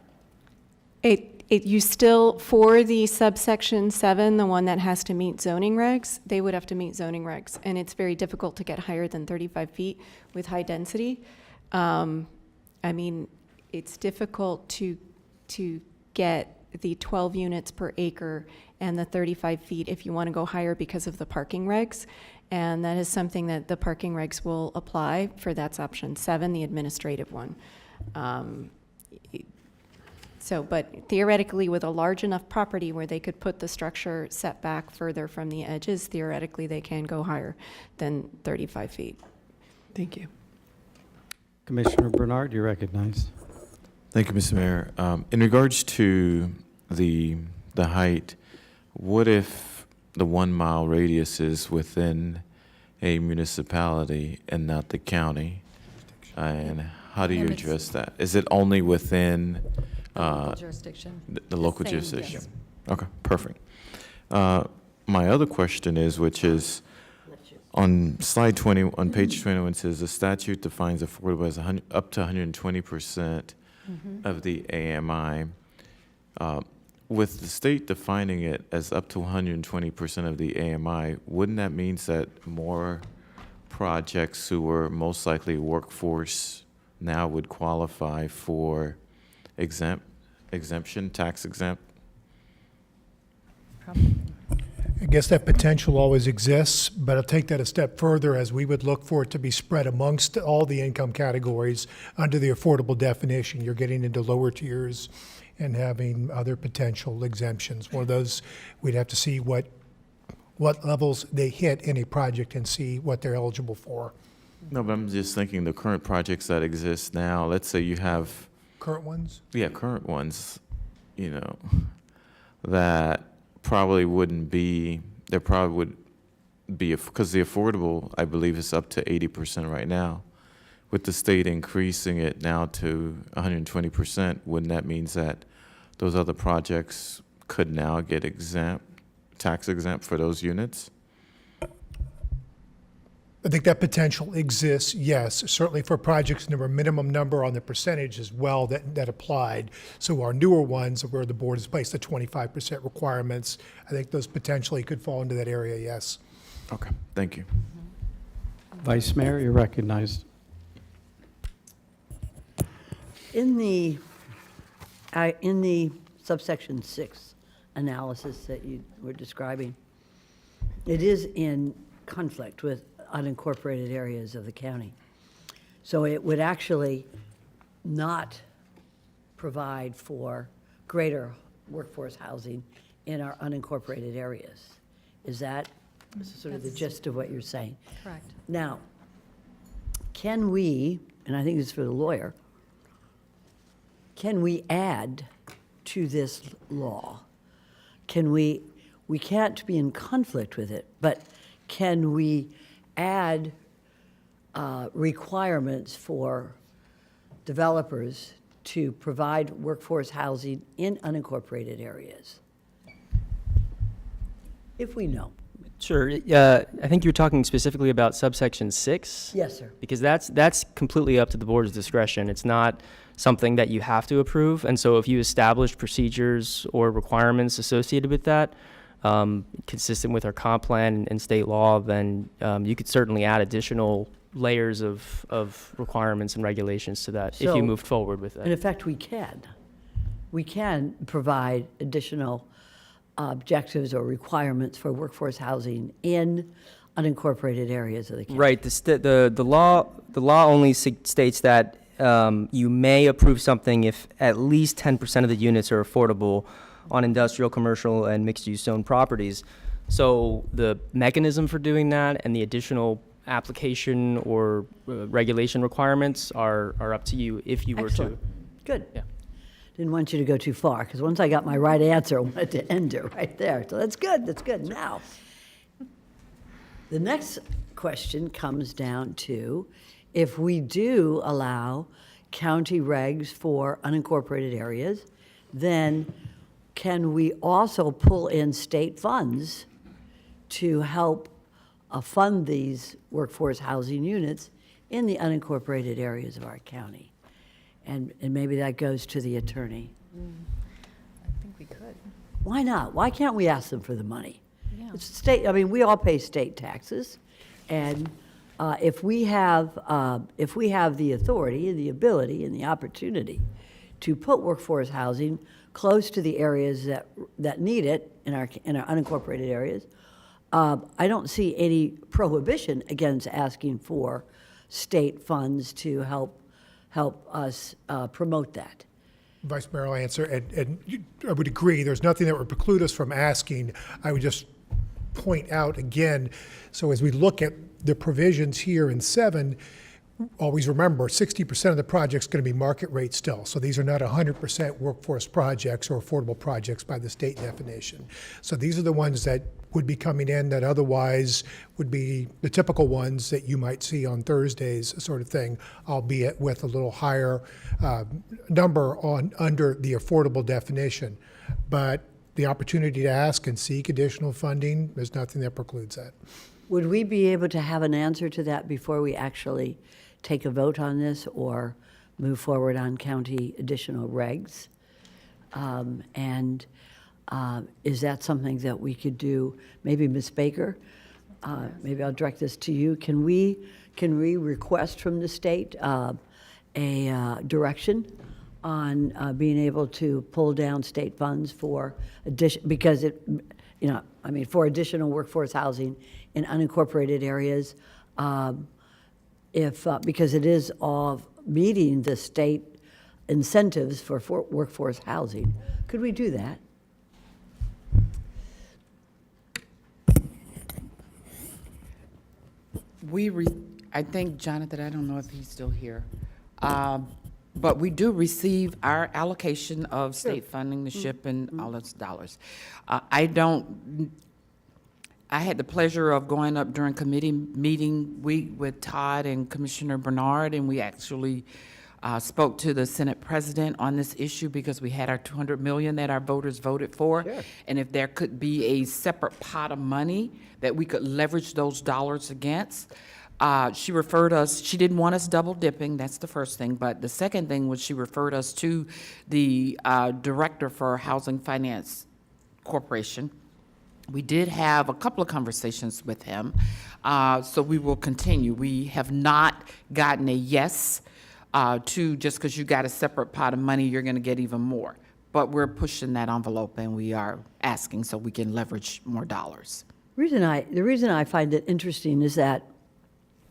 You still, for the subsection 7, the one that has to meet zoning regs, they would have to meet zoning regs. And it's very difficult to get higher than 35 feet with high density. I mean, it's difficult to get the 12 units per acre and the 35 feet if you want to go higher because of the parking regs. And that is something that the parking regs will apply for. That's option 7, the administrative one. But theoretically, with a large enough property where they could put the structure set back further from the edges, theoretically, they can go higher than 35 feet. Thank you. Commissioner Bernard, you're recognized. Thank you, Mr. Mayor. In regards to the height, what if the 1 mile radius is within a municipality and not the county? And how do you address that? Is it only within Jurisdiction. the local Same, jurisdiction? yes. Okay, perfect. My other question is, which is, On slide 20, on page 21, it says the statute defines affordable as up to 120% of the AMI. With the state defining it as up to 120% of the AMI, wouldn't that mean that more projects who were most likely workforce now would qualify for exemption, tax exempt? I guess that potential always exists, but I'll take that a step further as we would look for it to be spread amongst all the income categories under the affordable definition. You're getting into lower tiers and having other potential exemptions. One of those, we'd have to see what levels they hit in a project and see what they're eligible for. No, but I'm just thinking the current projects that exist now, let's say you have, Current ones? yeah, current ones, you know, that probably wouldn't be, there probably would be, because the affordable, I believe, is up to 80% right now. With the state increasing it now to 120%, wouldn't that mean that those other projects could now get exempt, tax exempt for those units? I think that potential exists, yes, certainly for projects, and there were a minimum number on the percentage as well that applied. So our newer ones where the board has placed the 25% requirements, I think those potentially could fall into that area, yes. Okay, thank you. Vice Mayor, you're recognized. In the subsection 6 analysis that you were describing, it is in conflict with unincorporated areas of the county. So it would actually not provide for greater workforce housing in our unincorporated areas. Is that sort of the gist of what you're saying? Correct. Now, can we, and I think this is for the lawyer, can we add to this law? We can't be in conflict with it, but can we add requirements for developers to provide workforce housing in unincorporated areas? If we know. Sure. I think you're talking specifically about subsection 6. Yes, sir. Because that's completely up to the board's discretion. It's not something that you have to approve. And so if you establish procedures or requirements associated with that, consistent with our comp plan and state law, then you could certainly add additional layers of requirements and regulations to that if So, you moved forward with that. In effect, we can. We can provide additional objectives or requirements for workforce housing in unincorporated areas of the county. Right. The law only states that you may approve something if at least 10% of the units are affordable on industrial, commercial, and mixed-use zone properties. So the mechanism for doing that and the additional application or regulation requirements are up to you if you were Excellent. to. Good. Yeah. Didn't want you to go too far, because once I got my right answer, I wanted to end it right there. So that's good, that's good. Now, the next question comes down to, if we do allow county regs for unincorporated areas, then can we also pull in state funds to help fund these workforce housing units in the unincorporated areas of our county? And maybe that goes to the attorney. I think we could. Why not? Why can't we ask them for the money? Yeah. It's state, I mean, we all pay state taxes, and if we have the authority and the ability and the opportunity to put workforce housing close to the areas that need it in our unincorporated areas, I don't see any prohibition against asking for state funds to help us promote that. Vice Mayor, I'll answer, and I would agree, there's nothing that would preclude us from asking. I would just point out again, so as we look at the provisions here in 7, always remember, 60% of the project's going to be market rate still. So these are not 100% workforce projects or affordable projects by the state definition. So these are the ones that would be coming in that otherwise would be the typical ones that you might see on Thursdays, sort of thing, albeit with a little higher number under the affordable definition. But the opportunity to ask and seek additional funding, there's nothing that precludes that. Would we be able to have an answer to that before we actually take a vote on this or move forward on county additional regs? Is that something that we could do? Maybe Ms. Baker, maybe I'll direct this to you. Can we request from the state a direction on being able to pull down state funds for because for additional workforce housing in unincorporated areas, because it is all meeting the state incentives for workforce housing. Could we do that? I think, Jonathan, I don't know if he's still here, but we do receive our allocation of state funding, the SHIP, and all those dollars. I had the pleasure of going up during committee meeting week with Todd and Commissioner Bernard, and we actually spoke to the Senate President on this issue because we had our $200 million that our voters voted for. Sure. And if there could be a separate pot of money that we could leverage those dollars against. She referred us, she didn't want us double dipping, that's the first thing. But the second thing was she referred us to the Director for Housing Finance Corporation. We did have a couple of conversations with him, so we will continue. We have not gotten a yes to just because you got a separate pot of money, you're going to get even more. But we're pushing that envelope and we are asking so we can leverage more dollars. The reason I find it interesting is that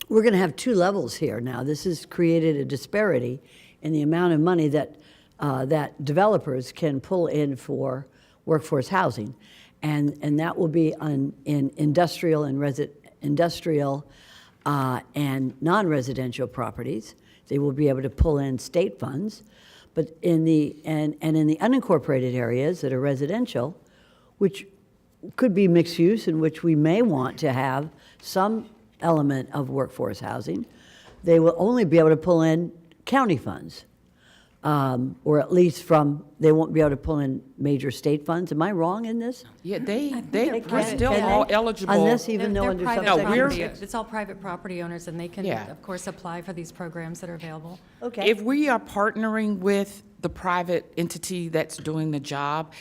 we're going to have two levels here now. This has created a disparity in the amount of money that that developers can pull in for workforce housing, and that will be in industrial and non-residential properties. They will be able to pull in state funds, but in the unincorporated areas that are residential, which could be mixed use, in which we may want to have some element of workforce housing, they will only be able to pull in county funds, or at least they won't be able to pull in major state funds. Am I wrong in this? Yeah, we're can. still Can all they? eligible. On this, even though They're under private subsection property. six? It's all private property owners, and they can, Yeah. of course, apply for these programs that are available. Okay. If we are partnering with the private entity that's doing the job,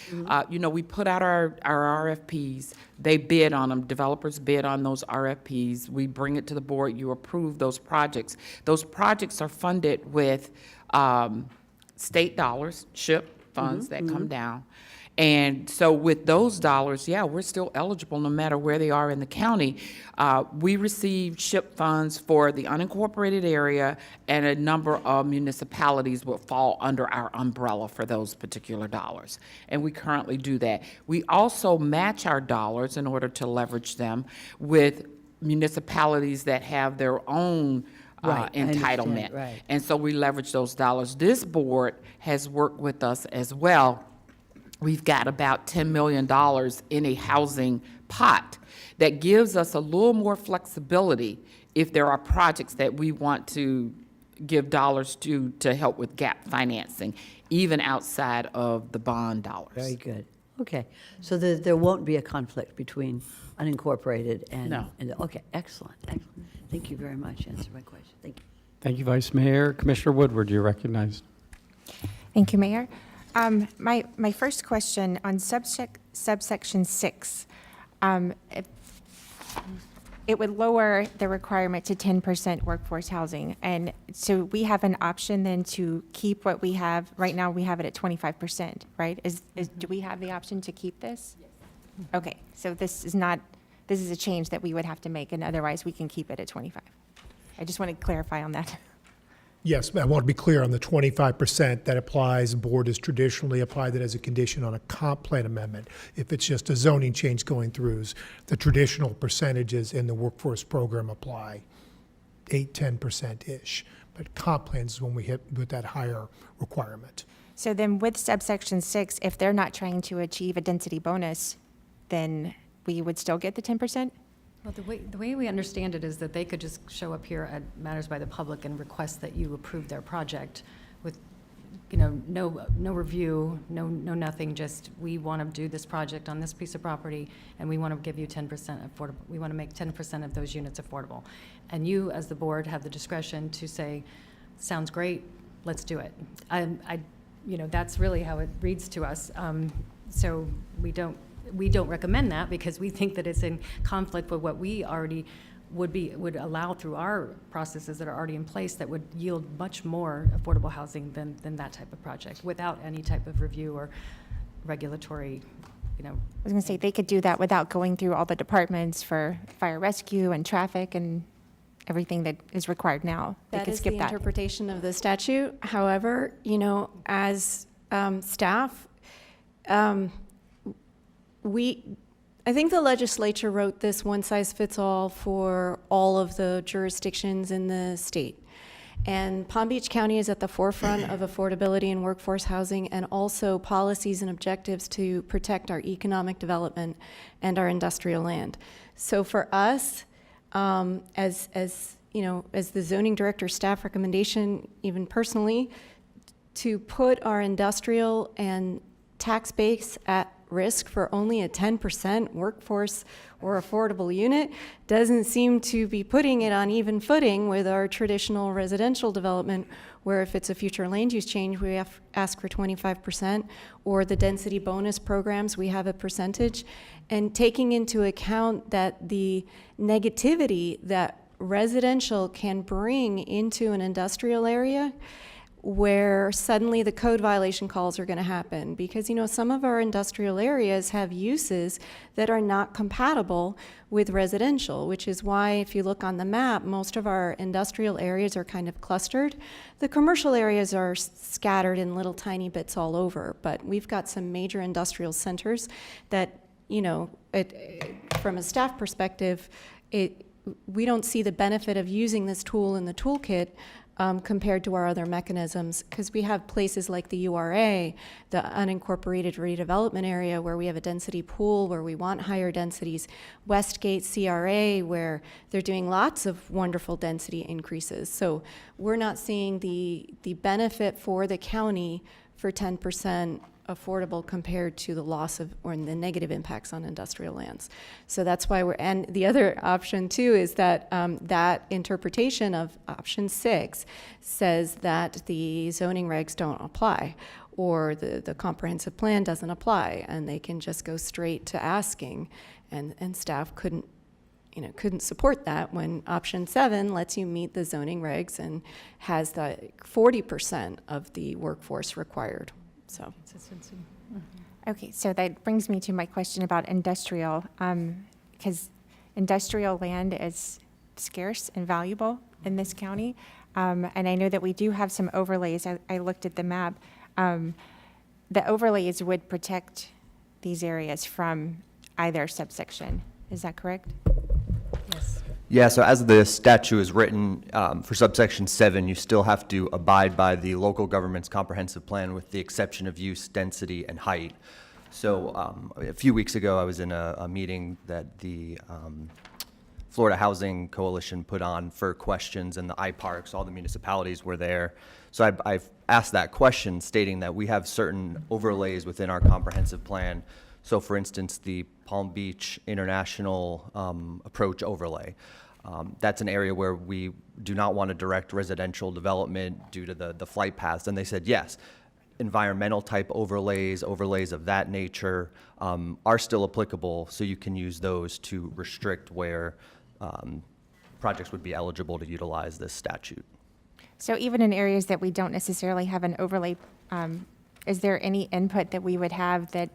we put out our RFPs, they bid on them, developers bid on those RFPs, we bring it to the board, you approve those projects. Those projects are funded with state dollars, SHIP funds that come down. And so with those dollars, we're still eligible no matter where they are in the county. We received SHIP funds for the unincorporated area, and a number of municipalities will fall under our umbrella for those particular dollars. And we currently do that. We also match our dollars in order to leverage them with municipalities that have their own Right, I understand, entitlement. right. And so we leverage those dollars. This board has worked with us as well. We've got about $10 million in a housing pot that gives us a little more flexibility if there are projects that we want to give dollars to help with gap financing, even outside of the bond dollars. Very good. Okay, so there won't be a conflict between unincorporated and... No. Okay, excellent. Thank you very much. Answered my question. Thank you. Thank you, Vice Mayor. Commissioner Woodward, you're recognized. Thank you, Mayor. My first question on subsection 6, it would lower the requirement to 10% workforce housing. And so we have an option then to keep what we have. Right now, we have it at 25%, right? Do we have the option to keep this? Yes. Okay, so this is a change that we would have to make, and otherwise we can keep it at 25. I just want to clarify on that. Yes, I want to be clear on the 25% that applies. The board has traditionally applied that as a condition on a comp plan amendment. If it's just a zoning change going through, the traditional percentages in the workforce program apply, 8-10%-ish. But comp plans is when we hit with that higher requirement. So then with subsection 6, if they're not trying to achieve a density bonus, then we would still get the 10%? Well, the way we understand it is that they could just show up here at Matters by the Public and request that you approve their project with no review, no nothing, just we want to do this project on this piece of property, and we want to give you 10% affordable, we want to make 10% of those units affordable. And you, as the board, have the discretion to say, sounds great, let's do it. That's really how it reads to us. So we don't recommend that because we think that it's in conflict with what we already would allow through our processes that are already in place that would yield much more affordable housing than that type of project without any type of review or regulatory, I was going to say, they could do that without going through all the departments for fire rescue and traffic and everything that is required now. They That could is skip the that. interpretation of the statute. However, as staff, I think the legislature wrote this one-size-fits-all for all of the jurisdictions in the state. And Palm Beach County is at the forefront of affordability and workforce housing, and also policies and objectives to protect our economic development and our industrial land. So for us, as the zoning director staff recommendation, even personally, to put our industrial and tax base at risk for only a 10% workforce or affordable unit doesn't seem to be putting it on even footing with our traditional residential development, where if it's a future land use change, we have ask for 25%, or the density bonus programs, we have a percentage. And taking into account that the negativity that residential can bring into an industrial area, where suddenly the code violation calls are going to happen, because some of our industrial areas have uses that are not compatible with residential, which is why if you look on the map, most of our industrial areas are kind of clustered. The commercial areas are scattered in little tiny bits all over, but we've got some major industrial centers that, from a staff perspective, we don't see the benefit of using this tool in the toolkit compared to our other mechanisms, because we have places like the URA, the unincorporated redevelopment area, where we have a density pool where we want higher densities, Westgate CRA, where they're doing lots of wonderful density increases. So we're not seeing the benefit for the county for 10% affordable compared to the loss of or the negative impacts on industrial lands. So that's why and the other option too is that that interpretation of option 6 says that the zoning regs don't apply, or the comprehensive plan doesn't apply, and they can just go straight to asking, and staff couldn't support that when option 7 lets you meet the zoning regs and has the 40% of the workforce required. So. Consistency. Okay, so that brings me to my question about industrial, because industrial land is scarce and valuable in this county. And I know that we do have some overlays. I looked at the map. The overlays would protect these areas from either subsection. Is that correct? Yes. Yeah, so as the statute is written, for subsection 7, you still have to abide by the local government's comprehensive plan with the exception of use, density, and height. So a few weeks ago, I was in a meeting that the Florida Housing Coalition put on for questions, and the iParks, all the municipalities were there. So I've asked that question, stating that we have certain overlays within our comprehensive plan. So for instance, the Palm Beach International Approach overlay. That's an area where we do not want to direct residential development due to the flight paths. And they said, yes, environmental type overlays of that nature are still applicable, so you can use those to restrict where projects would be eligible to utilize this statute. So even in areas that we don't necessarily have an overlay, is there any input that we would have that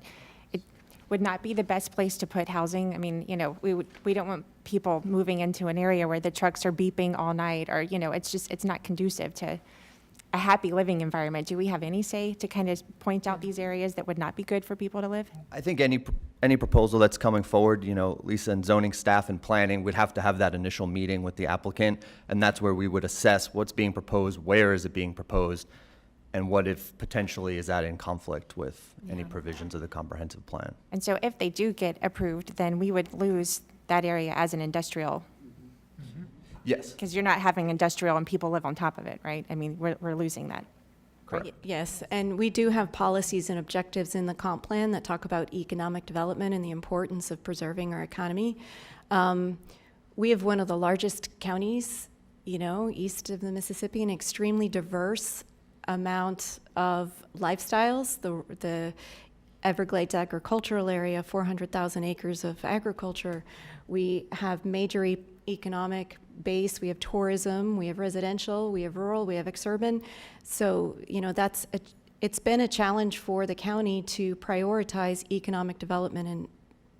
it would not be the best place to put housing? I mean, we don't want people moving into an area where the trucks are beeping all night, or, it's not conducive to a happy living environment. Do we have any say to kind of point out these areas that would not be good for people to live? I think any proposal that's coming forward, Lisa, and zoning staff and planning would have to have that initial meeting with the applicant, and that's where we would assess what's being proposed, where is it being proposed, and what if potentially is that in conflict with any provisions of the comprehensive plan. And so if they do get approved, then we would lose that area as an industrial. Yes. Because you're not having industrial and people live on top of it, right? I mean, we're losing that. Yes, and we do have policies and objectives in the comp plan that talk about economic development and the importance of preserving our economy. We have one of the largest counties, east of the Mississippi, an extremely diverse amount of lifestyles. The Everglades agricultural area, 400,000 acres of agriculture. We have major economic base. We have tourism, we have residential, we have rural, we have exurban. So, it's been a challenge for the county to prioritize economic development and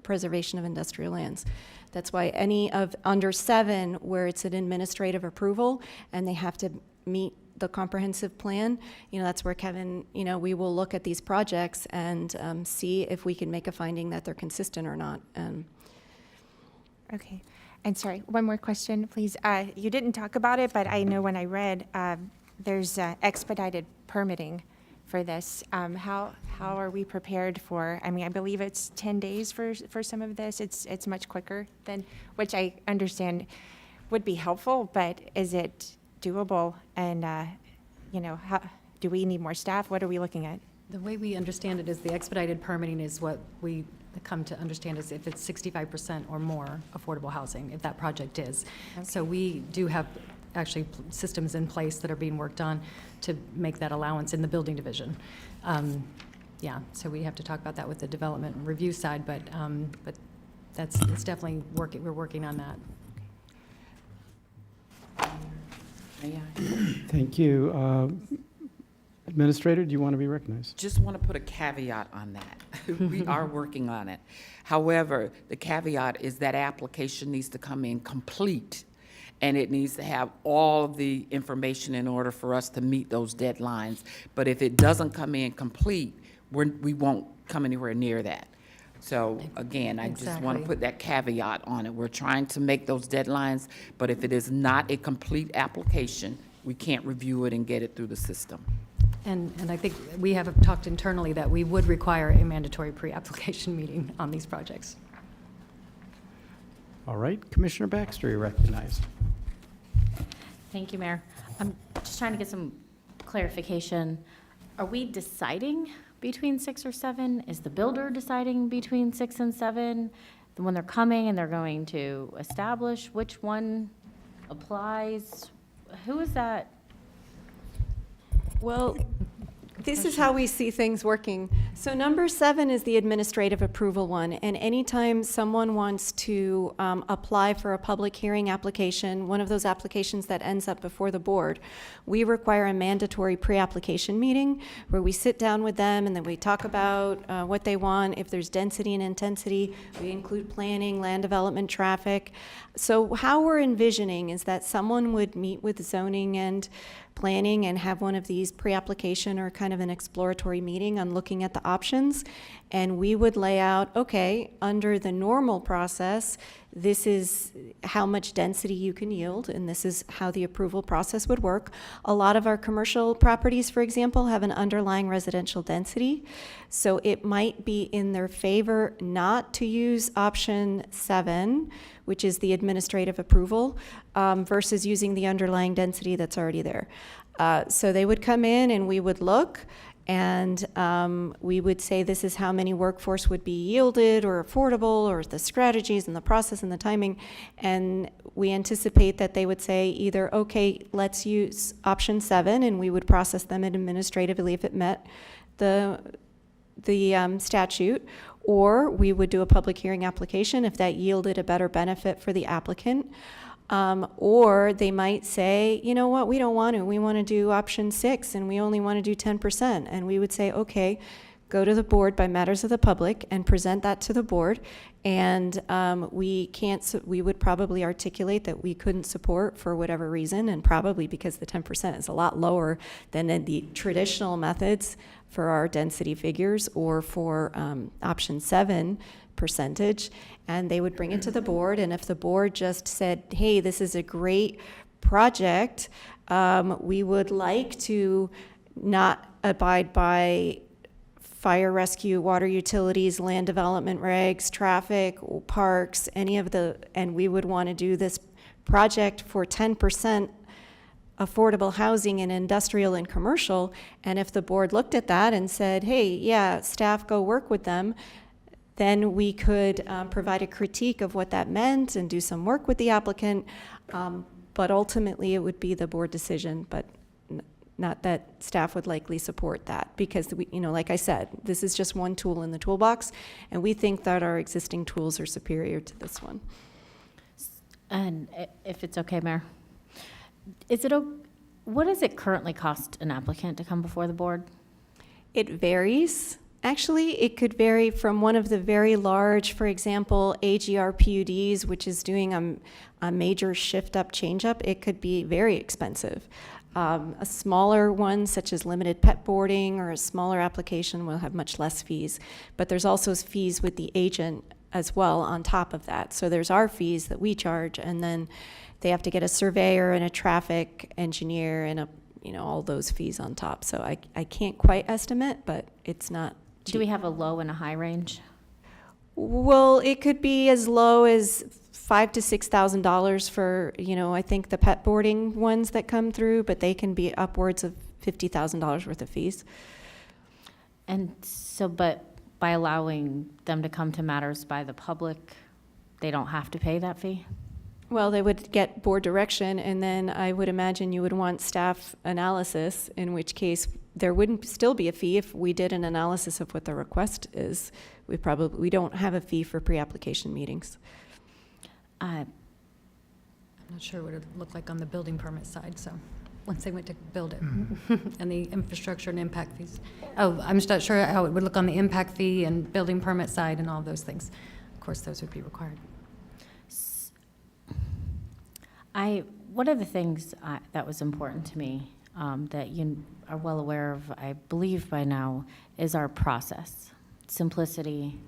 preservation of industrial lands. That's why any of under 7 where it's an administrative approval and they have to meet the comprehensive plan, that's where Kevin, we will look at these projects and see if we can make a finding that they're consistent or not. Okay. And sorry, one more question, please. You didn't talk about it, but I know when I read, there's expedited permitting for this. How are we prepared for, I believe it's 10 days for some of this. It's much quicker than, which I understand would be helpful, but is it doable? And, how, do we need more staff? What are we looking at? The way we understand it is the expedited permitting is what we come to understand is if it's 65% or more affordable housing, if that project is. Okay. So we do have actually systems in place that are being worked on to make that allowance in the building division. So we have to talk about that with the development and review side, but it's definitely working. We're working on that. Thank you. Administrator, do you want to be recognized? Just want to put a caveat on that. We are working on it. However, the caveat is that application needs to come in complete, and it needs to have all the information in order for us to meet those deadlines. But if it doesn't come in complete, we won't come anywhere near that. So again, I just want to put that caveat on it. We're trying to make those deadlines, but if it is not a complete application, we can't review it and get it through the system. And I think we have talked internally that we would require a mandatory pre-application meeting on these projects. All right, Commissioner Baxter, you're recognized. Thank you, Mayor. I'm just trying to get some clarification. Are we deciding between 6 or 7? Is the builder deciding between 6 and 7? When they're coming and they're going to establish which one applies? Who is that? Well, this is how we see things working. So number 7 is the administrative approval one, and anytime someone wants to apply for a public hearing application, one of those applications that ends up before the board, we require a mandatory pre-application meeting where we sit down with them and then we talk about what they want. If there's density and intensity, we include planning, land development, traffic. So how we're envisioning is that someone would meet with zoning and planning and have one of these pre-application or kind of an exploratory meeting on looking at the options. And we would lay out, okay, under the normal process, this is how much density you can yield, and this is how the approval process would work. A lot of our commercial properties, for example, have an underlying residential density. So it might be in their favor not to use option 7, which is the administrative approval, versus using the underlying density that's already there. So they would come in and we would look, and we would say this is how many workforce would be yielded or affordable, or the strategies and the process and the timing. And we anticipate that they would say either, okay, let's use option 7, and we would process them administratively if it met the statute, or we would do a public hearing application if that yielded a better benefit for the applicant. Or they might say, you know what, we don't want to. We want to do option 6 and we only want to do 10%. And we would say, okay, go to the board by matters of the public and present that to the board. And we would probably articulate that we couldn't support for whatever reason, and probably because the 10% is a lot lower than in the traditional methods for our density figures or for option 7 percentage. And they would bring it to the board, and if the board just said, hey, this is a great project, we would like to not abide by fire rescue, water utilities, land development regs, traffic, parks, any of the, and we would want to do this project for 10% affordable housing in industrial and commercial. And if the board looked at that and said, hey, yeah, staff go work with them, then we could provide a critique of what that meant and do some work with the applicant. But ultimately, it would be the board decision, but not that staff would likely support that, because we, like I said, this is just one tool in the toolbox, and we think that our existing tools are superior to this one. And if it's okay, Mayor, what does it currently cost an applicant to come before the board? It varies. Actually, it could vary from one of the very large, for example, AGR PUDs, which is doing a major shift up, change up. It could be very expensive. A smaller one, such as limited pet boarding, or a smaller application will have much less fees. But there's also fees with the agent as well on top of that. So there's our fees that we charge, and then they have to get a surveyor and a traffic engineer and all those fees on top. So I can't quite estimate, but it's not cheap. Do we have a low and a high range? Well, it could be as low as $5,000 to $6,000 for, I think the pet boarding ones that come through, but they can be upwards of $50,000 worth of fees. And so, but by allowing them to come to matters by the public, they don't have to pay that fee? Well, they would get board direction, and then I would imagine you would want staff analysis, in which case there wouldn't still be a fee if we did an analysis of what the request is. We don't have a fee for pre-application meetings. I'm not sure what it would look like on the building permit side, so, once they went to build it, and the infrastructure and impact fees. Oh, I'm just not sure how it would look on the impact fee and building permit side and all those things. Of course, those would be required. One of the things that was important to me, that you are well aware of, I believe by now, is our process, simplicity,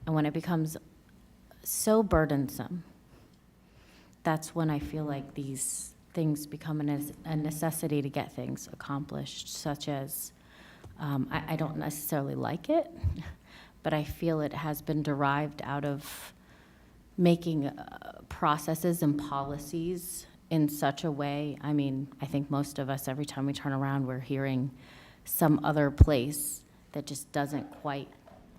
and when it becomes so burdensome, that's when I feel like these things become a necessity to get things accomplished, such as, I don't necessarily like it, but I feel it has been derived out of making processes and policies in such a way. I mean, I think most of us, every time we turn around, we're hearing some other place that just doesn't quite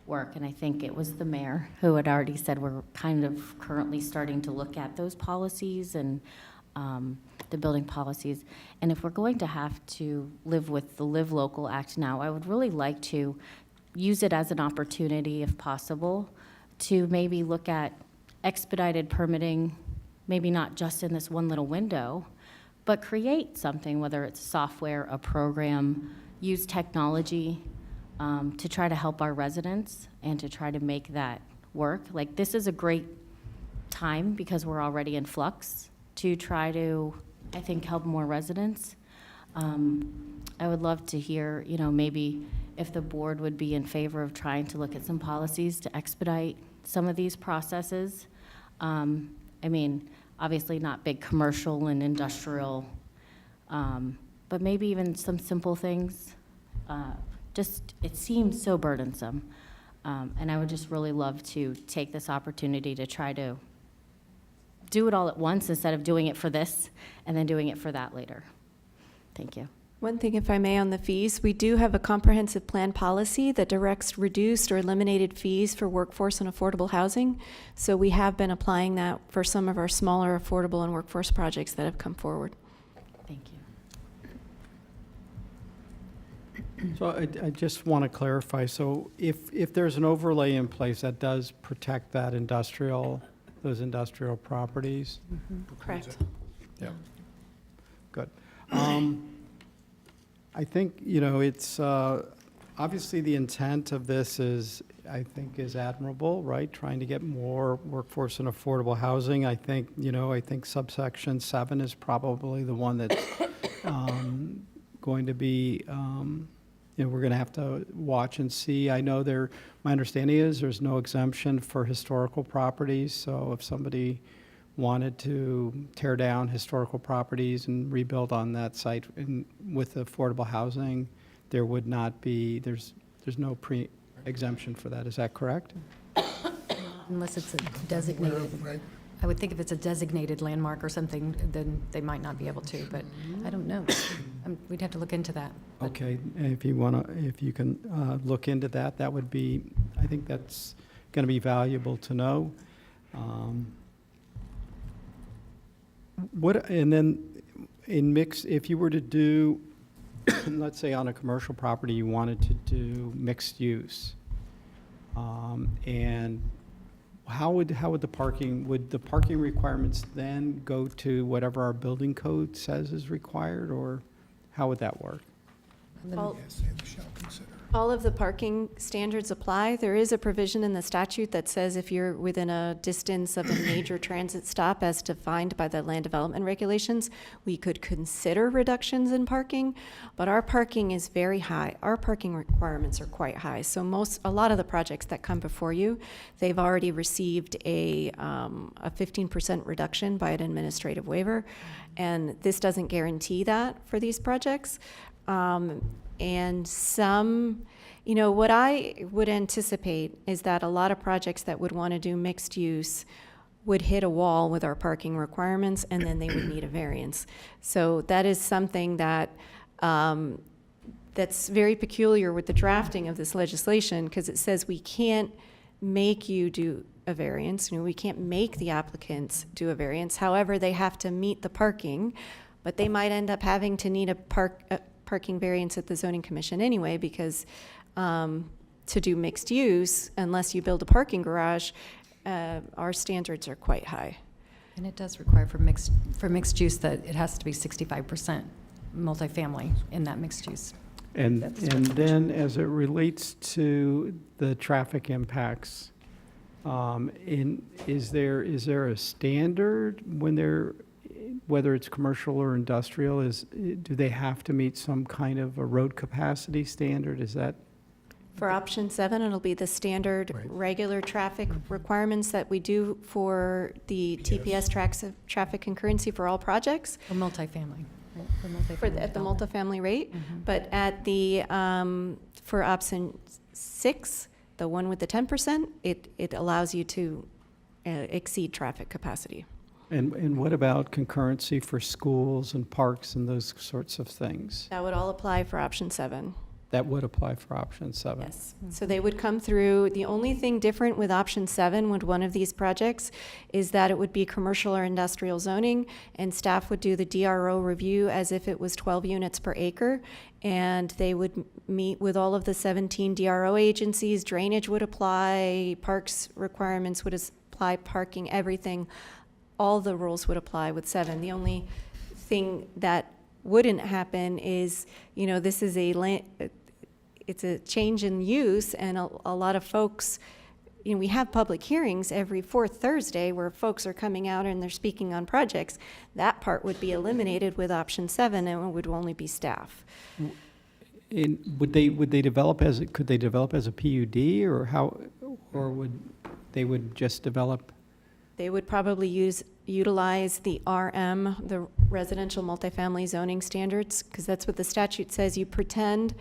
work. And I think it was the mayor who had already said we're kind of currently starting to look at those policies and the building policies. And if we're going to have to live with the Live Local Act now, I would really like to use it as an opportunity, if possible, to maybe look at expedited permitting, maybe not just in this one little window, but create something, whether it's software, a program, use technology to try to help our residents and to try to make that work. Like, this is a great time because we're already in flux to try to, I think, help more residents. I would love to hear, maybe if the board would be in favor of trying to look at some policies to expedite some of these processes. I mean, obviously not big commercial and industrial, but maybe even some simple things. It seems so burdensome. And I would just really love to take this opportunity to try to do it all at once instead of doing it for this and then doing it for that later. Thank you. One thing, if I may, on the fees, we do have a comprehensive plan policy that directs reduced or eliminated fees for workforce and affordable housing. So we have been applying that for some of our smaller affordable and workforce projects that have come forward. Thank you. So I just want to clarify, so if there's an overlay in place that does protect that those industrial properties? Correct. Yeah. Good. I think, it's, obviously the intent of this is admirable, right? Trying to get more workforce and affordable housing. I think subsection 7 is probably the one that's going to be, we're going to have to watch and see. I know my understanding is there's no exemption for historical properties, so if somebody wanted to tear down historical properties and rebuild on that site with affordable housing, there would not be, there's no pre-exemption for that. Is that correct? Unless it's a designated. I would think if it's a designated landmark or something, then they might not be able to, but I don't know. We'd have to look into that. but- Okay, if you want to, if you can look into that, that would be, I think that's going to be valuable to know. What, and then in mix, if you were to do, let's say on a commercial property, you wanted to do mixed use, and how would the parking requirements then go to whatever our building code says is required, or how would that work? All of the parking standards apply. There is a provision in the statute that says if you're within a distance of a major transit stop as defined by the land development regulations, we could consider reductions in parking, but our parking is very high. Our parking requirements are quite high. So a lot of the projects that come before you, they've already received a 15% reduction by an administrative waiver, and this doesn't guarantee that for these projects. And some, what I would anticipate is that a lot of projects that would want to do mixed use would hit a wall with our parking requirements, and then they would need a variance. So that is something that that's very peculiar with the drafting of this legislation, because it says we can't make you do a variance. We can't make the applicants do a variance. However, they have to meet the parking, but they might end up having to need a parking variance at the zoning commission anyway, because to do mixed use, unless you build a parking garage, our standards are quite high. And it does require for mixed use that it has to be 65% multifamily in that mixed use. And then as it relates to the traffic impacts, is there a standard when whether it's commercial or industrial, do they have to meet some kind of a road capacity standard? Is that? For option 7, it'll be the standard regular traffic requirements that we do for the TPS traffic concurrency for all projects. For multifamily, right? At the multifamily rate. But at the, for option 6, the one with the 10%, it allows you to exceed traffic capacity. And what about concurrency for schools and parks and those sorts of things? That would all apply for option 7. That would apply for option 7? Yes. So they would come through. The only thing different with option 7 with one of these projects is that it would be commercial or industrial zoning, and staff would do the DRO review as if it was 12 units per acre, and they would meet with all of the 17 DRO agencies. Drainage would apply, parks requirements would apply, parking, everything. All the rules would apply with 7. The only thing that wouldn't happen is, this is it's a change in use, and a lot of folks, we have public hearings every 4th Thursday where folks are coming out and they're speaking on projects. That part would be eliminated with option 7, and it would only be staff. Could they develop as a PUD, or how, or would they just develop? They would probably utilize the RM, the residential multifamily zoning standards, because that's what the statute says. You pretend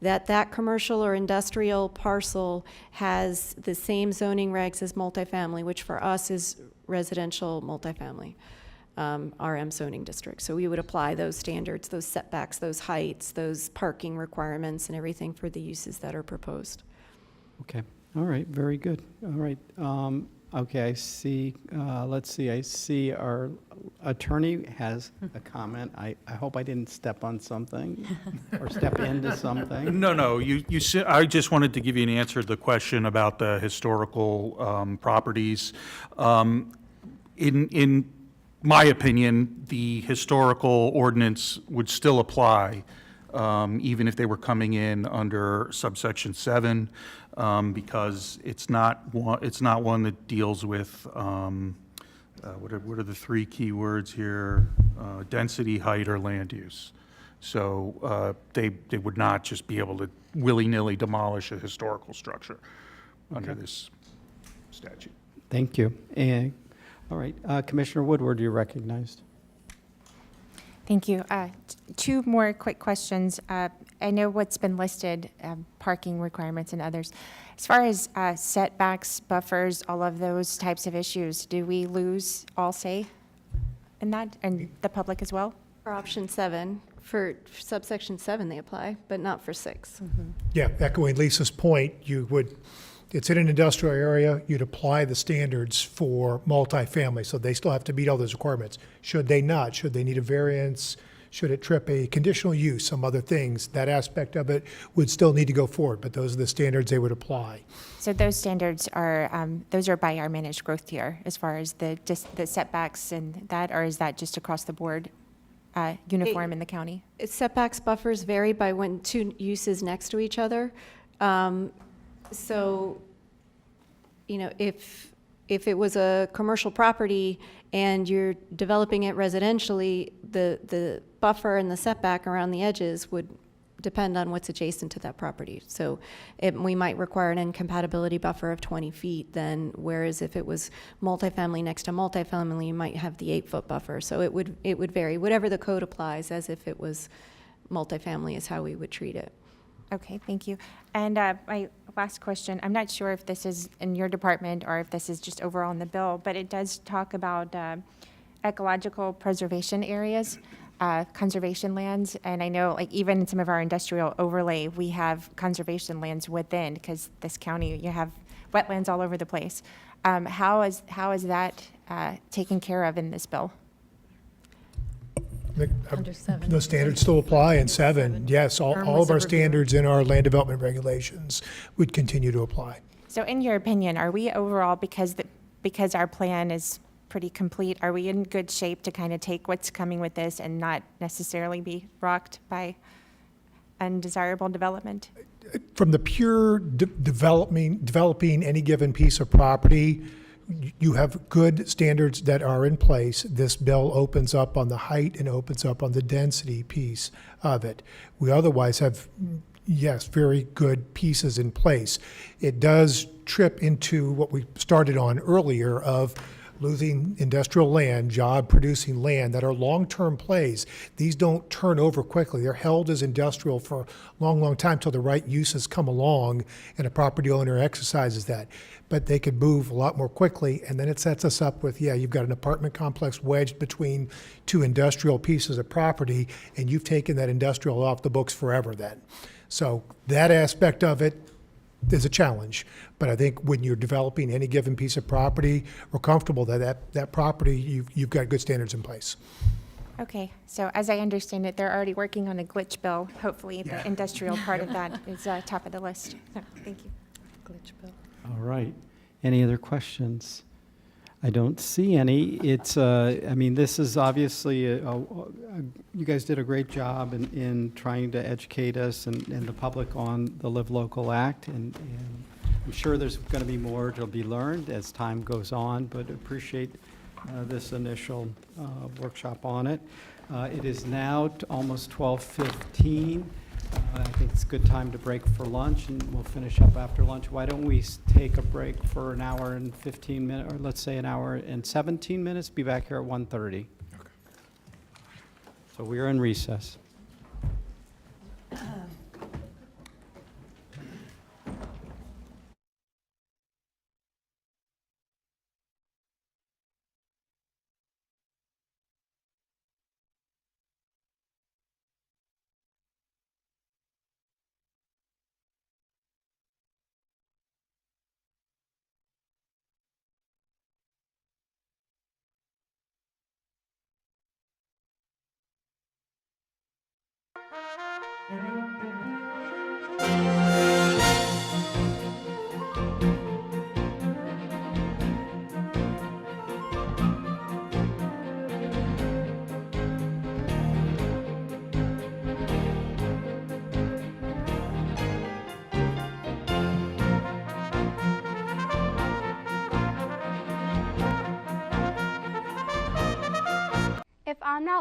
that commercial or industrial parcel has the same zoning regs as multifamily, which for us is residential multifamily, RM zoning district. So we would apply those standards, those setbacks, those heights, those parking requirements, and everything for the uses that are proposed. Okay, all right, very good. All right. Okay, I see, let's see, I see our attorney has a comment. I hope I didn't step on something or step into something. No, you said, I just wanted to give you an answer to the question about the historical properties. In my opinion, the historical ordinance would still apply, even if they were coming in under subsection 7. Because it's not one that deals with, what are the 3 key words here? Density, height, or land use. So they would not just be able to willy-nilly demolish a historical structure under this statute. Thank you. And, all right, Commissioner Woodward, you're recognized. Thank you. Two more quick questions. I know what's been listed, parking requirements and others. As far as setbacks, buffers, all of those types of issues, do we lose all say in that, and the public as well? For option 7, for subsection 7, they apply, but not for 6. Yeah, echoing Lisa's point, it's in an industrial area, you'd apply the standards for multifamily, so they still have to meet all those requirements. Should they not? Should they need a variance? Should it trip a conditional use, some other things? That aspect of it would still need to go forward, but those are the standards they would apply. So those standards are, those are by our managed growth tier as far as the setbacks and that, or is that just across the board uniform in the county? Setbacks, buffers vary by when 2 uses next to each other. So, you know, if it was a commercial property and you're developing it residentially, the buffer and the setback around the edges would depend on what's adjacent to that property. So we might require an incompatibility buffer of 20 feet then, whereas if it was multifamily next to multifamily, you might have the 8-foot buffer. So it would vary. Whatever the code applies, as if it was multifamily is how we would treat it. Okay, thank you. And my last question, I'm not sure if this is in your department or if this is just overall in the bill, but it does talk about ecological preservation areas, conservation lands. And I know, like, even in some of our industrial overlay, we have conservation lands within, because this county, you have wetlands all over the place. How is that taken care of in this bill? Under 7. Those standards still apply in 7. Yes, all of our standards in our land development regulations would continue to apply. So in your opinion, are we overall, because our plan is pretty complete, are we in good shape to kind of take what's coming with this and not necessarily be rocked by undesirable development? From the pure developing any given piece of property, you have good standards that are in place. This bill opens up on the height and opens up on the density piece of it. We otherwise have, yes, very good pieces in place. It does trip into what we started on earlier of losing industrial land, job-producing land that are long-term plays. These don't turn over quickly. They're held as industrial for a long, long time till the right uses come along and a property owner exercises that. But they could move a lot more quickly, and then it sets us up with, yeah, you've got an apartment complex wedged between 2 industrial pieces of property, and you've taken that industrial off the books forever then. So that aspect of it is a challenge. But I think when you're developing any given piece of property, we're comfortable that property, you've got good standards in place. Okay, so as I understand it, they're already working on a glitch bill. Hopefully, the industrial part of that is top of the list. So, thank you. Glitch bill. All right. Any other questions? I don't see any. It's, I mean, this is obviously, you guys did a great job in trying to educate us and the public on the Live Local Act. And I'm sure there's going to be more to be learned as time goes on, but appreciate this initial workshop on it. It is now almost 12:15. I think it's a good time to break for lunch, and we'll finish up after lunch. Why don't we take a break for an hour and 15 minutes, or let's say an hour and 17 minutes, be back here at 1:30. Okay. So we are in recess. If I'm not